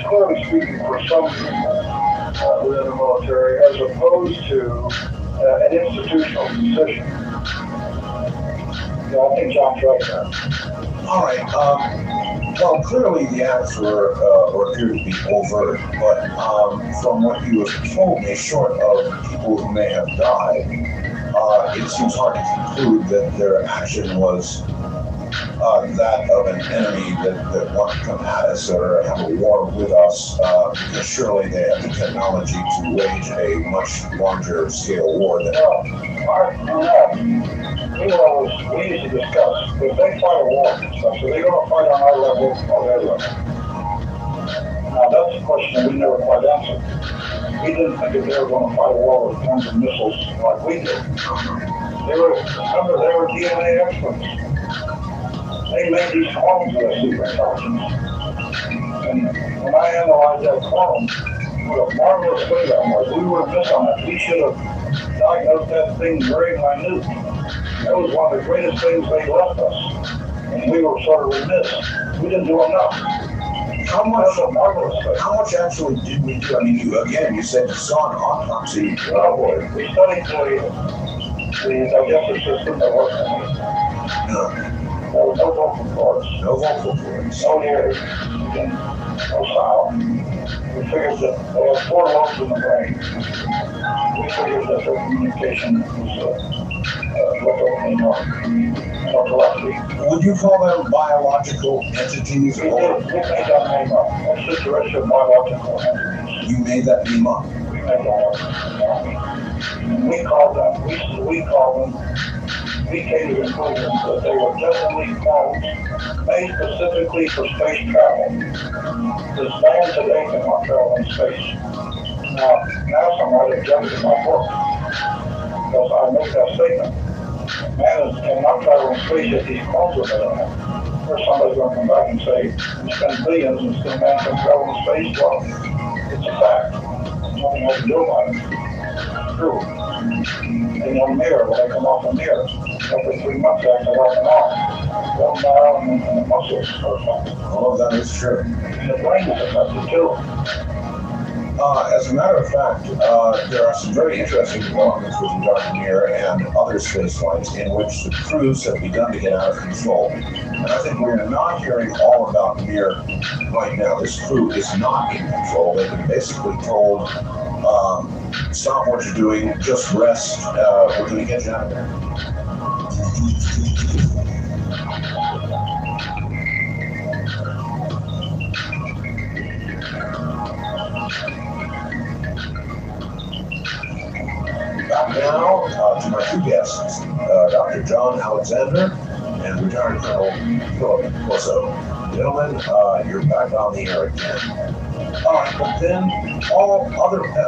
clearly speaking for some people within the military as opposed to an institutional decision. Yeah, I think John's right there. All right. Well, clearly the acts were or appear to be overt, but from what you have told me, short of people who may have died, it seems hard to conclude that their action was that of an enemy that wanted to come at us or have a war with us, because surely they have the technology to wage a much larger scale war than. We used to discuss, if they fight a war and stuff, so they're going to fight on our level or their level. Now, that's a question we never quite answered. We didn't think that they were going to fight a war with guns and missiles like we did. They were DNA experts. They made these clones of their super intelligence. And when I analyzed that clone, what a marvelous way that was. We were missed on it. We should have diagnosed that thing very minute. That was one of the greatest things they left us. And we were sort of remiss. We didn't do enough. How much actually did we do? I mean, you said you saw an autopsy. Oh boy, we studied the digestive system that worked on it. There was no vocal cords. No vocal cords. No ears. No sound. We figured that they had 4 lobes in the brain. We figured that their communication was telepathy. Would you call them biological entities? We made that name up. That's extraterrestrial biological entities. You made that name up? We made that up. We call them, we came to the conclusion that they were definitely clones made specifically for space travel. This man today cannot travel in space. Now somebody objected to my book because I make that statement. Man cannot travel in space if these clones are better than him. Or somebody's going to come back and say, we spend billions and still man can travel in space. Well, it's a fact. Nothing I can do about it. It's true. In a mirror, when they come off the mirror, after 3 months after they come off, one down and the muscles or something. All of that is true. And the brain is affected too. As a matter of fact, there are some very interesting developments with the Dark Mirror and other space flights in which the crews have begun to get out of control. And I think we're not hearing all about Mir right now. This crew is not in control. They've been basically told, stop what you're doing, just rest, we're going to get you out of there. Now, to my 2 guests, Dr. John Alexander and retired Colonel Philip Corso. Gentlemen, you're back on the air again. All right, but then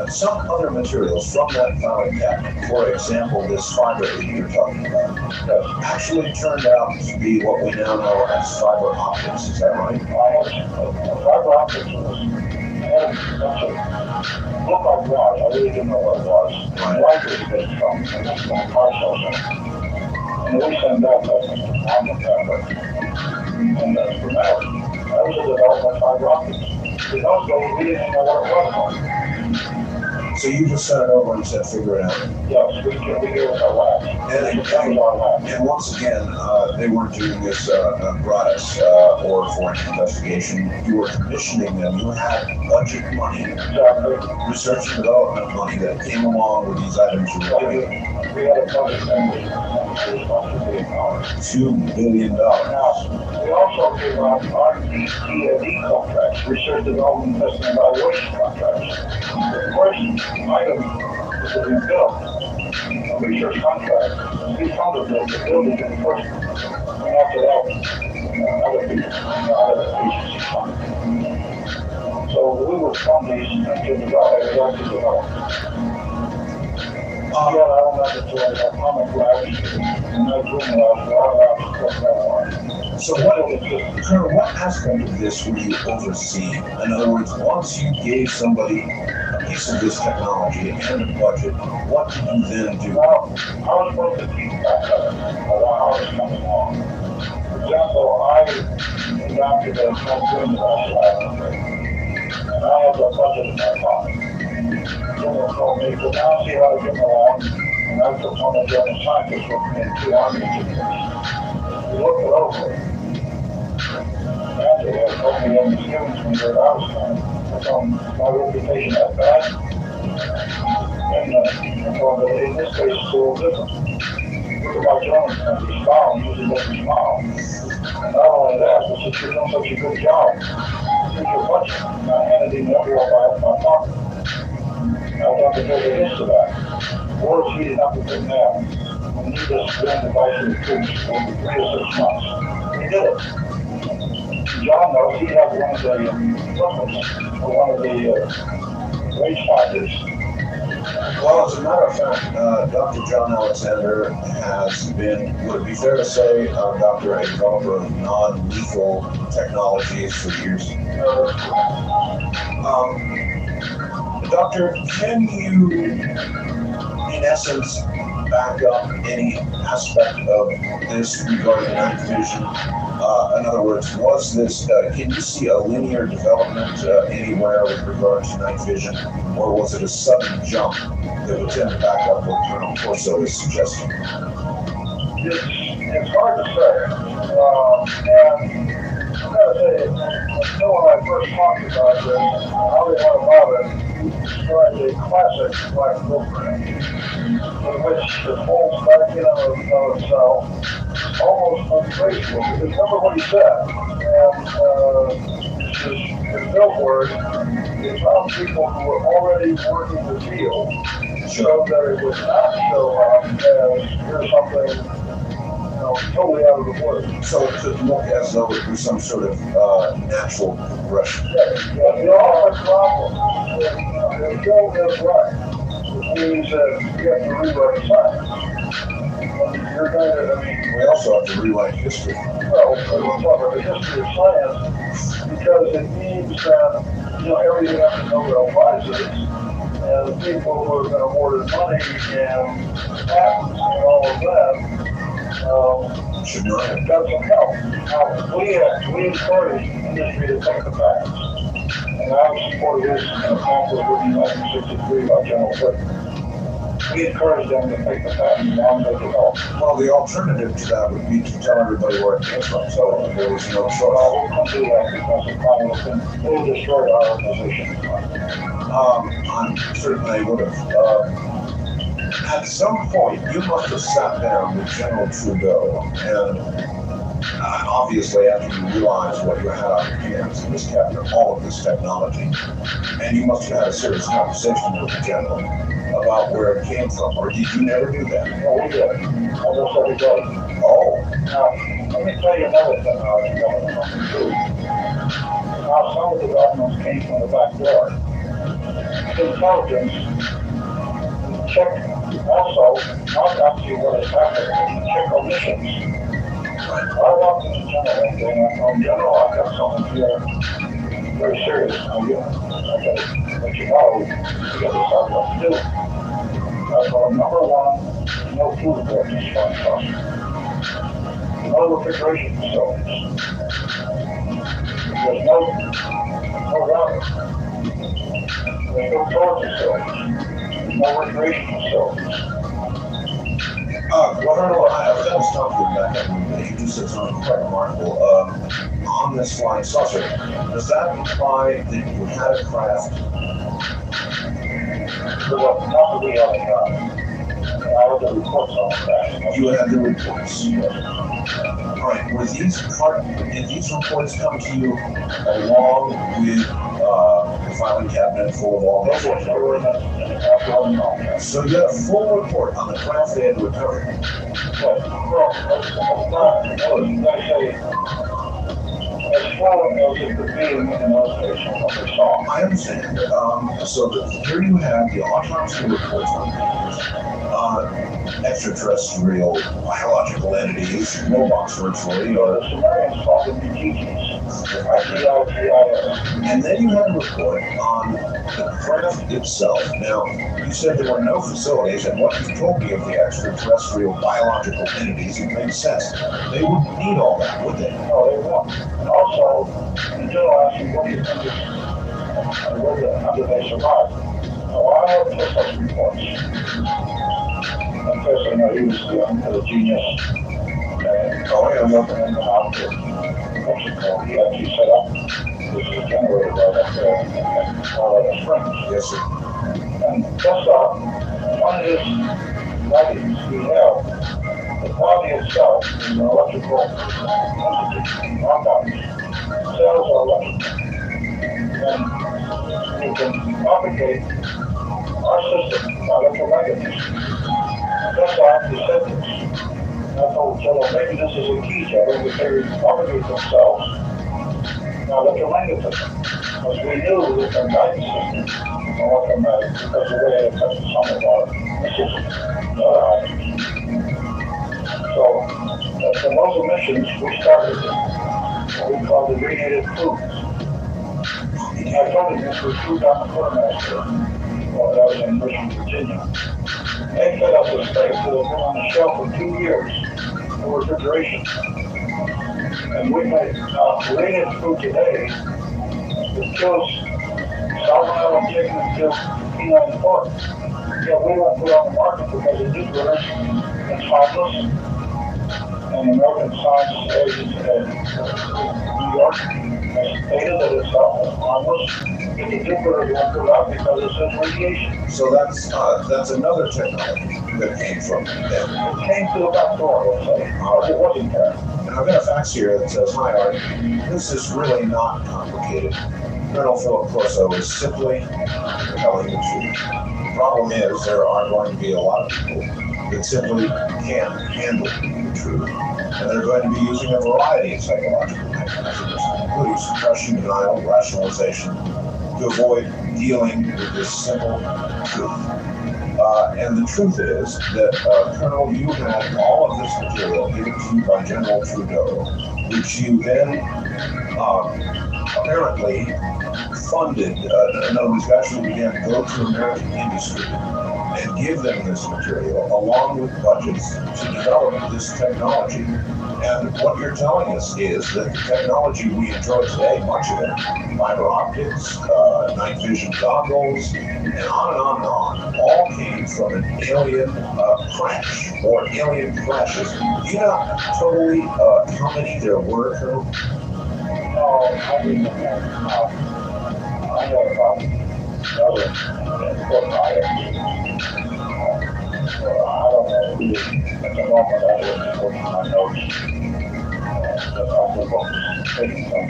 some other materials from that filing cabinet, for example, this fiber that you're talking about, actually turned out to be what we now know as fiber optics. Is that right? Fiber optics looked like wires. I really didn't know what it was. Light was based from car cells. And we send that on the fabric. And from that was a development of fiber optics. In those days, we didn't know what it was. So you just sent it over and said, figure it out. Yes, we gave it a lab. And once again, they weren't doing this gratis or for an investigation. You were commissioning them. You had budget money, research and development money that came along with these items you were doing. We had a budget that was $2 billion. Now, we also gave out R&D contracts, research development, testing, and evaluation contracts. The first item was to be built, a research contract. We funded the building in first, and after that, other agencies funded. So we would fund these to develop. I don't know if it's a comic labs and no dream labs, but I'm allowed to put that one. So Colonel, what aspect of this were you overseeing? In other words, once you gave somebody a piece of this technology and a budget, what did you then do? Well, I was supposed to keep track of it while I was coming along. For example, I adopted a transgender lab, and I had the budget in my pocket. Someone told me, "Go down and see how to get along," and I took one of the other scientists with me and 2 army engineers. We looked it over. And they had told me the misgivings from where I was from. I told them my reputation that bad. And I told them that in this case it's a little different. Look at my Jones and he smiled, usually doesn't smile. And not only that, but since you're doing such a good job, here's your budget. And I handed him the envelope out of my pocket. I want to know the hint to that. Or is heating up a bit now? We need this grand device in the troops for 3 to 6 months. We did it. John knows he has one of the weapons for one of the wage finders. Well, as a matter of fact, Dr. John Alexander has been, would it be fair to say, Dr. a developer of non-lethal technologies for years? Doctor, can you, in essence, back up any aspect of this regarding night vision? In other words, was this, can you see a linear development anywhere with regard to night vision, or was it a sudden jump that would tend to back up what Colonel Corso is suggesting? It's hard to say. And I gotta say, when I first talked about this, how they went about it, he described a classic black program in which the whole back in of itself almost untraceable. Because remember what he said, and his billboard, they found people who were already working the field, so that it would not show up as here's something totally out of the blue. So it could look as though it was some sort of natural progression. Yeah, they all have problems. If Joe is right, it means that you have to rewrite science. You're going to, we also have to rewrite history. Well, we'll talk about the history of science, because it means that, everything up to Nobel Prizes, and the people who have been awarded money and patents and all of that, should not have got some help. Now, we encourage industry to take the patents. And I was supported this pamphlet written in 1963 by General Whitman. We encourage them to take the patent long as they develop. Well, the alternative to that would be to tell everybody where it came from, so there was no choice. Well, we can't do that because of Congress, it will destroy our organization. I certainly would have. At some point, you must have sat down with General Trudeau, and obviously after you realized what you had on your hands in this cabinet, all of this technology, and you must have had a serious conversation with the general about where it came from, or did you never do that? No, we did. Almost every day. Oh. Now, let me tell you another thing about the government too. Now, some of the documents came from the back door. Intelligence check also, not actually what is happening, check omissions. I walked in the general one day and I told General, I've got something here very serious. Now, I gotta let you know, we gotta decide what to do. I told him, number one, no food board in this front house. No refrigeration facilities. There's no routing. There's no storage facilities. There's no recreation facilities. Colonel, I was talking about that. You just said something quite remarkable. On this flying saucer, does that imply that you had a craft? Well, not that we haven't done. I have the reports on that. You had the reports. All right. Did these reports come to you along with the filing cabinet full of all those? So you had a full report on the craft they had recovered. Well, as far as it could be in those cases, what they saw. I understand. So here you have the autopsy reports on extraterrestrial biological entities, robots virtually, or The Sumerians called them Tikis. and then you had a report on the craft itself. Now, you said there were no facilities, and what you told me of the extraterrestrial biological entities, it makes sense. They wouldn't need all that, would they? No, they won't. And also, the general asked me, what do you think is, how did they survive? So I have such reports. Of course, I know he was the genius. Oh, yeah. Working in the house in Mexico. He actually set up this generator right up there in Colorado Springs. Yes, sir. And just one of his writings we have, the body itself is an electrical entity, our bodies. Cells are electrical. And you can propagate our system by electromagnetism. That's why he said this. And I told Jello, maybe this is a key, Jello, because they propagate themselves by electromagnetism. Because we knew that their guidance system was electromagnetic because the way it affected some of our missiles. So, from those emissions, we started what we call the radiated foods. And I told him this was true down the quartermaster. Well, that was in Richmond, Virginia. They fed up the steaks that had been on the shelf for 2 years for refrigeration. And we made radiated food today that kills salmonella in chicken and kills canine pork. Yeah, we won't put on the market because it is rare. It's harmless. And the American Science Agency in New York has stated that it's harmless. But the Jupiter won't put out because it says radiation. So that's another technology that came from them. It came to the back door, let's say. It wasn't there. And I've got a fax here that says, "Hi, Art. This is really not complicated. Colonel Philip Corso is simply telling the truth. The problem is there are going to be a lot of people that simply can't handle the truth. And they're going to be using a variety of psychological mechanisms, including suppression, denial, rationalization, to avoid dealing with this simple truth. And the truth is that, Colonel, you had all of this material given to you by General Trudeau, which you then apparently funded. In other words, you actually began to go to American industry and give them this material along with budgets to develop this technology. And what you're telling us is that the technology we enjoy today, much of it, fiber optics, night vision goggles, and on and on, all came from an alien crash or alien crashes. Do you know totally how many there were, Colonel? No, I didn't I know about other important items. So I don't know who at the moment I was working on my notes. But I think what was taking some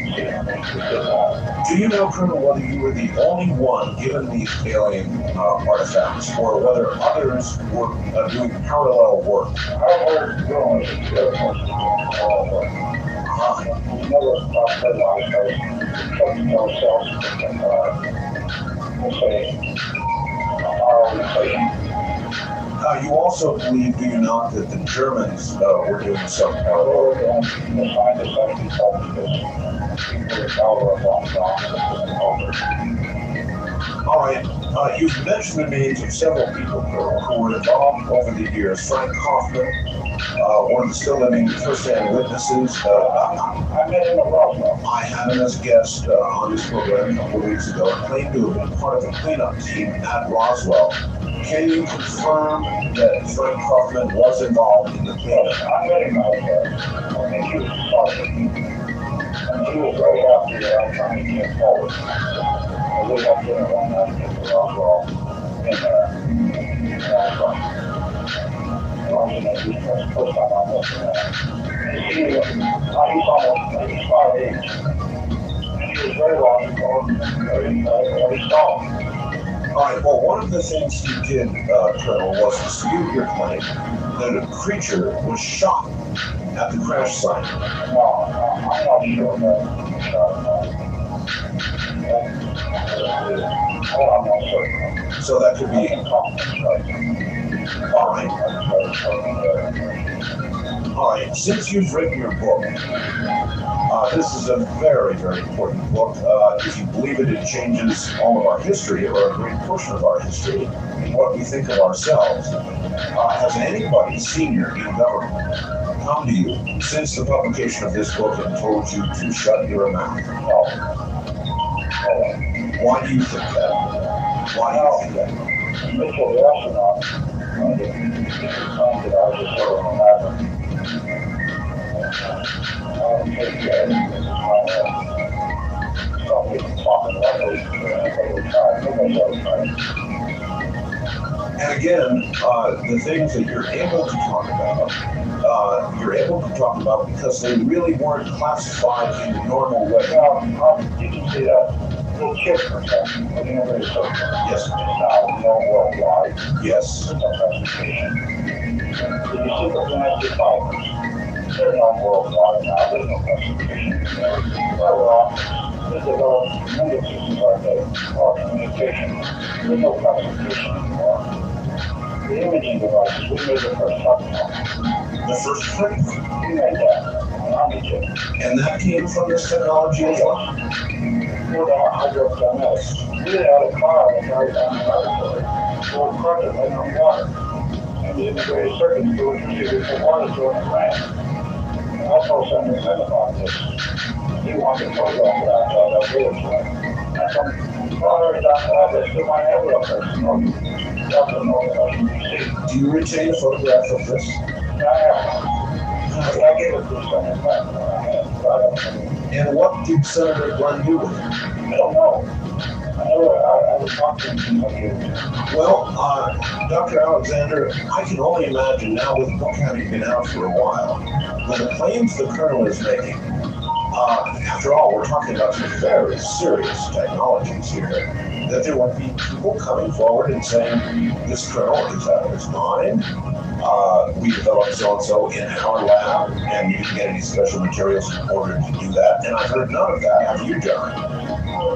Do you know, Colonel, whether you were the only one given these alien artifacts, or whether others were doing parallel work? I heard doing it together most of the we never fertilized those cells, we'll say, our organization. You also believe, do you not, that the Germans were doing some parallel? The scientists actually told me this. People were caliber of All right. You've mentioned the names of several people, Colonel, who were involved over the years. Frank Kaufman, one of the still living first-hand witnesses. I met him at Roswell. I had him as a guest on this program a couple of weeks ago and claimed to have been part of the cleanup team at Roswell. Can you confirm that Frank Kaufman was involved in the cleanup? I met him out there. I think he was a sergeant. And he was very happy that I'm trying to get forward. And we had dinner one night at Roswell in Washington, D.C. That's the first time I met him. He's almost 85 age. And he was very logical and very strong. All right, well, one of the things he did, Colonel, was dispute your claim that a creature was shot at the crash site. No, I'm not sure I'm not certain. So that could be... Fine. All right, since you've written your book, this is a very, very important book. If you believe it, it changes all of our history, or a great portion of our history, and what we think of ourselves. Has anybody senior in government come to you since the publication of this book and told you to shut your mouth? No. Why do you think that? Why do you think that? Mitchell, the astronaut, the time that I was just sort of having. And again, the things that you're able to talk about, because they really weren't classified in the normal way. You can see that little chip for example, the University of Yes. It's now known worldwide. Yes. There's no classification. The superplanetary fibers, they're known worldwide now. There's no classification. They developed tremendous systems like that for communication. There's no classification anymore. The imaging devices, we made the first telephone. The first print. We made that on the chip. And that came from this technology as well. More than hydrodynamics. We had a car that carried down the laboratory. So it crushed it like on water. And the integrated circuits do electricity for water to the plant. And also sent a friend about this. He wanted to photograph it outside our village. And some fathers down there, they still might have it up there. So, that's a Washington, D.C. Do you retain a photograph of this? I have one. I gave it to Senator Glenn. And what did Senator Glenn do with it? I don't know. I was talking to him. Well, Dr. Alexander, I can only imagine now with the book having been out for a while, when the claims the Colonel is making, after all, we're talking about some very serious technologies here, that there would be people coming forward and saying, this Colonel is out of his mind. We developed so-and-so in our lab, and you didn't get any special materials in order to do that. And I've heard none of that. Have you, John?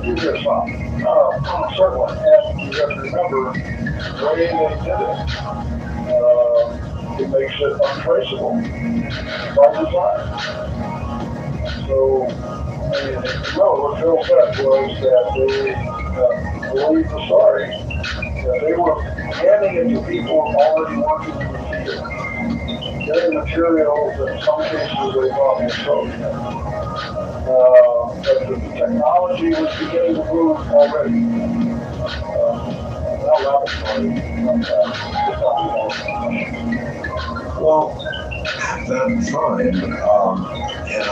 You hear some. Certainly. And you have to remember, the way they did it makes it untraceable by design. So, what Phil said was that they believed the story. That they were handing it to people already working in the field. Getting materials that in some cases they thought was Soviet. But the technology was beginning to move already. Well, at that time, and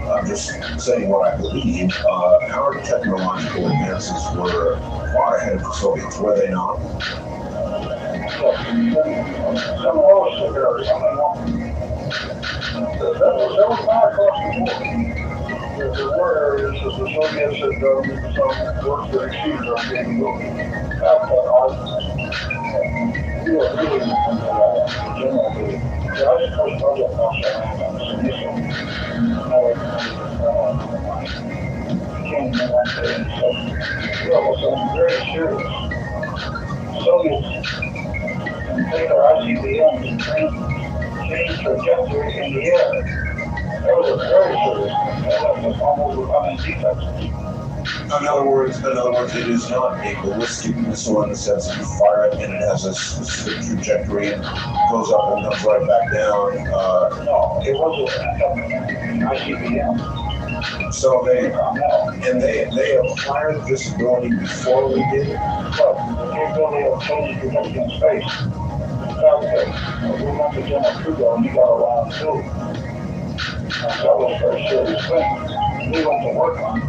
I'm just saying what I believe, our technological advances were far ahead of the Soviets, were they not? Some of those figures, that was not across the board. There were areas that the Soviets had done some work that exceeded our capability. We were really generally, I just pushed other costs around on this initial. Came in one day and said, well, it was something very serious. Soviets take our ICBM and change trajectory in the air. That was a very serious thing. That was almost becoming defects. In other words, it is not a ballistic missile in the sense that you fire it and it has a specific trajectory and goes up and comes right back down. No, it was an ICBM. So they acquired this ability before we did it. But the capability of changing trajectory in space. Okay, we went to General Trudeau and he got around too. That was a very serious thing. We went to work on it.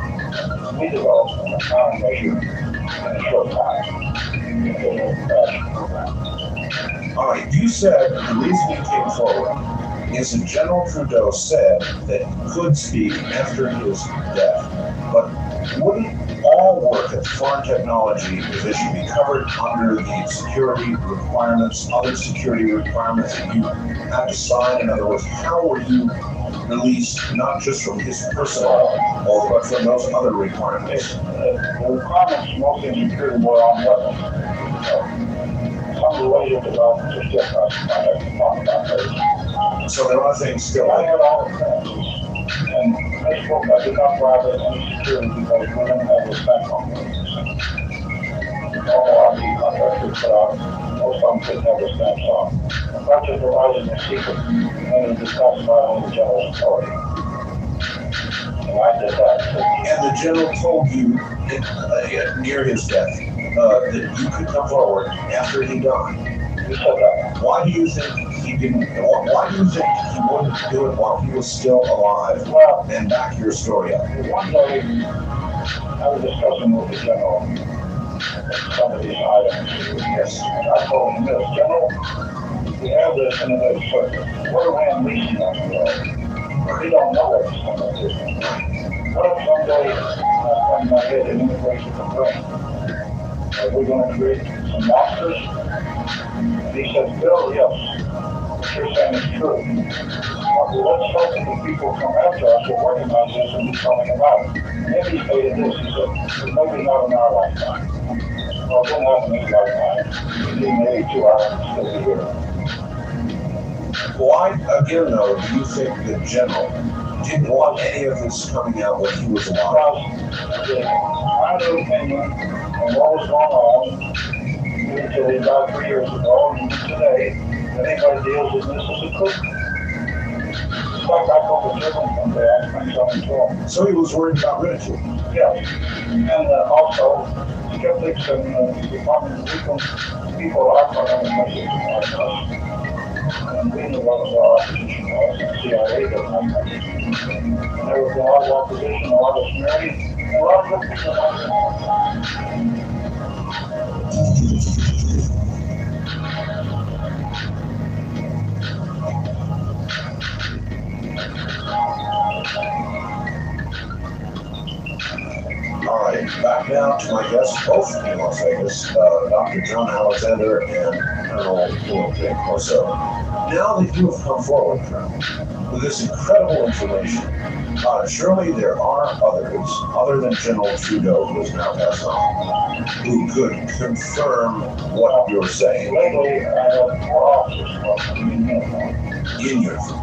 We developed a countermeasure in a short time. All right, you said the reason you came forward is that General Trudeau said that he could speak after his death, but wouldn't all work at Foreign Technology Division be covered under the security requirements, other security requirements that you had to sign? In other words, how were you released not just from his personal oath, but from those other requirements? The requirements mostly in security were on weapons. Some some of the later developments are still classified. I can talk about those. So there are things still I like had all the clearances. And this book I did not provide any security because we didn't have the spec on it. All our key contractors put out, most of them couldn't have the stamps on. The project provided in secret, and it was classified on the general authority. And I did that. And the general told you near his death that you could come forward after he died. He said that. Why do you think he didn't? Why do you think he wouldn't do it while he was still alive? Well, And back your story up. one day, I was discussing with the general some of these items. Yes. And I told him this, General, we have this in the circuit. What are we unleashing on the road? We don't know what it's going to do. What if someday, in my head, an immigration complaint? Are we going to create some monsters? And he said, Bill, yes. What you're saying is true. Well, let's hope that the people come after us will recognize this and do something about it. And then he stated this, he said, but maybe not in our lifetime. Well, it won't happen in his lifetime. Maybe 2 hours still be here. Why, again, though, do you think the general didn't want any of this coming out when he was alive? Because my new opinion on what was going on until he died 3 years ago and today, anybody deals with this as a cook. It's like I told the children one day, I explained something to them. So he was worried about ridicule. Yes. And also, skeptics and Department of Legal people are going to message like us. And we knew what our opposition was, and CIA doesn't have much. And there was a lot of opposition, a lot of smearing, and a lot of good people like that. All right, back now to my guests, both in Las Vegas, Dr. John Alexander and Colonel Philip Corso. Now that you have come forward, Colonel, with this incredible information, surely there are others, other than General Trudeau, who is now passed on, who could confirm what you're saying. Lately, I have 4 officers working in uniform. In uniform.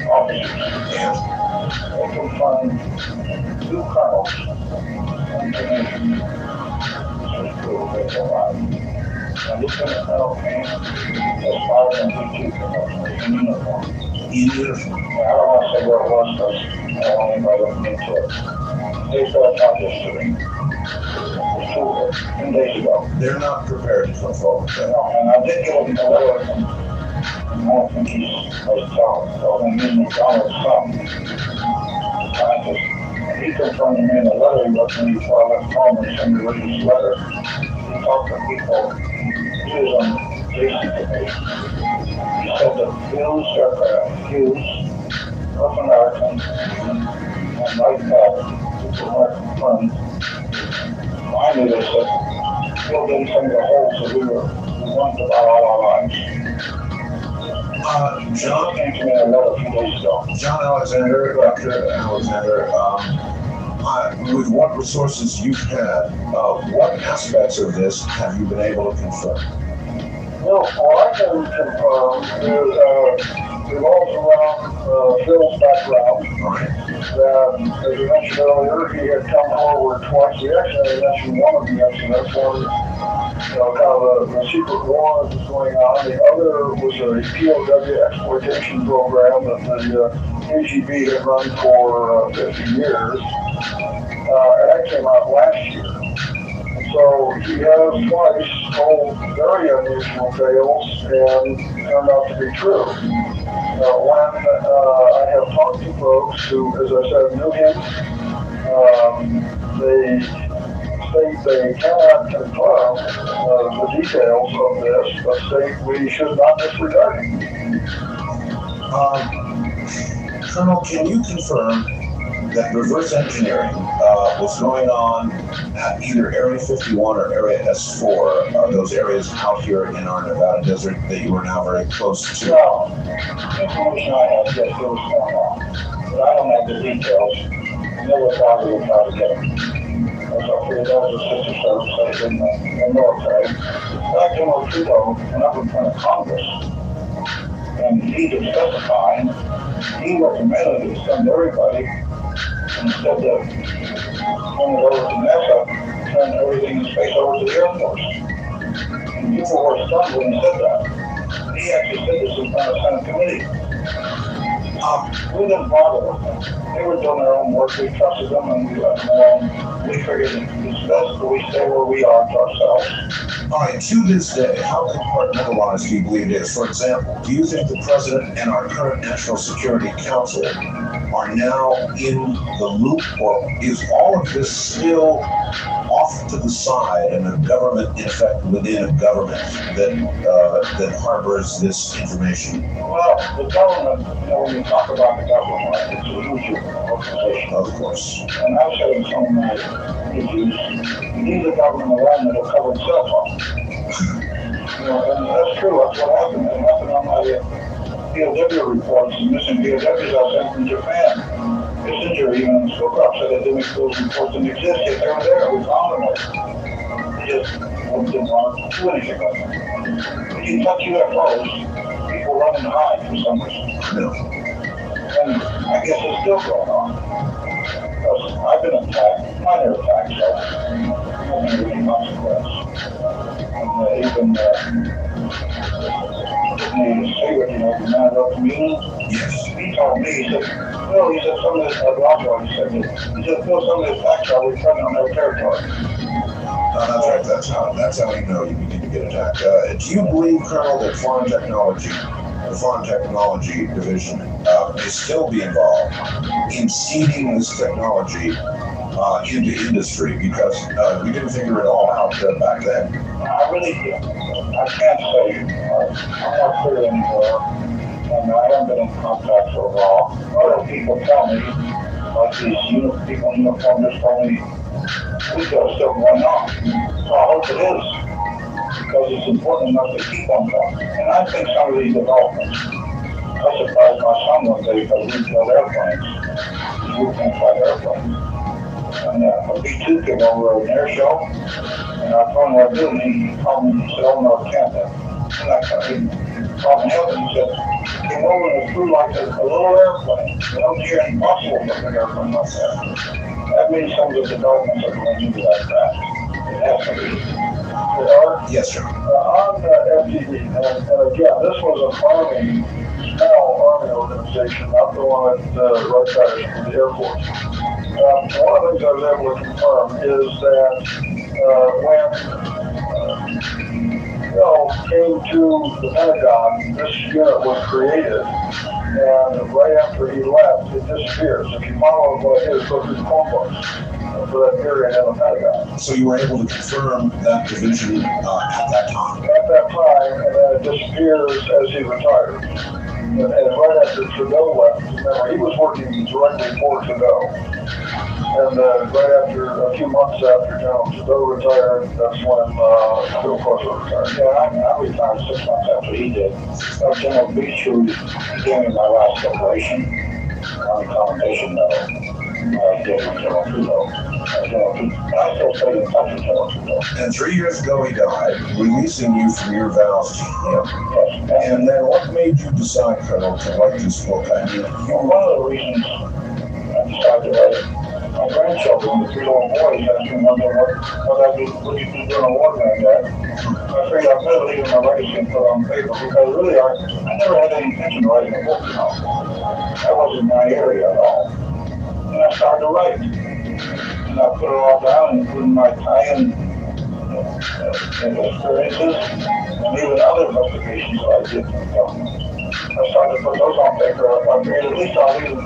Officers. And They can find 2 colonels and commissioners. This is true, they go out. And Lieutenant Colonel came as far as two colonels in uniform. in uniform. I don't want to say where it was, but I don't want anybody looking into it. They felt out yesterday. It was 2 days ago. They're not prepared to come forward. You know, and I did get a letter from, I don't think he was telling, so when me and McDonald's son, scientist, he confirmed to me in a letter he wrote to me before I left home and sent me a this letter. He talked to people, he was on basic information. He said that Hughes aircraft, North American, and Wright Pat, which was American firm, finally they said, Bill didn't send the holes that we wanted about all our lives. John came to me in a letter a few days ago. John Alexander, Dr. Alexander, with what resources you've had, what aspects of this have you been able to confirm? Well, what I can confirm is revolves around Phil's background. Right. As you mentioned earlier, he had come forward twice. We actually mentioned one of the incidents, one, kind of a secret war that was going on. The other was a POW exploitation program that the KGB had run for 50 years. And that came out last year. So he has twice told very unusual tales and turned out to be true. When I have talked to folks who, as I said, knew him, they state they cannot confirm the details of this, but state we should not disregard him. Colonel, can you confirm that reverse engineering was going on at either Area 51 or Area S4, those areas out here in our Nevada desert that you are now very close to? Now, information I have, yes, it was going on, but I don't have the details. I never thought we would try to get them. So roughly a dozen sister services in the military. Back General Trudeau went up in front of Congress, and he was testifying. He recommended it send everybody, and said that when it over to NASA, turn everything in space over to the Air Force. And people were stunned when he said that. He actually said this in front of Senate committee. We didn't bother with them. They were doing their own work. We trusted them and we let them alone. We figured it's best that we stay where we are to ourselves. All right, to this day, how compartmentalized do you believe it is? For example, do you think the president and our current National Security Council are now in the loop, or is all of this still off to the side and a government, in effect, within a government that harbors this information? Well, the government, when you talk about the government, it's a huge organization. Of course. And I've said in some of my reviews, you need the government alone that'll cover itself up. And that's true. That's what happened. It happened on my POW reports, missing POWs I sent from Japan. Kissinger, even Scowcroft said that those reports didn't exist, yet they were there. We found them. They just didn't want to do anything about them. When you touch UFOs, people run and hide for some reason. No. And I guess it's still going on. Because I've been attacked, minor attacks, so nothing really consequence. And even Stewart, the Manitoba Communal, Yes. he told me, he said, Phil, he said some of this, Phil, some of this attacks are returning on their territory. No, that's right. That's how you know you begin to get attacked. Do you believe, Colonel, that the Foreign Technology Division may still be involved in seeding this technology into industry? Because we didn't figure it all out back then. I really do. I can't say. I'm not clear anymore. And I haven't been in contact for a while. Other people tell me, like these people in uniform just told me, we got still going on. So I hope it is, because it's important enough to keep on going. And I think some of these developments, I surprised my son one day because we built airplanes. We can't fly airplanes. And a B-2 came over an air show, and I told him what I do, and he called me and he said, oh no, I can't. And I called him and he said, came over and it flew like a little airplane. You don't hear any possible from an airplane like that. That means some of the developments are going into that craft. It has to be. Yes, sir. On FTD, and again, this was a small Army organization, not the one that right there from the Air Force. One of the things I was able to confirm is that when Bill came to the Pentagon, this unit was created, and right after he left, it disappears. If you follow what it is, go through the phone books for that period in the Pentagon. So you were able to confirm that division at that time? At that time, and then it disappears as he retired. And right after Trudeau left, remember, he was working directly for Trudeau. And right after, a few months after General Trudeau retired, that's when Bill Crosser retired. Yeah, I retired 6 months after he did. General Beach, who gave me my last operation on the commendation medal, I did with General Trudeau. I still stay in touch with General Trudeau. And 3 years ago he died, releasing you from your vows to him. Yes. And then what made you decide, Colonel, to write this book? I mean, One of the reasons I decided to write it, my grandchildren, the 3 little boys, asked me one day, what do you do during a war like that? I figured I'd better leave my legacy and put it on paper, because really I never had any intention of writing a book, That wasn't my area at all. And I started to write. And I put it all down, including my tie-in experiences, and even other investigations that I did from the government. I started to put those on paper. I figured at least I'll leave a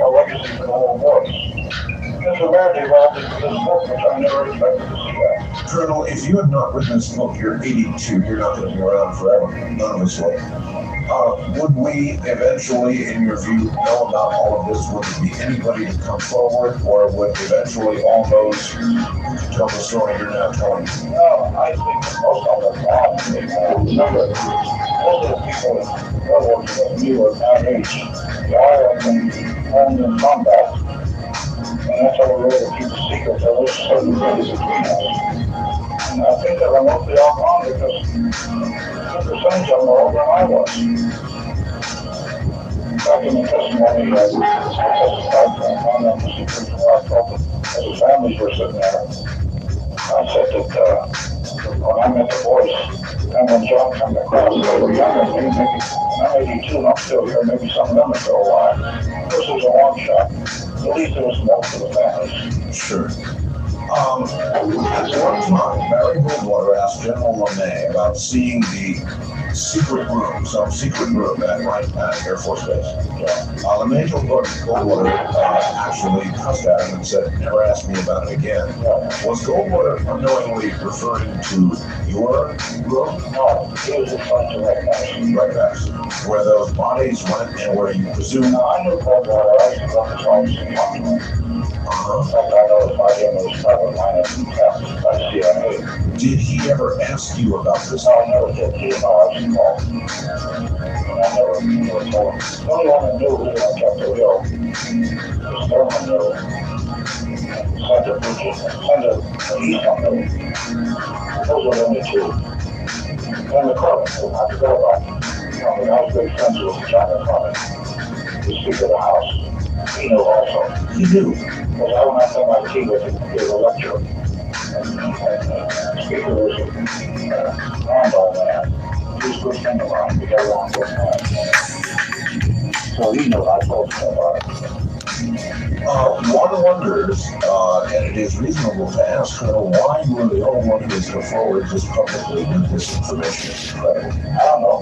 legacy for the little boys. This severity evolved into this book, which I never expected to see that. Colonel, if you had not written this book, you're 82, you're not going to be around forever. None of us will. Would we eventually, in your view, know about all of this? Would there be anybody to come forward, or would eventually all those who could tell the story you're now telling? No, I think most of them are most of the people in World War II were our age. The oil and in combat. And that's how we were able to keep the secret. There was so everybody's a greenhouse. And I think that I'm mostly all wrong because the percentage of them are older than I was. Back in the testimony, I testified on the Supreme Court as the families were sitting there. I said that when I met the boys, and when John came across, they were younger than me, maybe, I'm 82 and I'm still here, maybe some of them are still alive. This was a long shot. At least it was most of the families. Sure. At one time, Barry Goldwater asked General LeMay about seeing the secret room, some secret room at Wright Air Force Base. LeMay told Goldwater actually cussed at him and said, never ask me about it again. Was Goldwater unknowingly referring to your room? No, he was referring to Wright Base, where those bodies went and where you presume... No, I knew Goldwater. I used to go to his house and talk to him. In fact, I notified him it was private line and by CIA. Did he ever ask you about this? No, I never did. He didn't know I was involved. And I never told him. The only one that knew who I kept the wheel was Thurman knew. Senator Bridges, Senator Easton knew. Those were the only two. And the Corbin knew. I forgot about him. I was big friends with John McCormick, the Speaker of the House. He knew also. He knew. Because I went out to my team with him, gave a lecture. And Speaker was a Randall man. He was a good friend of mine. We got along good time. So he knew I told him about it. One wonders, and it is reasonable to ask her, why you were the only one who was to forward this publicly with this information. It's incredible. I don't know.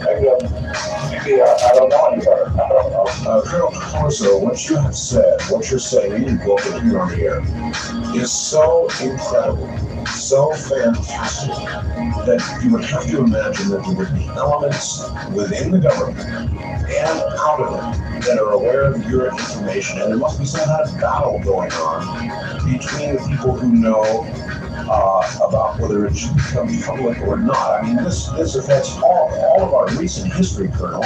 Maybe I don't know any better. I don't know. Colonel Corso, what you have said, what you're saying in the book and here on the air, is so incredible, so fantastic, that you would have to imagine that there would be elements within the government and out of it that are aware of your information, and there must be some kind of battle going on between the people who know about whether it should become public or not. I mean, this affects all of our recent history, Colonel.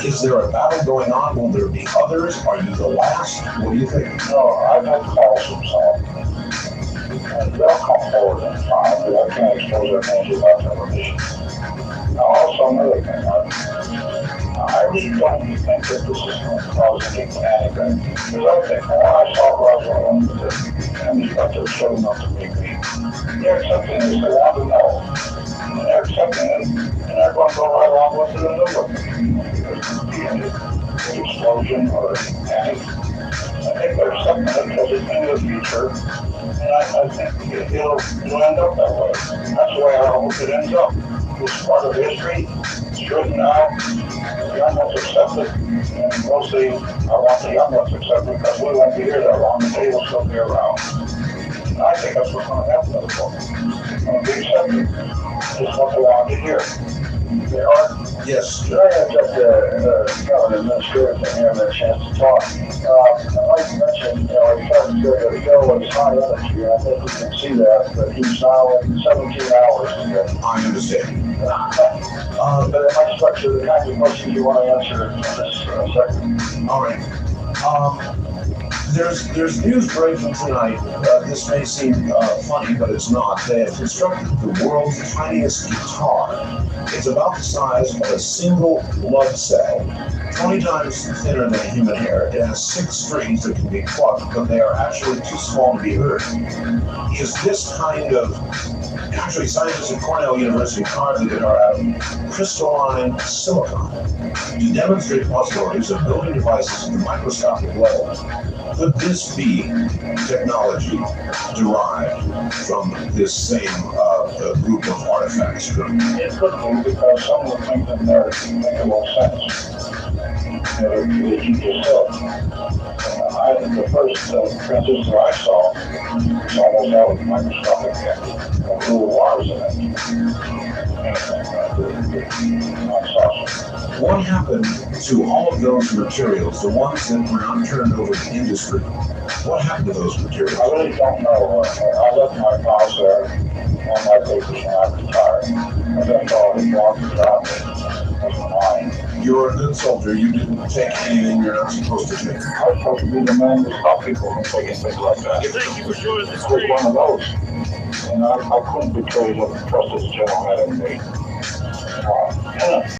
Is there a battle going on? Will there be others? Are you the last? What do you think? No, I've had calls from some. And they'll come forward and fine, but I can't expose their names without their permission. Now, also another thing, I really don't think that this is going to cause any panic. Because I think when I saw Roswell and these guys are showing up to meet me, they're accepting this, they want to know. And they're accepting it, and they're going to go right along with it and live with it. There's going to be any explosion or panic. I think they're accepting it because it's in the future, and I think it'll end up that way. That's the way I hope it ends up. It's part of history, it's written out, the young ones accept it, and mostly I want the young ones to accept it because we won't be here that long, and they will still be around. And I think that's what's going to happen to the book. It's going to be accepted. It's what they want to hear. They are. Yes. Should I interrupt the administrator and have a chance to talk? I'd like to mention, he started to say that Phil was high energy, and I think we can see that, but he's now in 17 hours today. I understand. But it might structure the kinds of questions you want to answer in this second. All right. There's news breaking tonight. This may seem funny, but it's not. They have constructed the world's tiniest guitar. It's about the size of a single blood cell, 20 times thinner than human hair. It has 6 strings that can be plucked, but they are actually too small to be heard. Is this kind of... Actually, scientists at Cornell University carved the guitar out of crystalline silicon to demonstrate possibilities of building devices at the microscopic level. Could this be technology derived from this same group of artifacts? It could be, because some of the things in there make a little sense. That you just said. The first transistor I saw was almost out with microscopic little wires in it. What happened to all of those materials, the ones that were not turned over to industry? What happened to those materials? I really don't know. I left my files there on my papers when I retired. I left all the blogs about it as mine. You're a good soldier. You didn't take anything you're not supposed to take. I was supposed to be the man to stop people from taking things like that. Thank you for joining the I was stream. one of those. And I couldn't betray the trust this general had in me.